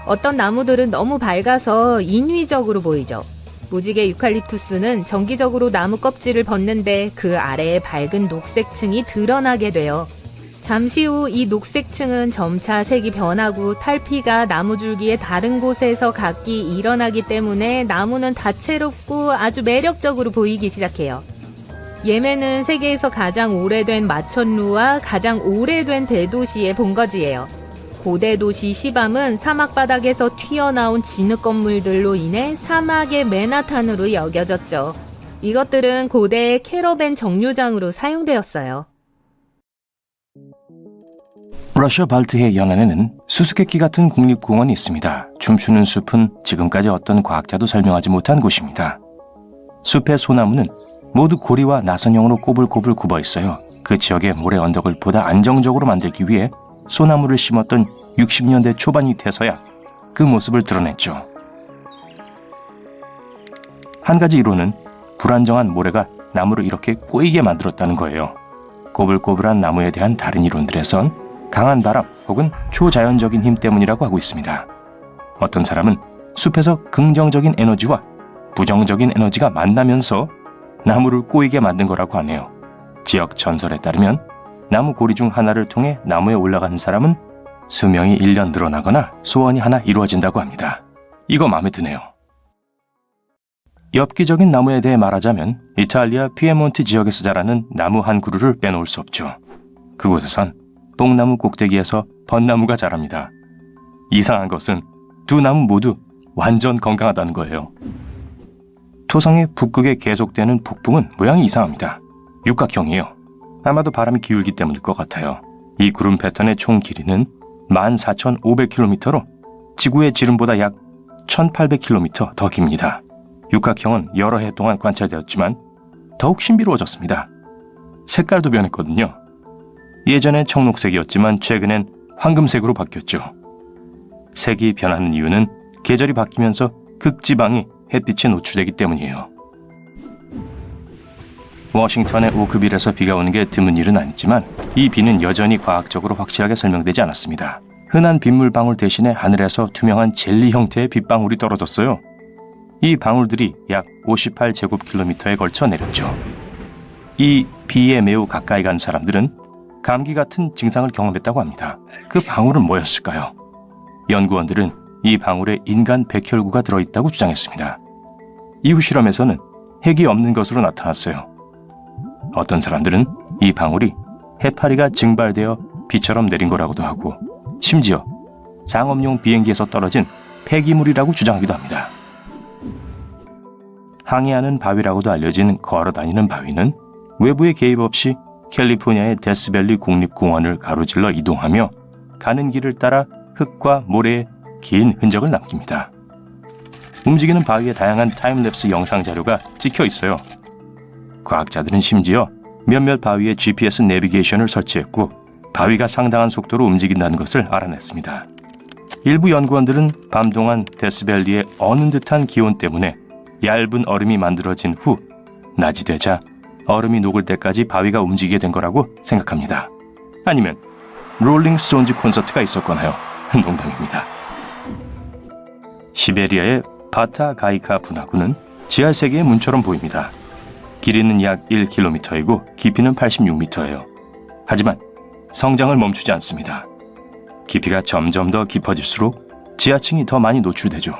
어떤 나무들은 너무 밝아서 인위적으로 보이죠. 무지개 유칼립투스는 정기적으로 나무 껍질을 벗는데 그 아래에 밝은 녹색층이 드러나게 돼요. 잠시 후 이 녹색층은 점차 색이 변하고 탈피가 나무 줄기의 다른 곳에서 각기 일어나기 때문에 나무는 다채롭고 아주 매력적으로 보이기 시작해요. 예멘은 세계에서 가장 오래된 마천루와 가장 오래된 대도시의 본거지예요. 고대 도시 시밤은 사막 바닥에서 튀어나온 진흙 건물들로 인해 사막의 맨하탄으로 여겨졌죠. 이것들은 고대의 캐러밴 정류장으로 사용되었어요. 러시아 발트해 연안에는 수수께끼 같은 국립공원이 있습니다. 춤추는 숲은 지금까지 어떤 과학자도 설명하지 못한 곳입니다. 숲의 소나무는 모두 고리와 나선형으로 꼬불꼬불 굽어 있어요. 그 지역의 모래 언덕을 보다 안정적으로 만들기 위해 소나무를 심었던 60년대 초반이 돼서야 그 모습을 드러냈죠. 한 가지 이론은 불안정한 모래가 나무를 이렇게 꼬이게 만들었다는 거예요. 꼬불꼬불한 나무에 대한 다른 이론들에선 강한 바람 혹은 초자연적인 힘 때문이라고 하고 있습니다. 어떤 사람은 숲에서 긍정적인 에너지와 부정적인 에너지가 만나면서 나무를 꼬이게 만든 거라고 하네요. 지역 전설에 따르면 나무 고리 중 하나를 통해 나무에 올라가는 사람은 수명이 1년 늘어나거나 소원이 하나 이루어진다고 합니다. 이거 마음에 드네요. 엽기적인 나무에 대해 말하자면 이탈리아 피에몬트 지역에서 자라는 나무 한 그루를 빼놓을 수 없죠. 그곳에선 뽕나무 꼭대기에서 벚나무가 자랍니다. 이상한 것은 두 나무 모두 완전 건강하다는 거예요. 토성의 북극에 계속되는 폭풍은 모양이 이상합니다. 육각형이에요. 아마도 바람이 기울기 때문일 것 같아요. 이 구름 패턴의 총 길이는 14,500km로 지구의 지름보다 약 1,800km 더 깁니다. 육각형은 여러 해 동안 관찰되었지만 더욱 신비로워졌습니다. 색깔도 변했거든요. 예전엔 청록색이었지만 최근엔 황금색으로 바뀌었죠. 색이 변하는 이유는 계절이 바뀌면서 극지방이 햇빛에 노출되기 때문이에요. 워싱턴의 오크빌에서 비가 오는 게 드문 일은 아니지만 이 비는 여전히 과학적으로 확실하게 설명되지 않았습니다. 흔한 빗물방울 대신에 하늘에서 투명한 젤리 형태의 빗방울이 떨어졌어요. 이 방울들이 약 58제곱킬로미터에 걸쳐 내렸죠. 이 비에 매우 가까이 간 사람들은 감기 같은 증상을 경험했다고 합니다. 그 방울은 뭐였을까요? 연구원들은 이 방울에 인간 백혈구가 들어있다고 주장했습니다. 이후 실험에서는 핵이 없는 것으로 나타났어요. 어떤 사람들은 이 방울이 해파리가 증발되어 비처럼 내린 거라고도 하고 심지어 상업용 비행기에서 떨어진 폐기물이라고 주장하기도 합니다. 항해하는 바위라고도 알려진 걸어다니는 바위는 외부의 개입 없이 캘리포니아의 데스밸리 국립공원을 가로질러 이동하며 가는 길을 따라 흙과 모래에 긴 흔적을 남깁니다. 움직이는 바위에 다양한 타임랩스 영상 자료가 찍혀 있어요. 과학자들은 심지어 몇몇 바위에 GPS 내비게이션을 설치했고 바위가 상당한 속도로 움직인다는 것을 알아냈습니다. 일부 연구원들은 밤 동안 데스밸리의 어는 듯한 기온 때문에 얇은 얼음이 만들어진 후 낮이 되자 얼음이 녹을 때까지 바위가 움직이게 된 거라고 생각합니다. 아니면 롤링스톤즈 콘서트가 있었거나요? 농담입니다. 시베리아의 바타가이카 분화구는 지하세계의 문처럼 보입니다. 길이는 약 1km이고 깊이는 86m예요. 하지만 성장을 멈추지 않습니다. 깊이가 점점 더 깊어질수록 지하층이 더 많이 노출되죠.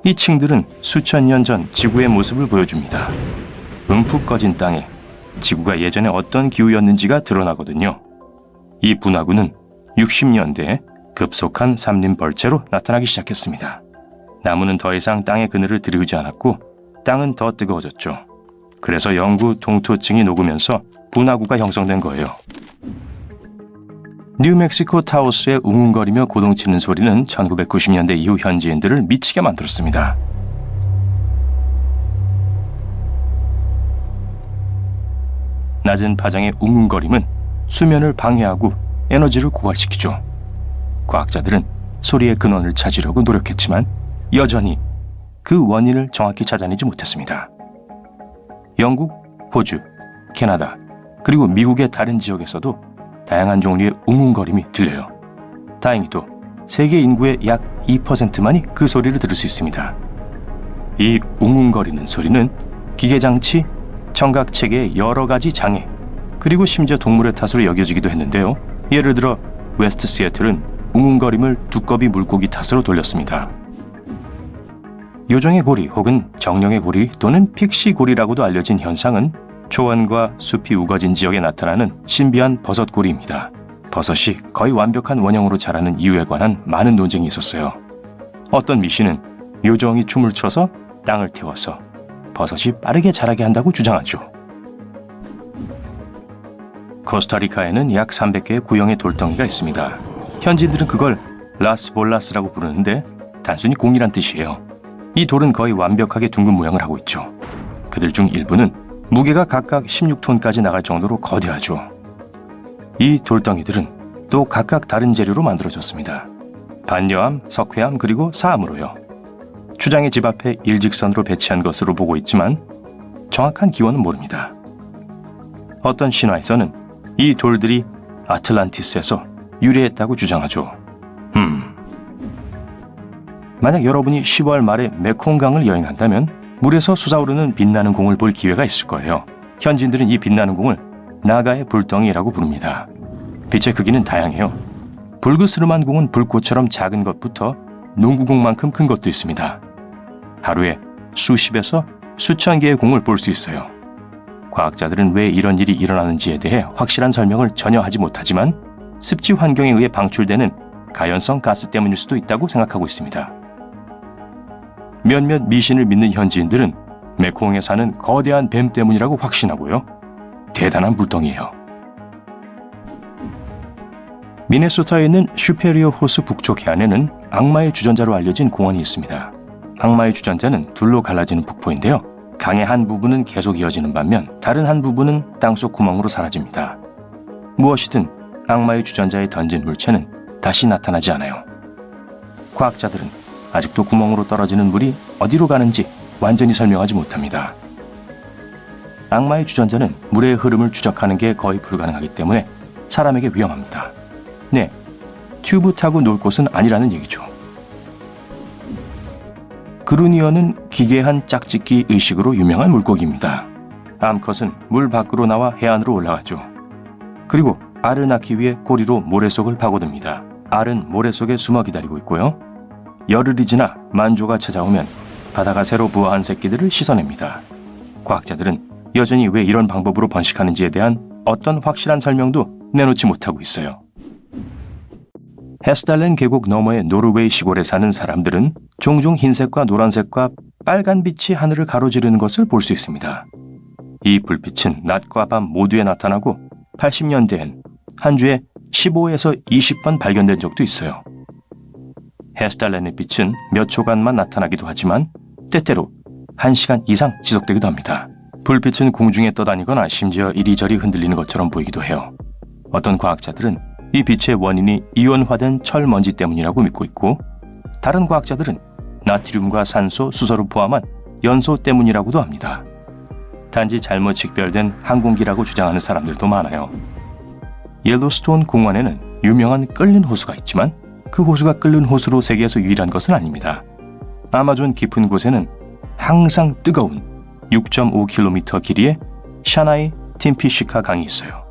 이 층들은 수천 년 전 지구의 모습을 보여줍니다. 움푹 꺼진 땅에 지구가 예전에 어떤 기후였는지가 드러나거든요. 이 분화구는 60년대에 급속한 삼림벌채로 나타나기 시작했습니다. 나무는 더 이상 땅의 그늘을 들이우지 않았고 땅은 더 뜨거워졌죠. 그래서 영구 동토층이 녹으면서 분화구가 형성된 거예요. 뉴멕시코 타오스의 웅웅거리며 고동치는 소리는 1990년대 이후 현지인들을 미치게 만들었습니다. 낮은 파장의 웅웅거림은 수면을 방해하고 에너지를 고갈시키죠. 과학자들은 소리의 근원을 찾으려고 노력했지만 여전히 그 원인을 정확히 찾아내지 못했습니다. 영국, 호주, 캐나다, 그리고 미국의 다른 지역에서도 다양한 종류의 웅웅거림이 들려요. 다행히도 세계 인구의 약 2%만이 그 소리를 들을 수 있습니다. 이 웅웅거리는 소리는 기계장치, 청각체계의 여러 가지 장애, 그리고 심지어 동물의 탓으로 여겨지기도 했는데요. 예를 들어 웨스트 시애틀은 웅웅거림을 두꺼비 물고기 탓으로 돌렸습니다. 요정의 고리 혹은 정령의 고리 또는 픽시 고리라고도 알려진 현상은 초원과 숲이 우거진 지역에 나타나는 신비한 버섯고리입니다. 버섯이 거의 완벽한 원형으로 자라는 이유에 관한 많은 논쟁이 있었어요. 어떤 미신은 요정이 춤을 춰서 땅을 태워서 버섯이 빠르게 자라게 한다고 주장하죠. 코스타리카에는 약 300개의 구형의 돌덩이가 있습니다. 현지인들은 그걸 라스볼라스라고 부르는데 단순히 공이란 뜻이에요. 이 돌은 거의 완벽하게 둥근 모양을 하고 있죠. 그들 중 일부는 무게가 각각 16톤까지 나갈 정도로 거대하죠. 이 돌덩이들은 또 각각 다른 재료로 만들어졌습니다. 반려암, 석회암, 그리고 사암으로요. 추장의 집 앞에 일직선으로 배치한 것으로 보고 있지만 정확한 기원은 모릅니다. 어떤 신화에서는 이 돌들이 아틀란티스에서 유래했다고 주장하죠. 만약 여러분이 10월 말에 메콩강을 여행한다면 물에서 솟아오르는 빛나는 공을 볼 기회가 있을 거예요. 현지인들은 이 빛나는 공을 나가의 불덩이라고 부릅니다. 빛의 크기는 다양해요. 불그스름한 공은 불꽃처럼 작은 것부터 농구공만큼 큰 것도 있습니다. 하루에 수십에서 수천 개의 공을 볼 수 있어요. 과학자들은 왜 이런 일이 일어나는지에 대해 확실한 설명을 전혀 하지 못하지만 습지 환경에 의해 방출되는 가연성 가스 때문일 수도 있다고 생각하고 있습니다. 몇몇 미신을 믿는 현지인들은 메콩에 사는 거대한 뱀 때문이라고 확신하고요. 대단한 불덩이에요. 미네소타에 있는 슈페리어 호수 북쪽 해안에는 악마의 주전자로 알려진 공원이 있습니다. 악마의 주전자는 둘로 갈라지는 폭포인데요. 강의 한 부분은 계속 이어지는 반면 다른 한 부분은 땅속 구멍으로 사라집니다. 무엇이든 악마의 주전자에 던진 물체는 다시 나타나지 않아요. 과학자들은 아직도 구멍으로 떨어지는 물이 어디로 가는지 완전히 설명하지 못합니다. 악마의 주전자는 물의 흐름을 추적하는 게 거의 불가능하기 때문에 사람에게 위험합니다. 네, 튜브 타고 놀 곳은 아니라는 얘기죠. 그루니어는 기괴한 짝짓기 의식으로 유명한 물고기입니다. 암컷은 물 밖으로 나와 해안으로 올라가죠. 그리고 알을 낳기 위해 고리로 모래 속을 파고듭니다. 알은 모래 속에 숨어 기다리고 있고요. 열흘이 지나 만조가 찾아오면 바다가 새로 부화한 새끼들을 씻어냅니다. 과학자들은 여전히 왜 이런 방법으로 번식하는지에 대한 어떤 확실한 설명도 내놓지 못하고 있어요. 헤스달렌 계곡 너머의 노르웨이 시골에 사는 사람들은 종종 흰색과 노란색과 빨간 빛이 하늘을 가로지르는 것을 볼 수 있습니다. 이 불빛은 낮과 밤 모두에 나타나고 80년대엔 한 주에 15에서 20번 발견된 적도 있어요. 헤스달렌의 빛은 몇 초간만 나타나기도 하지만 때때로 1시간 이상 지속되기도 합니다. 불빛은 공중에 떠다니거나 심지어 이리저리 흔들리는 것처럼 보이기도 해요. 어떤 과학자들은 이 빛의 원인이 이온화된 철먼지 때문이라고 믿고 있고 다른 과학자들은 나트륨과 산소, 수소를 포함한 연소 때문이라고도 합니다. 단지 잘못 식별된 항공기라고 주장하는 사람들도 많아요. 옐로스톤 공원에는 유명한 끓는 호수가 있지만 그 호수가 끓는 호수로 세계에서 유일한 것은 아닙니다. 아마존 깊은 곳에는 항상 뜨거운 6.5km 길이의 샤나이 팀피시카 강이 있어요.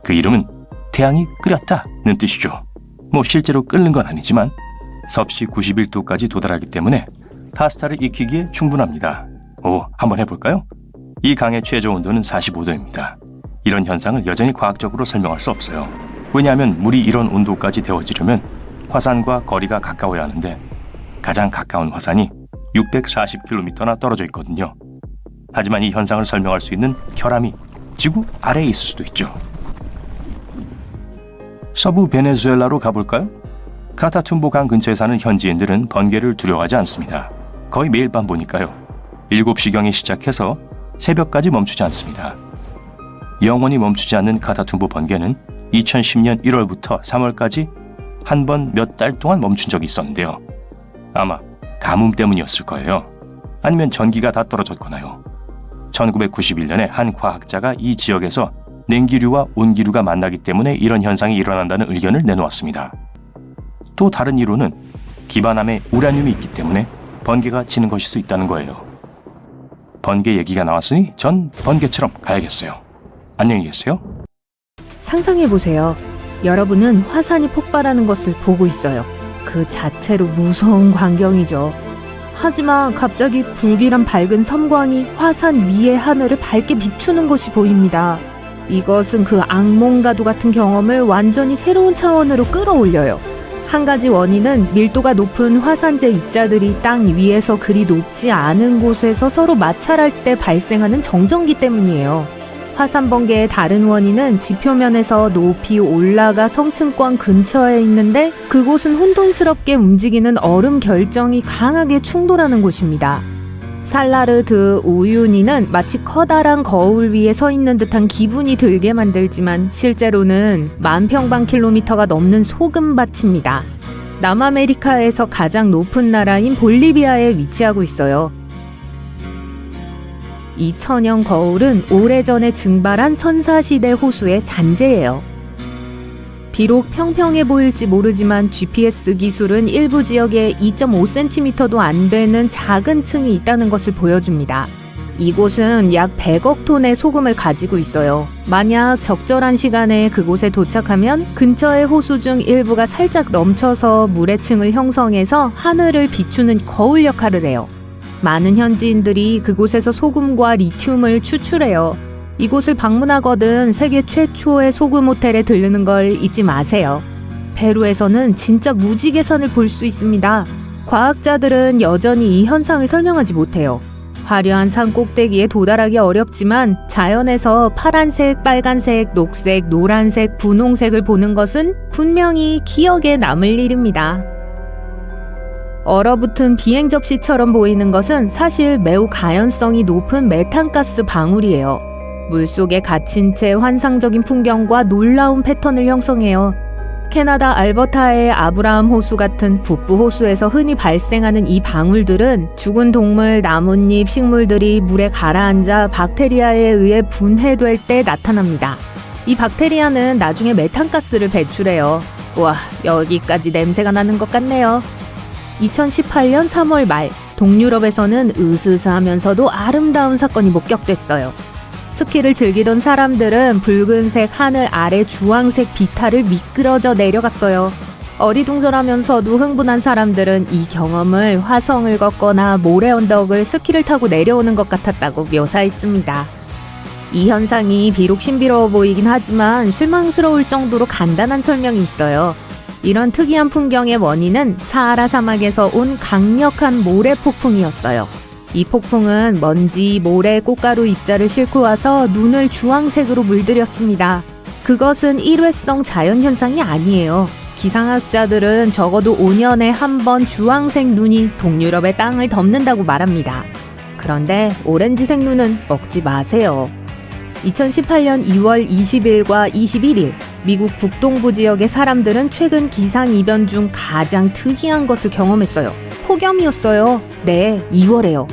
그 이름은 태양이 끓였다는 뜻이죠. 실제로 끓는 건 아니지만 섭씨 91도까지 도달하기 때문에 파스타를 익히기에 충분합니다. 한번 해볼까요? 이 강의 최저 온도는 45도입니다. 이런 현상을 여전히 과학적으로 설명할 수 없어요. 왜냐하면 물이 이런 온도까지 데워지려면 화산과 거리가 가까워야 하는데 가장 가까운 화산이 640km나 떨어져 있거든요. 하지만 이 현상을 설명할 수 있는 결함이 지구 아래에 있을 수도 있죠. 서부 베네수엘라로 가볼까요? 카타툼보 강 근처에 사는 현지인들은 번개를 두려워하지 않습니다. 거의 매일 밤 보니까요. 7시경에 시작해서 새벽까지 멈추지 않습니다. 영원히 멈추지 않는 카타툼보 번개는 2010년 1월부터 3월까지 한 번 몇 달 동안 멈춘 적이 있었는데요. 아마 가뭄 때문이었을 거예요. 아니면 전기가 다 떨어졌거나요. 1991년에 한 과학자가 이 지역에서 냉기류와 온기류가 만나기 때문에 이런 현상이 일어난다는 의견을 내놓았습니다. 또 다른 이론은 기반함에 우라늄이 있기 때문에 번개가 치는 것일 수 있다는 거예요. 번개 얘기가 나왔으니 전 번개처럼 가야겠어요. 안녕히 계세요. 상상해보세요. 여러분은 화산이 폭발하는 것을 보고 있어요. 그 자체로 무서운 광경이죠. 하지만 갑자기 불길한 밝은 섬광이 화산 위의 하늘을 밝게 비추는 것이 보입니다. 이것은 그 악몽과도 같은 경험을 완전히 새로운 차원으로 끌어올려요. 한 가지 원인은 밀도가 높은 화산재 입자들이 땅 위에서 그리 높지 않은 곳에서 서로 마찰할 때 발생하는 정전기 때문이에요. 화산 번개의 다른 원인은 지표면에서 높이 올라가 성층권 근처에 있는데 그곳은 혼돈스럽게 움직이는 얼음 결정이 강하게 충돌하는 곳입니다. 살라르드 우유니는 마치 커다란 거울 위에 서 있는 듯한 기분이 들게 만들지만 실제로는 10,000평방킬로미터가 넘는 소금밭입니다. 남아메리카에서 가장 높은 나라인 볼리비아에 위치하고 있어요. 이 천연 거울은 오래전에 증발한 선사시대 호수의 잔재예요. 비록 평평해 보일지 모르지만 GPS 기술은 일부 지역에 2.5cm도 안 되는 작은 층이 있다는 것을 보여줍니다. 이곳은 약 100억 톤의 소금을 가지고 있어요. 만약 적절한 시간에 그곳에 도착하면 근처의 호수 중 일부가 살짝 넘쳐서 물의 층을 형성해서 하늘을 비추는 거울 역할을 해요. 많은 현지인들이 그곳에서 소금과 리튬을 추출해요. 이곳을 방문하거든 세계 최초의 소금 호텔에 들르는 걸 잊지 마세요. 페루에서는 진짜 무지개산을 볼 수 있습니다. 과학자들은 여전히 이 현상을 설명하지 못해요. 화려한 산 꼭대기에 도달하기 어렵지만 자연에서 파란색, 빨간색, 녹색, 노란색, 분홍색을 보는 것은 분명히 기억에 남을 일입니다. 얼어붙은 비행 접시처럼 보이는 것은 사실 매우 가연성이 높은 메탄가스 방울이에요. 물속에 갇힌 채 환상적인 풍경과 놀라운 패턴을 형성해요. 캐나다 알버타의 아브라함 호수 같은 북부 호수에서 흔히 발생하는 이 방울들은 죽은 동물, 나뭇잎, 식물들이 물에 가라앉아 박테리아에 의해 분해될 때 나타납니다. 이 박테리아는 나중에 메탄가스를 배출해요. 와, 여기까지 냄새가 나는 것 같네요. 2018년 3월 말 동유럽에서는 으스스하면서도 아름다운 사건이 목격됐어요. 스키를 즐기던 사람들은 붉은색 하늘 아래 주황색 비탈을 미끄러져 내려갔어요. 어리둥절하면서도 흥분한 사람들은 이 경험을 화성을 걷거나 모래 언덕을 스키를 타고 내려오는 것 같았다고 묘사했습니다. 이 현상이 비록 신비로워 보이긴 하지만 실망스러울 정도로 간단한 설명이 있어요. 이런 특이한 풍경의 원인은 사하라 사막에서 온 강력한 모래 폭풍이었어요. 이 폭풍은 먼지, 모래, 꽃가루 입자를 싣고 와서 눈을 주황색으로 물들였습니다. 그것은 일회성 자연현상이 아니에요. 기상학자들은 적어도 5년에 한 번 주황색 눈이 동유럽의 땅을 덮는다고 말합니다. 그런데 오렌지색 눈은 먹지 마세요. 2018년 2월 20일과 21일 미국 북동부 지역의 사람들은 최근 기상이변 중 가장 특이한 것을 경험했어요. 폭염이었어요. 네, 2월에요.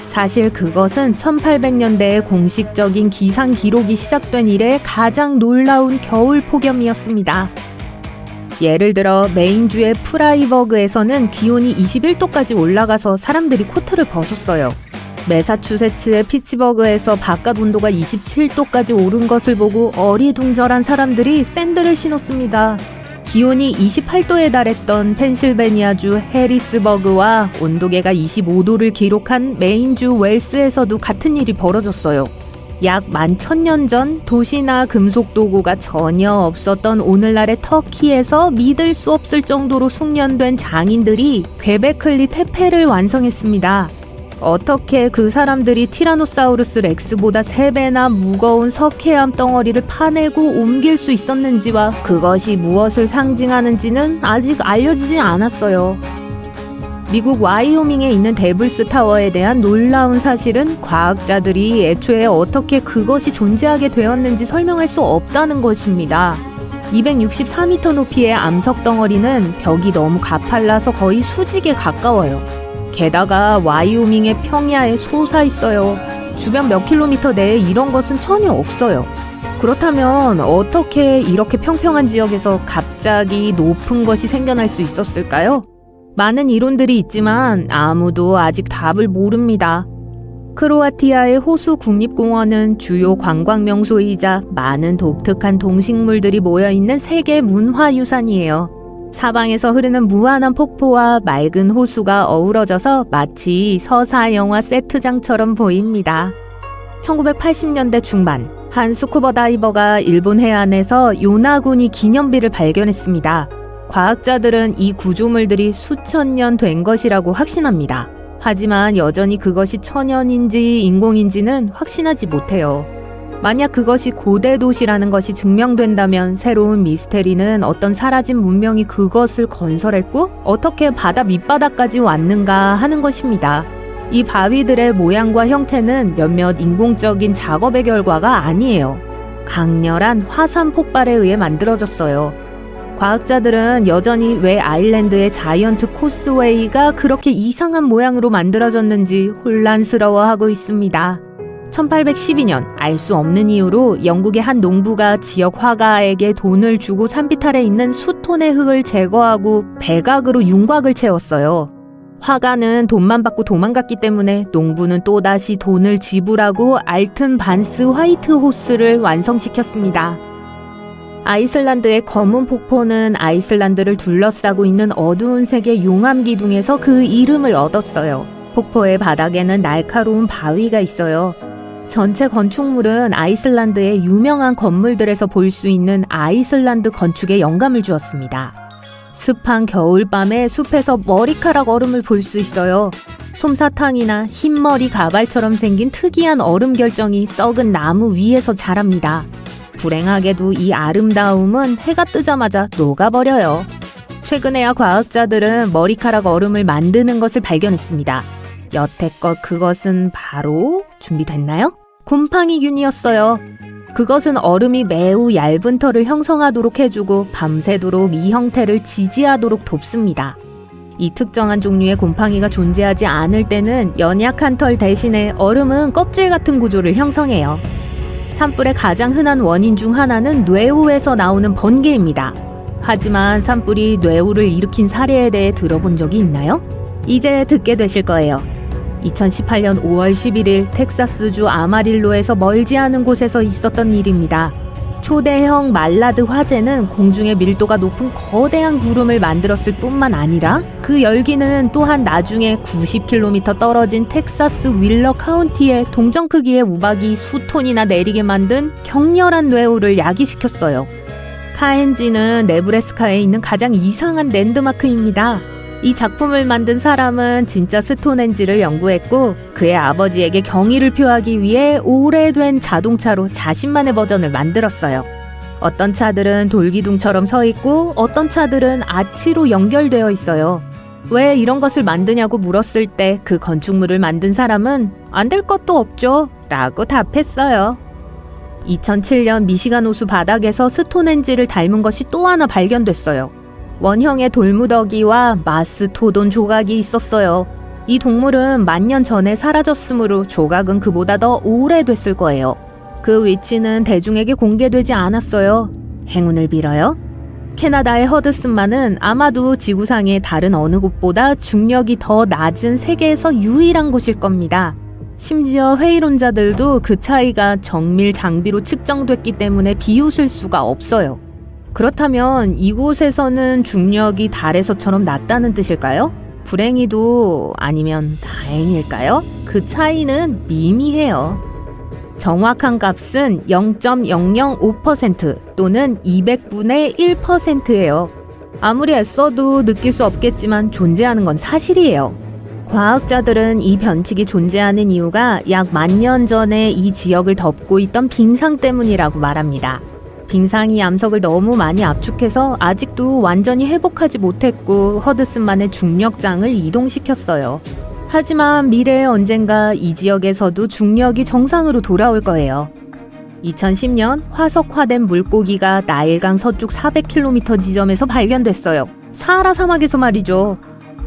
사실 그것은 1800년대에 공식적인 기상 기록이 시작된 이래 가장 놀라운 겨울 폭염이었습니다. 예를 들어 메인주의 프라이버그에서는 기온이 21도까지 올라가서 사람들이 코트를 벗었어요. 매사추세츠의 피츠버그에서 바깥 온도가 27도까지 오른 것을 보고 어리둥절한 사람들이 샌들을 신었습니다. 기온이 28도에 달했던 펜실베니아주 해리스버그와 온도계가 25도를 기록한 메인주 웰스에서도 같은 일이 벌어졌어요. 약 11,000년 전 도시나 금속 도구가 전혀 없었던 오늘날의 터키에서 믿을 수 없을 정도로 숙련된 장인들이 괭베클리 테페를 완성했습니다. 어떻게 그 사람들이 티라노사우루스 렉스보다 3배나 무거운 석회암 덩어리를 파내고 옮길 수 있었는지와 그것이 무엇을 상징하는지는 아직 알려지지 않았어요. 미국 와이오밍에 있는 데블스 타워에 대한 놀라운 사실은 과학자들이 애초에 어떻게 그것이 존재하게 되었는지 설명할 수 없다는 것입니다. 264m 높이의 암석 덩어리는 벽이 너무 가팔라서 거의 수직에 가까워요. 게다가 와이오밍의 평야에 솟아 있어요. 주변 몇 킬로미터 내에 이런 것은 전혀 없어요. 그렇다면 어떻게 이렇게 평평한 지역에서 갑자기 높은 것이 생겨날 수 있었을까요? 많은 이론들이 있지만 아무도 아직 답을 모릅니다. 크로아티아의 호수 국립공원은 주요 관광 명소이자 많은 독특한 동식물들이 모여있는 세계 문화유산이에요. 사방에서 흐르는 무한한 폭포와 맑은 호수가 어우러져서 마치 서사 영화 세트장처럼 보입니다. 1980년대 중반, 한 스쿠버 다이버가 일본 해안에서 요나구니 기념비를 발견했습니다. 과학자들은 이 구조물들이 수천 년 된 것이라고 확신합니다. 하지만 여전히 그것이 천연인지 인공인지는 확신하지 못해요. 만약 그것이 고대 도시라는 것이 증명된다면 새로운 미스테리는 어떤 사라진 문명이 그것을 건설했고 어떻게 바다 밑바닥까지 왔는가 하는 것입니다. 이 바위들의 모양과 형태는 몇몇 인공적인 작업의 결과가 아니에요. 강렬한 화산 폭발에 의해 만들어졌어요. 과학자들은 여전히 왜 아일랜드의 자이언트 코스웨이가 그렇게 이상한 모양으로 만들어졌는지 혼란스러워하고 있습니다. 1812년 알 수 없는 이유로 영국의 한 농부가 지역 화가에게 돈을 주고 산비탈에 있는 수톤의 흙을 제거하고 백악으로 윤곽을 채웠어요. 화가는 돈만 받고 도망갔기 때문에 농부는 또다시 돈을 지불하고 알튼 반스 화이트 호스를 완성시켰습니다. 아이슬란드의 검은 폭포는 아이슬란드를 둘러싸고 있는 어두운 색의 용암 기둥에서 그 이름을 얻었어요. 폭포의 바닥에는 날카로운 바위가 있어요. 전체 건축물은 아이슬란드의 유명한 건물들에서 볼 수 있는 아이슬란드 건축에 영감을 주었습니다. 습한 겨울밤에 숲에서 머리카락 얼음을 볼 수 있어요. 솜사탕이나 흰머리 가발처럼 생긴 특이한 얼음 결정이 썩은 나무 위에서 자랍니다. 불행하게도 이 아름다움은 해가 뜨자마자 녹아버려요. 최근에야 과학자들은 머리카락 얼음을 만드는 것을 발견했습니다. 여태껏 그것은 바로 준비됐나요? 곰팡이균이었어요. 그것은 얼음이 매우 얇은 털을 형성하도록 해주고 밤새도록 이 형태를 지지하도록 돕습니다. 이 특정한 종류의 곰팡이가 존재하지 않을 때는 연약한 털 대신에 얼음은 껍질 같은 구조를 형성해요. 산불의 가장 흔한 원인 중 하나는 뇌우에서 나오는 번개입니다. 하지만 산불이 뇌우를 일으킨 사례에 대해 들어본 적이 있나요? 이제 듣게 되실 거예요. 2018년 5월 11일 텍사스주 아마릴로에서 멀지 않은 곳에서 있었던 일입니다. 초대형 말라드 화재는 공중의 밀도가 높은 거대한 구름을 만들었을 뿐만 아니라 그 열기는 또한 나중에 90km 떨어진 텍사스 윌러 카운티에 동정 크기의 우박이 수톤이나 내리게 만든 격렬한 뇌우를 야기시켰어요. 카엔지는 네브래스카에 있는 가장 이상한 랜드마크입니다. 이 작품을 만든 사람은 진짜 스톤헨지를 연구했고 그의 아버지에게 경의를 표하기 위해 오래된 자동차로 자신만의 버전을 만들었어요. 어떤 차들은 돌기둥처럼 서 있고 어떤 차들은 아치로 연결되어 있어요. 왜 이런 것을 만드냐고 물었을 때 그 건축물을 만든 사람은 안 될 것도 없죠 라고 답했어요. 2007년 미시간 호수 바닥에서 스톤헨지를 닮은 것이 또 하나 발견됐어요. 원형의 돌무더기와 마스토돈 조각이 있었어요. 이 동물은 10,000년 전에 사라졌으므로 조각은 그보다 더 오래됐을 거예요. 그 위치는 대중에게 공개되지 않았어요. 행운을 빌어요. 캐나다의 허드슨만은 아마도 지구상의 다른 어느 곳보다 중력이 더 낮은 세계에서 유일한 곳일 겁니다. 심지어 회의론자들도 그 차이가 정밀 장비로 측정됐기 때문에 비웃을 수가 없어요. 그렇다면 이곳에서는 중력이 달에서처럼 낮다는 뜻일까요? 불행히도 아니면 다행일까요? 그 차이는 미미해요. 정확한 값은 0.005% 또는 200분의 1%예요. 아무리 애써도 느낄 수 없겠지만 존재하는 건 사실이에요. 과학자들은 이 변칙이 존재하는 이유가 약 10,000년 전에 이 지역을 덮고 있던 빙상 때문이라고 말합니다. 빙상이 암석을 너무 많이 압축해서 아직도 완전히 회복하지 못했고 허드슨만의 중력장을 이동시켰어요. 하지만 미래의 언젠가 이 지역에서도 중력이 정상으로 돌아올 거예요. 2010년 화석화된 물고기가 나일강 서쪽 400km 지점에서 발견됐어요. 사하라 사막에서 말이죠.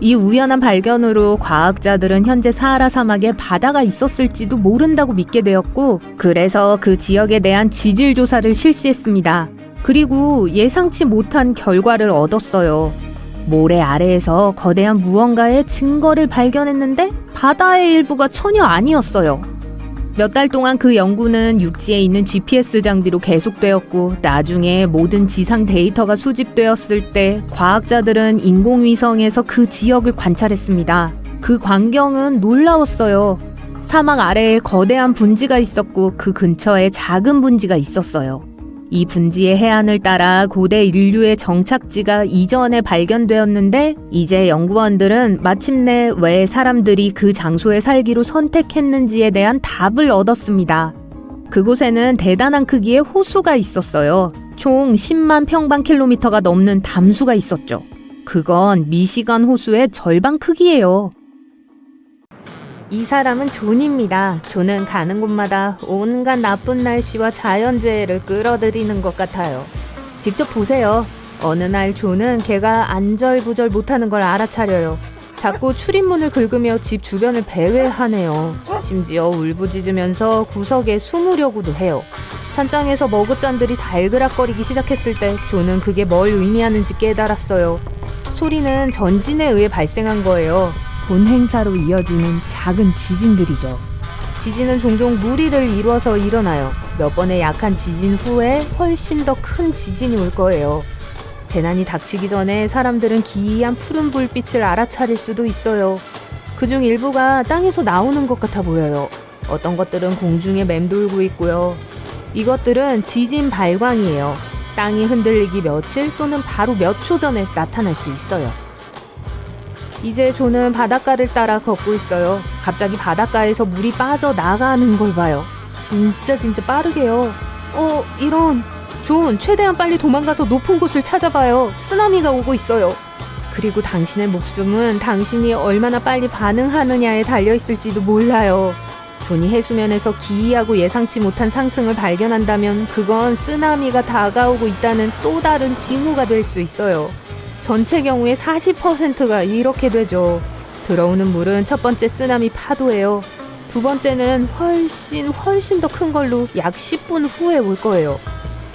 이 우연한 발견으로 과학자들은 현재 사하라 사막에 바다가 있었을지도 모른다고 믿게 되었고, 그래서 그 지역에 대한 지질 조사를 실시했습니다. 그리고 예상치 못한 결과를 얻었어요. 모래 아래에서 거대한 무언가의 증거를 발견했는데 바다의 일부가 전혀 아니었어요. 몇 달 동안 그 연구는 육지에 있는 GPS 장비로 계속되었고, 나중에 모든 지상 데이터가 수집되었을 때 과학자들은 인공위성에서 그 지역을 관찰했습니다. 그 광경은 놀라웠어요. 사막 아래에 거대한 분지가 있었고 그 근처에 작은 분지가 있었어요. 이 분지의 해안을 따라 고대 인류의 정착지가 이전에 발견되었는데, 이제 연구원들은 마침내 왜 사람들이 그 장소에 살기로 선택했는지에 대한 답을 얻었습니다. 그곳에는 대단한 크기의 호수가 있었어요. 총 10만 평방킬로미터가 넘는 담수가 있었죠. 그건 미시간 호수의 절반 크기예요. 이 사람은 존입니다. 존은 가는 곳마다 온갖 나쁜 날씨와 자연재해를 끌어들이는 것 같아요. 직접 보세요. 어느 날 존은 걔가 안절부절 못하는 걸 알아차려요. 자꾸 출입문을 긁으며 집 주변을 배회하네요. 심지어 울부짖으면서 구석에 숨으려고도 해요. 찬장에서 머그잔들이 달그락거리기 시작했을 때 존은 그게 뭘 의미하는지 깨달았어요. 소리는 전진에 의해 발생한 거예요. 본행사로 이어지는 작은 지진들이죠. 지진은 종종 무리를 이루어서 일어나요. 몇 번의 약한 지진 후에 훨씬 더 큰 지진이 올 거예요. 재난이 닥치기 전에 사람들은 기이한 푸른 불빛을 알아차릴 수도 있어요. 그중 일부가 땅에서 나오는 것 같아 보여요. 어떤 것들은 공중에 맴돌고 있고요. 이것들은 지진 발광이에요. 땅이 흔들리기 며칠 또는 바로 몇 초 전에 나타날 수 있어요. 이제 존은 바닷가를 따라 걷고 있어요. 갑자기 바닷가에서 물이 빠져나가는 걸 봐요. 진짜 빠르게요. 이런. 존, 최대한 빨리 도망가서 높은 곳을 찾아봐요. 쓰나미가 오고 있어요. 그리고 당신의 목숨은 당신이 얼마나 빨리 반응하느냐에 달려있을지도 몰라요. 존이 해수면에서 기이하고 예상치 못한 상승을 발견한다면 그건 쓰나미가 다가오고 있다는 또 다른 징후가 될 수 있어요. 전체 경우의 40%가 이렇게 되죠. 들어오는 물은 첫 번째 쓰나미 파도예요. 두 번째는 훨씬 더 큰 걸로 약 10분 후에 올 거예요.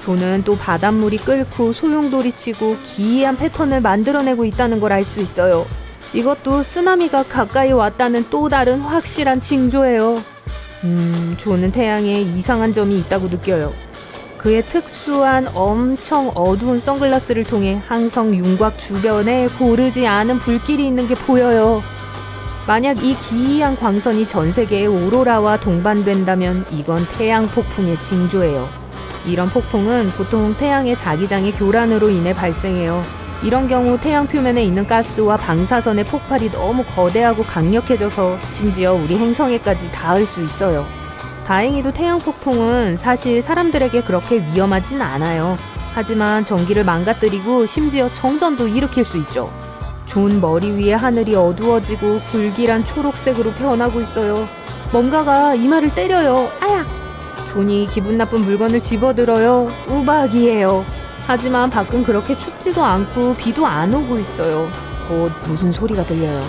존은 또 바닷물이 끓고 소용돌이 치고 기이한 패턴을 만들어내고 있다는 걸 알 수 있어요. 이것도 쓰나미가 가까이 왔다는 또 다른 확실한 징조예요. 존은 태양에 이상한 점이 있다고 느껴요. 그의 특수한 엄청 어두운 선글라스를 통해 항성 윤곽 주변에 고르지 않은 불길이 있는 게 보여요. 만약 이 기이한 광선이 전 세계의 오로라와 동반된다면 이건 태양 폭풍의 징조예요. 이런 폭풍은 보통 태양의 자기장의 교란으로 인해 발생해요. 이런 경우 태양 표면에 있는 가스와 방사선의 폭발이 너무 거대하고 강력해져서 심지어 우리 행성에까지 닿을 수 있어요. 다행히도 태양 폭풍은 사실 사람들에게 그렇게 위험하진 않아요. 하지만 전기를 망가뜨리고 심지어 정전도 일으킬 수 있죠. 존 머리 위에 하늘이 어두워지고 불길한 초록색으로 변하고 있어요. 뭔가가 이마를 때려요. 아야! 존이 기분 나쁜 물건을 집어들어요. 우박이에요. 하지만 밖은 그렇게 춥지도 않고 비도 안 오고 있어요. 곧 무슨 소리가 들려요.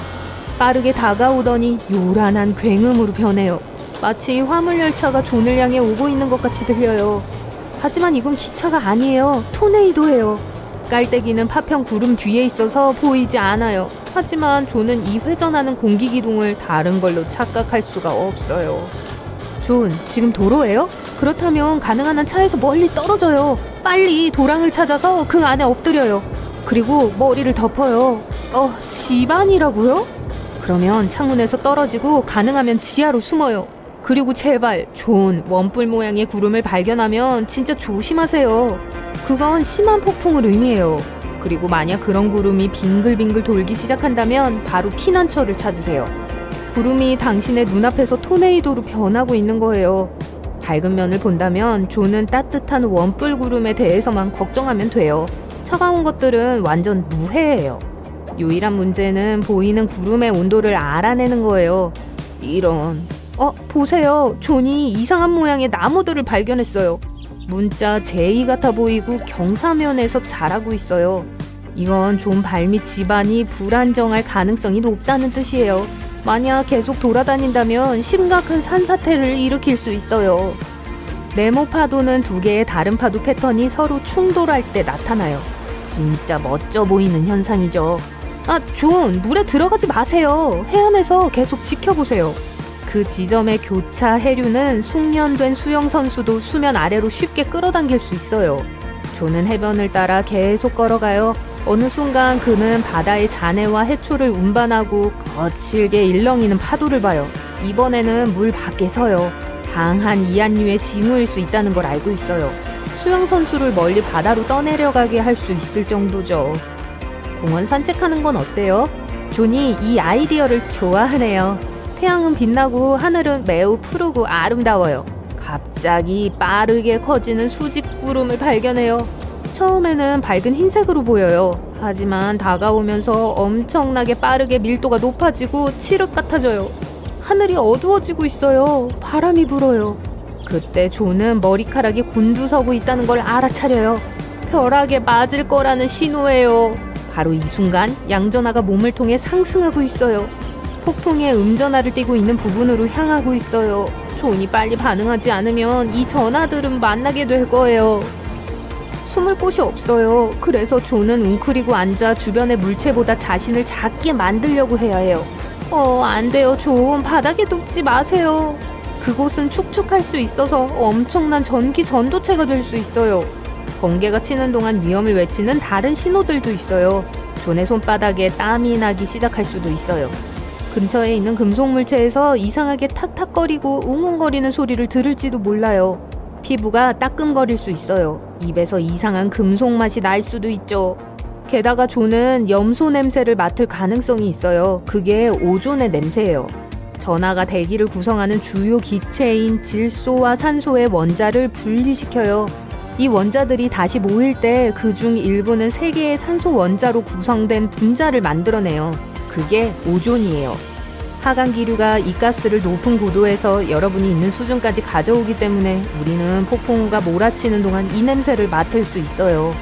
빠르게 다가오더니 요란한 굉음으로 변해요. 마치 화물열차가 존을 향해 오고 있는 것 같이 들려요. 하지만 이건 기차가 아니에요. 토네이도예요. 깔때기는 파편 구름 뒤에 있어서 보이지 않아요. 하지만 존은 이 회전하는 공기기둥을 다른 걸로 착각할 수가 없어요. 존, 지금 도로예요? 그렇다면 가능한 한 차에서 멀리 떨어져요. 빨리 도랑을 찾아서 그 안에 엎드려요. 그리고 머리를 덮어요. 집안이라고요? 그러면 창문에서 떨어지고 가능하면 지하로 숨어요. 그리고 제발 존, 원뿔 모양의 구름을 발견하면 진짜 조심하세요. 그건 심한 폭풍을 의미해요. 그리고 만약 그런 구름이 빙글빙글 돌기 시작한다면 바로 피난처를 찾으세요. 구름이 당신의 눈앞에서 토네이도로 변하고 있는 거예요. 밝은 면을 본다면 존은 따뜻한 원뿔 구름에 대해서만 걱정하면 돼요. 차가운 것들은 완전 무해예요. 유일한 문제는 보이는 구름의 온도를 알아내는 거예요. 이런... 보세요. 존이 이상한 모양의 나무들을 발견했어요. 문자 J 같아 보이고 경사면에서 자라고 있어요. 이건 존 발밑 집안이 불안정할 가능성이 높다는 뜻이에요. 만약 계속 돌아다닌다면 심각한 산사태를 일으킬 수 있어요. 네모 파도는 두 개의 다른 파도 패턴이 서로 충돌할 때 나타나요. 진짜 멋져 보이는 현상이죠. 존, 물에 들어가지 마세요. 해안에서 계속 지켜보세요. 그 지점의 교차 해류는 숙련된 수영 선수도 수면 아래로 쉽게 끌어당길 수 있어요. 존은 해변을 따라 계속 걸어가요. 어느 순간 그는 바다의 잔해와 해초를 운반하고 거칠게 일렁이는 파도를 봐요. 이번에는 물 밖에서요. 강한 이한류의 징후일 수 있다는 걸 알고 있어요. 수영 선수를 멀리 바다로 떠내려가게 할 수 있을 정도죠. 공원 산책하는 건 어때요? 존이 이 아이디어를 좋아하네요. 태양은 빛나고 하늘은 매우 푸르고 아름다워요. 갑자기 빠르게 커지는 수직 구름을 발견해요. 처음에는 밝은 흰색으로 보여요. 하지만 다가오면서 엄청나게 빠르게 밀도가 높아지고 칠흑 같아져요. 하늘이 어두워지고 있어요. 바람이 불어요. 그때 존은 머리카락이 곤두서고 있다는 걸 알아차려요. 벼락에 맞을 거라는 신호예요. 바로 이 순간 양전하가 몸을 통해 상승하고 있어요. 폭풍의 음전하를 띠고 있는 부분으로 향하고 있어요. 존이 빨리 반응하지 않으면 이 전하들은 만나게 될 거예요. 숨을 곳이 없어요. 그래서 존은 웅크리고 앉아 주변의 물체보다 자신을 작게 만들려고 해야 해요. 안 돼요, 존. 바닥에 눕지 마세요. 그곳은 축축할 수 있어서 엄청난 전기 전도체가 될 수 있어요. 번개가 치는 동안 위험을 외치는 다른 신호들도 있어요. 존의 손바닥에 땀이 나기 시작할 수도 있어요. 근처에 있는 금속 물체에서 이상하게 탁탁거리고 웅웅거리는 소리를 들을지도 몰라요. 피부가 따끔거릴 수 있어요. 입에서 이상한 금속 맛이 날 수도 있죠. 게다가 존은 염소 냄새를 맡을 가능성이 있어요. 그게 오존의 냄새예요. 전하가 대기를 구성하는 주요 기체인 질소와 산소의 원자를 분리시켜요. 이 원자들이 다시 모일 때 그중 일부는 세 개의 산소 원자로 구성된 분자를 만들어내요. 그게 오존이에요. 하강 기류가 이 가스를 높은 고도에서 여러분이 있는 수준까지 가져오기 때문에 우리는 폭풍우가 몰아치는 동안 이 냄새를 맡을 수 있어요.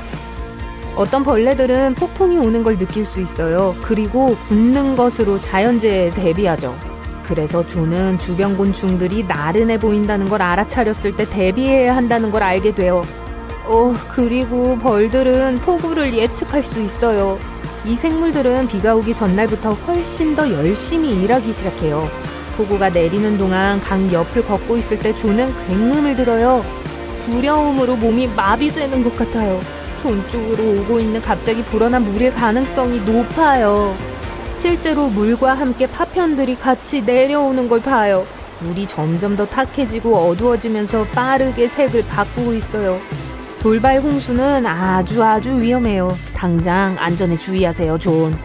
어떤 벌레들은 폭풍이 오는 걸 느낄 수 있어요. 그리고 굳는 것으로 자연재해에 대비하죠. 그래서 존은 주변 곤충들이 나른해 보인다는 걸 알아차렸을 때 대비해야 한다는 걸 알게 돼요. 그리고 벌들은 폭우를 예측할 수 있어요. 이 생물들은 비가 오기 전날부터 훨씬 더 열심히 일하기 시작해요. 폭우가 내리는 동안 강 옆을 걷고 있을 때 존은 굉음을 들어요. 두려움으로 몸이 마비되는 것 같아요. 존 쪽으로 오고 있는 갑자기 불어난 물의 가능성이 높아요. 실제로 물과 함께 파편들이 같이 내려오는 걸 봐요. 물이 점점 더 탁해지고 어두워지면서 빠르게 색을 바꾸고 있어요. 돌발 홍수는 아주 위험해요. 당장 안전에 주의하세요, 존.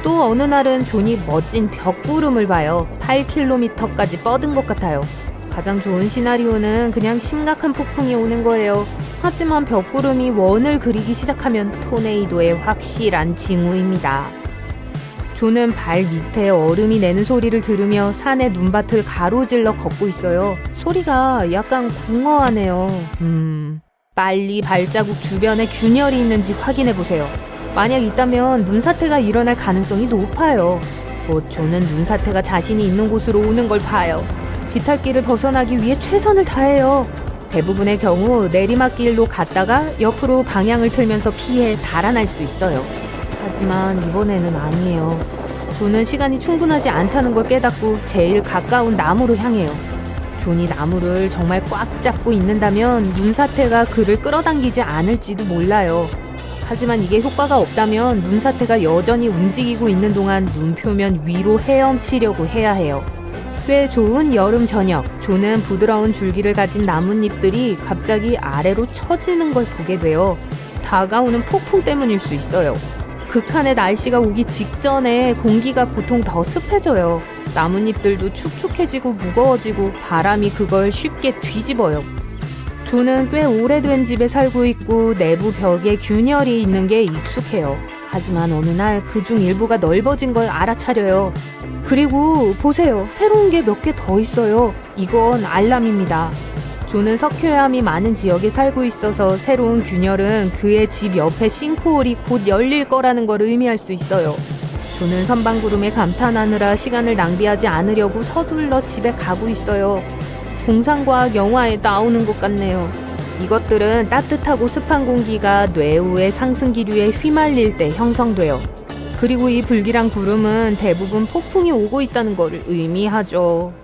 또 어느 날은 존이 멋진 벽구름을 봐요. 8km까지 뻗은 것 같아요. 가장 좋은 시나리오는 그냥 심각한 폭풍이 오는 거예요. 하지만 벽구름이 원을 그리기 시작하면 토네이도의 확실한 징후입니다. 존은 발 밑에 얼음이 내는 소리를 들으며 산의 눈밭을 가로질러 걷고 있어요. 소리가 약간 공허하네요. 빨리 발자국 주변에 균열이 있는지 확인해보세요. 만약 있다면 눈사태가 일어날 가능성이 높아요. 곧 존은 눈사태가 자신이 있는 곳으로 오는 걸 봐요. 비탈길을 벗어나기 위해 최선을 다해요. 대부분의 경우 내리막길로 갔다가 옆으로 방향을 틀면서 피해 달아날 수 있어요. 하지만 이번에는 아니에요. 존은 시간이 충분하지 않다는 걸 깨닫고 제일 가까운 나무로 향해요. 존이 나무를 정말 꽉 잡고 있는다면 눈사태가 그를 끌어당기지 않을지도 몰라요. 하지만 이게 효과가 없다면 눈사태가 여전히 움직이고 있는 동안 눈 표면 위로 헤엄치려고 해야 해요. 꽤 좋은 여름 저녁, 존은 부드러운 줄기를 가진 나뭇잎들이 갑자기 아래로 처지는 걸 보게 돼요. 다가오는 폭풍 때문일 수 있어요. 극한의 날씨가 오기 직전에 공기가 보통 더 습해져요. 나뭇잎들도 축축해지고 무거워지고 바람이 그걸 쉽게 뒤집어요. 존은 꽤 오래된 집에 살고 있고 내부 벽에 균열이 있는 게 익숙해요. 하지만 어느 날 그중 일부가 넓어진 걸 알아차려요. 그리고 보세요. 새로운 게 몇 개 더 있어요. 이건 알람입니다. 조는 석회암이 많은 지역에 살고 있어서 새로운 균열은 그의 집 옆에 싱크홀이 곧 열릴 거라는 걸 의미할 수 있어요. 조는 선방구름에 감탄하느라 시간을 낭비하지 않으려고 서둘러 집에 가고 있어요. 공상과학 영화에 나오는 것 같네요. 이것들은 따뜻하고 습한 공기가 뇌우의 상승기류에 휘말릴 때 형성돼요. 그리고 이 불길한 구름은 대부분 폭풍이 오고 있다는 것을 의미하죠.